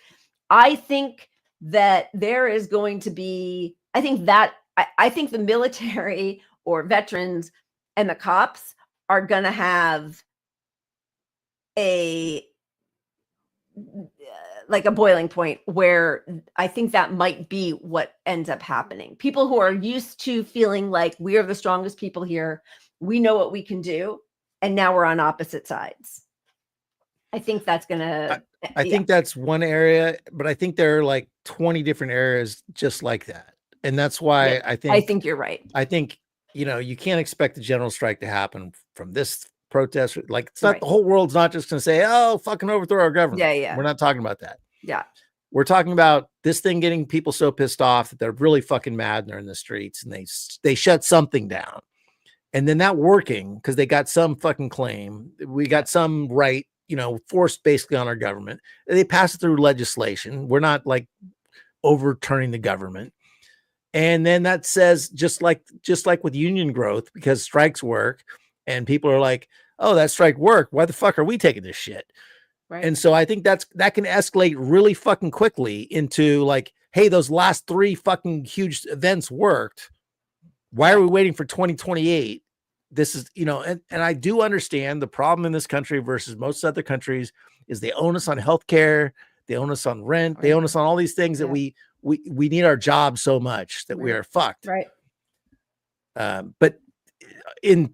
I think that there is going to be, I think the military or veterans and the cops are going to have a boiling point where I think that might be what ends up happening. People who are used to feeling like we are the strongest people here, we know what we can do, and now we're on opposite sides. I think that's going to... I think that's one area, but I think there are like 20 different areas just like that. And that's why I think you're right. I think, you can't expect the general strike to happen from this protest. Like, it's not the whole world's not just going to say, oh, fucking overthrow our government. Yeah. We're not talking about that. Yeah. We're talking about this thing getting people so pissed off that they're really fucking mad and they're in the streets and they shut something down. And then that working because they got some fucking claim. We got some right, forced basically on our government. They pass it through legislation. We're not like overturning the government. And then that says just like with union growth, because strikes work and people are like, oh, that strike worked. Why the fuck are we taking this shit? Right. And so I think that can escalate really fucking quickly into like, hey, those last 3 fucking huge events worked. Why are we waiting for 2028? This is, and I do understand the problem in this country versus most other countries is they own us on healthcare, they own us on rent, they own us on all these things that we need our job so much that we are fucked. Right. But in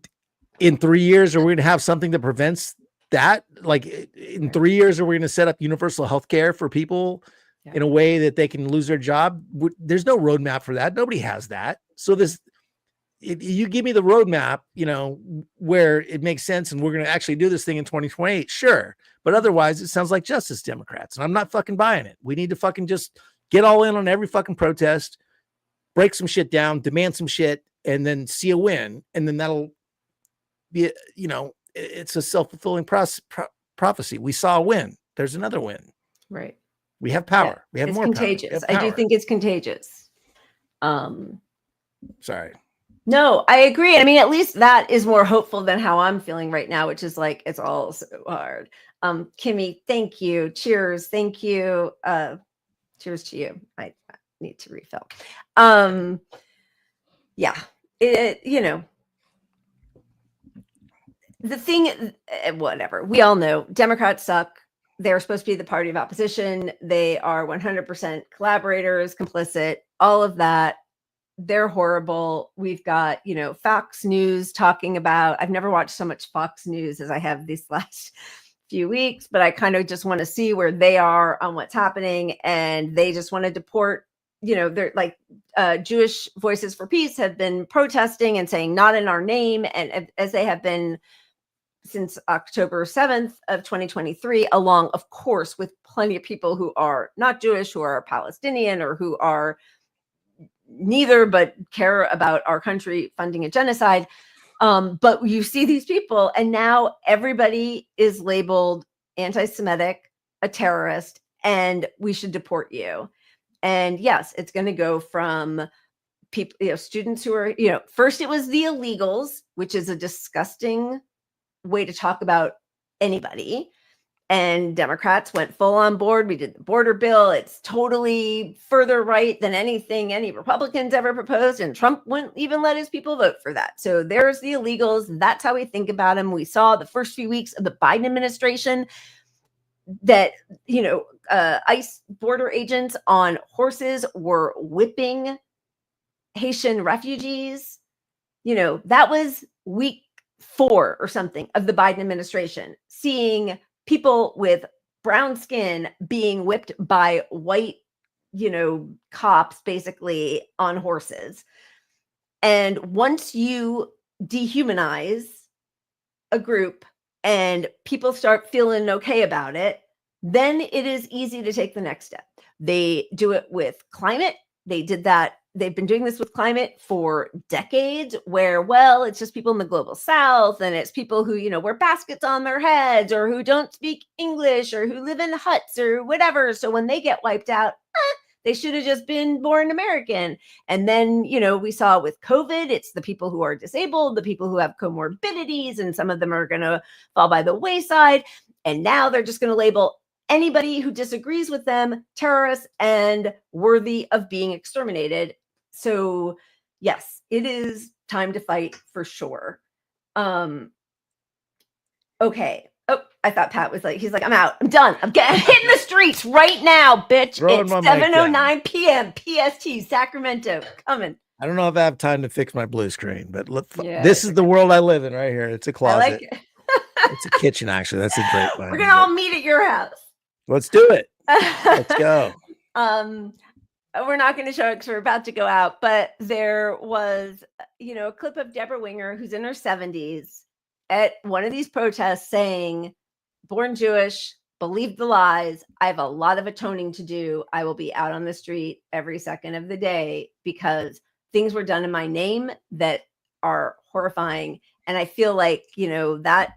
3 years, are we going to have something that prevents that? Like in 3 years, are we going to set up universal health care for people in a way that they can lose their job? There's no roadmap for that. Nobody has that. So you give me the roadmap, where it makes sense and we're going to actually do this thing in 2028. Sure. But otherwise it sounds like Justice Democrats and I'm not fucking buying it. We need to fucking just get all in on every fucking protest, break some shit down, demand some shit, and then see a win. And then that'll be, it's a self-fulfilling prophecy. We saw a win. There's another win. Right. We have power. We have it's more contagious. power. I do think it's contagious. Sorry. No, I agree. I mean, at least that is more hopeful than how I'm feeling right now, which is like, it's all so hard. Kimmy, thank you. Cheers. Thank you. Cheers to you. I need to refill. Yeah, the thing, whatever, we all know Democrats suck. They're supposed to be the party of opposition. They are 100% collaborators, complicit, all of that. They're horrible. We've got, Fox News talking about, I've never watched so much Fox News as I have these last few weeks, but I kind of just want to see where they are on what's happening. And they just want to deport, they're like Jewish Voices for Peace have been protesting and saying not in our name. And as they have been since October 7th of 2023, along, of course, with plenty of people who are not Jewish, who are Palestinian, or who are neither but care about our country funding a genocide. But you see these people and now everybody is labeled anti-Semitic, a terrorist, and we should deport you. And yes, it's going to go from people, students who are, first it was the illegals, which is a disgusting way to talk about anybody. And Democrats went full on board. We did the border bill. It's totally further right than anything any Republicans ever proposed. And Trump wouldn't even let his people vote for that. So there's the illegals. That's how we think about them. We saw the first few weeks of the Biden administration that, ICE border agents on horses were whipping Haitian refugees. That was week 4 or something of the Biden administration, seeing people with brown skin being whipped by white, cops basically on horses. And once you dehumanize a group and people start feeling okay about it, then it is easy to take the next step. They do it with climate. They did that. They've been doing this with climate for decades where, well, it's just people in the global south and it's people who, wear baskets on their heads or who don't speak English or who live in huts or whatever. So when they get wiped out, they should have just been born American. And then, we saw with COVID, it's the people who are disabled, the people who have comorbidities, and some of them are going to fall by the wayside. And now they're just going to label anybody who disagrees with them terrorists and worthy of being exterminated. So yes, it is time to fight for sure. Okay. Oh, I thought Pat was like, he's like, I'm out. I'm done. I'm hitting the streets right now, bitch. It's 7:09 p.m. PST, Sacramento. Coming. I don't know if I have time to fix my blue screen, but this is the world I live in right here. It's a closet. I like it. It's a kitchen, actually. That's a great one. We're going to all meet at your house. Let's do it. Let's go. We're not going to show it because we're about to go out, but there was, a clip of Deborah Winger, who's in her 70s, at one of these protests saying, born Jewish, believed the lies. I have a lot of atoning to do. I will be out on the street every second of the day because things were done in my name that are horrifying. And I feel like, that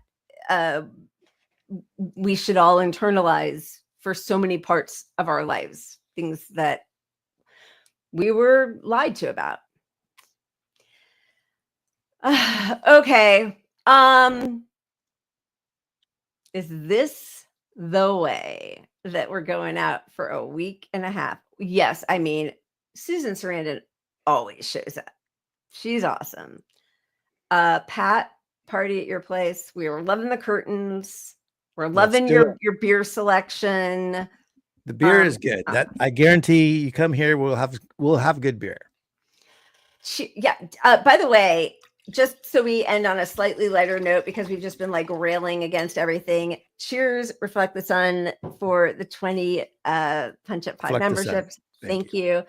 we should all internalize for so many parts of our lives, things that we were lied to about. Okay. Is this the way that we're going out for a week and a half? Yes. I mean, Susan Sarandon always shows up. She's awesome. Pat, party at your place. We were loving the curtains. We're loving your beer selection. The beer is good. That I guarantee you come here, we'll have good beer. By the way, just so we end on a slightly lighter note, because we've just been like railing against everything. Cheers, Reflect the Sun, for the 20 Punch Up 5 memberships. Thank you.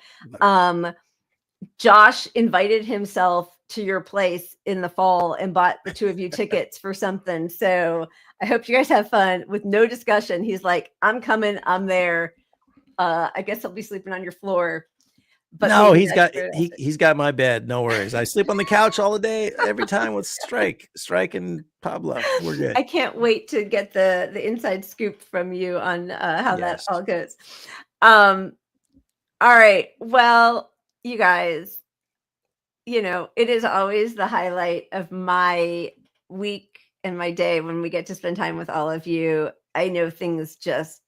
Josh invited himself to your place in the fall and bought the two of you tickets for something. So I hope you guys have fun. With no discussion, he's like, I'm coming, I'm there. I guess I'll be sleeping on your floor. But no, he's got my bed. No worries. I sleep on the couch all the day, every time with Strike and Pablo. We're good. I can't wait to get the inside scoop from you on how that all goes. All right. Well, you guys, it is always the highlight of my week and my day when we get to spend time with all of you. I know things just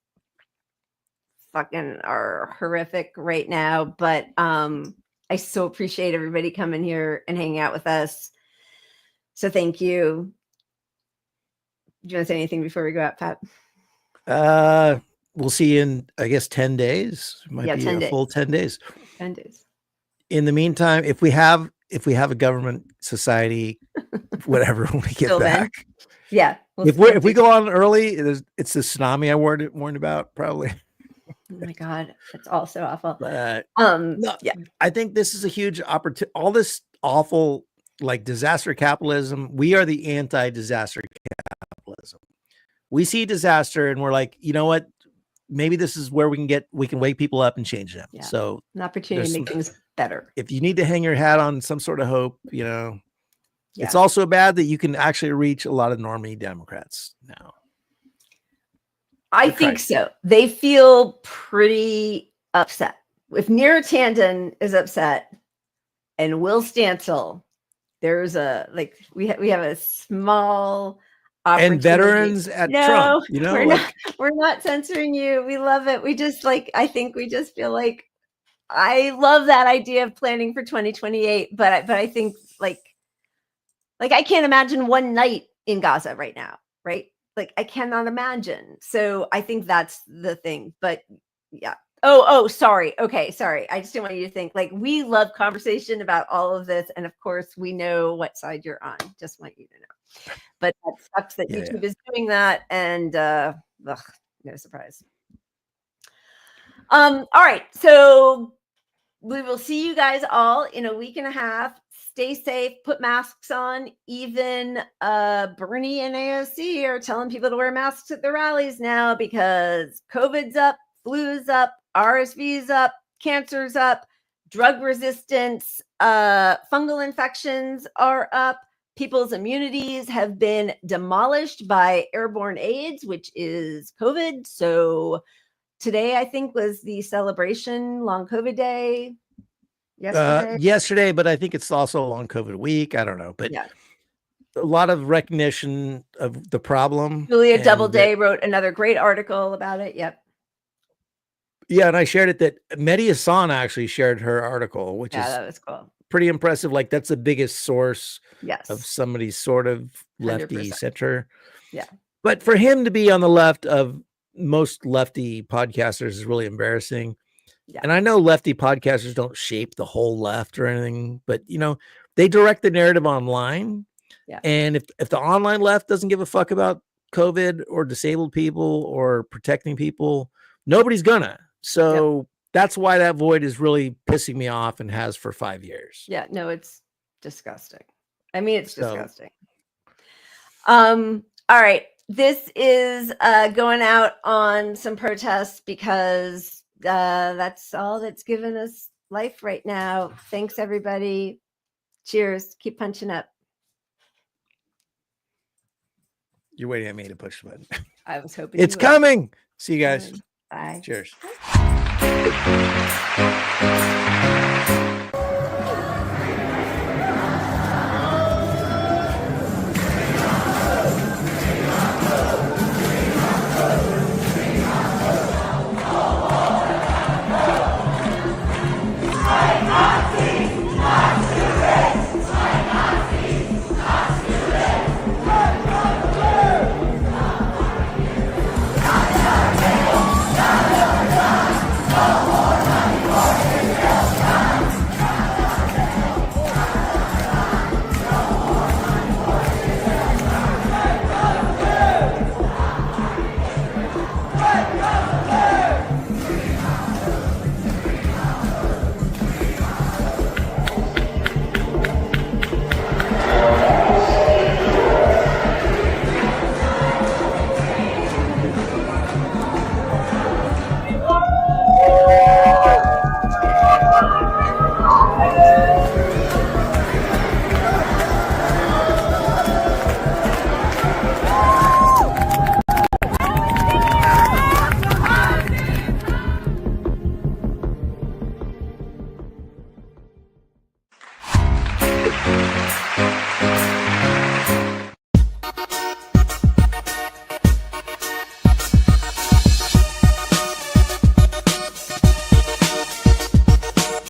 fucking are horrific right now, but I so appreciate everybody coming here and hanging out with us. So thank you. Do you want to say anything before we go out, Pat? We'll see you in, I guess, 10 days. Might be 10 a days. full 10 days. 10 days. In the meantime, if we have a government society, whatever, when we get back. Yeah. If we go on early, it's the tsunami I warned about, probably. Oh my God, it's all so awful. But No, I think this is a huge opportunity. All this awful, like, disaster capitalism. We are the anti-disaster capitalism. We see disaster and we're like, you know what? Maybe this is where we can wake people up and change them. Yeah. So an opportunity to make things better. If you need to hang your hat on some sort of hope, it's also bad that you can actually reach a lot of normie Democrats now. I think so. They feel pretty upset. If Neera Tanden is upset and Will Stancil, there's we have a small opportunity. And veterans at Trump, we're not censoring you. We love it. We just I think we just feel like I love that idea of planning for 2028, but I think like I can't imagine one night in Gaza right now, right? Like I cannot imagine. So I think that's the thing. But yeah. Oh, sorry. Okay, sorry. I just didn't want you to think we love conversation about all of this, and of course we know what side you're on. Just want you to know. But that sucks that YouTube is doing that, and no surprise. All right. So we will see you guys all in a week and a half. Stay safe, put masks on. Even Bernie and AOC are telling people to wear masks at their rallies now because COVID's up, flu's up, RSV's up, cancer's up, drug resistance, fungal infections are up. People's immunities have been demolished by airborne AIDS, which is COVID. So today, I think, was the celebration, long COVID day. Yesterday, but I think it's also a long COVID week. I don't know, but a lot of recognition of the problem. Julia Doubleday wrote another great article about it. Yep. Yeah, and I shared it that Mehdi Hassan actually shared her article, which is that was cool. Pretty impressive. Like that's the biggest source of somebody's sort of lefty 100%. center. Yeah. But for him to be on the left of most lefty podcasters is really embarrassing. Yeah. And I know lefty podcasters don't shape the whole left or anything, but they direct the narrative online. Yeah. And if the online left doesn't give a fuck about COVID or disabled people or protecting people, nobody's gonna. So that's why that void is really pissing me off and has for 5 years. Yeah, no, it's disgusting. I mean, it's disgusting. All right. this is going out on some protests because that's all that's given us life right now. Thanks, everybody. Cheers. Keep punching up. You're waiting at me to push the button. I was hoping it's you would. coming. See you guys. Bye. Cheers.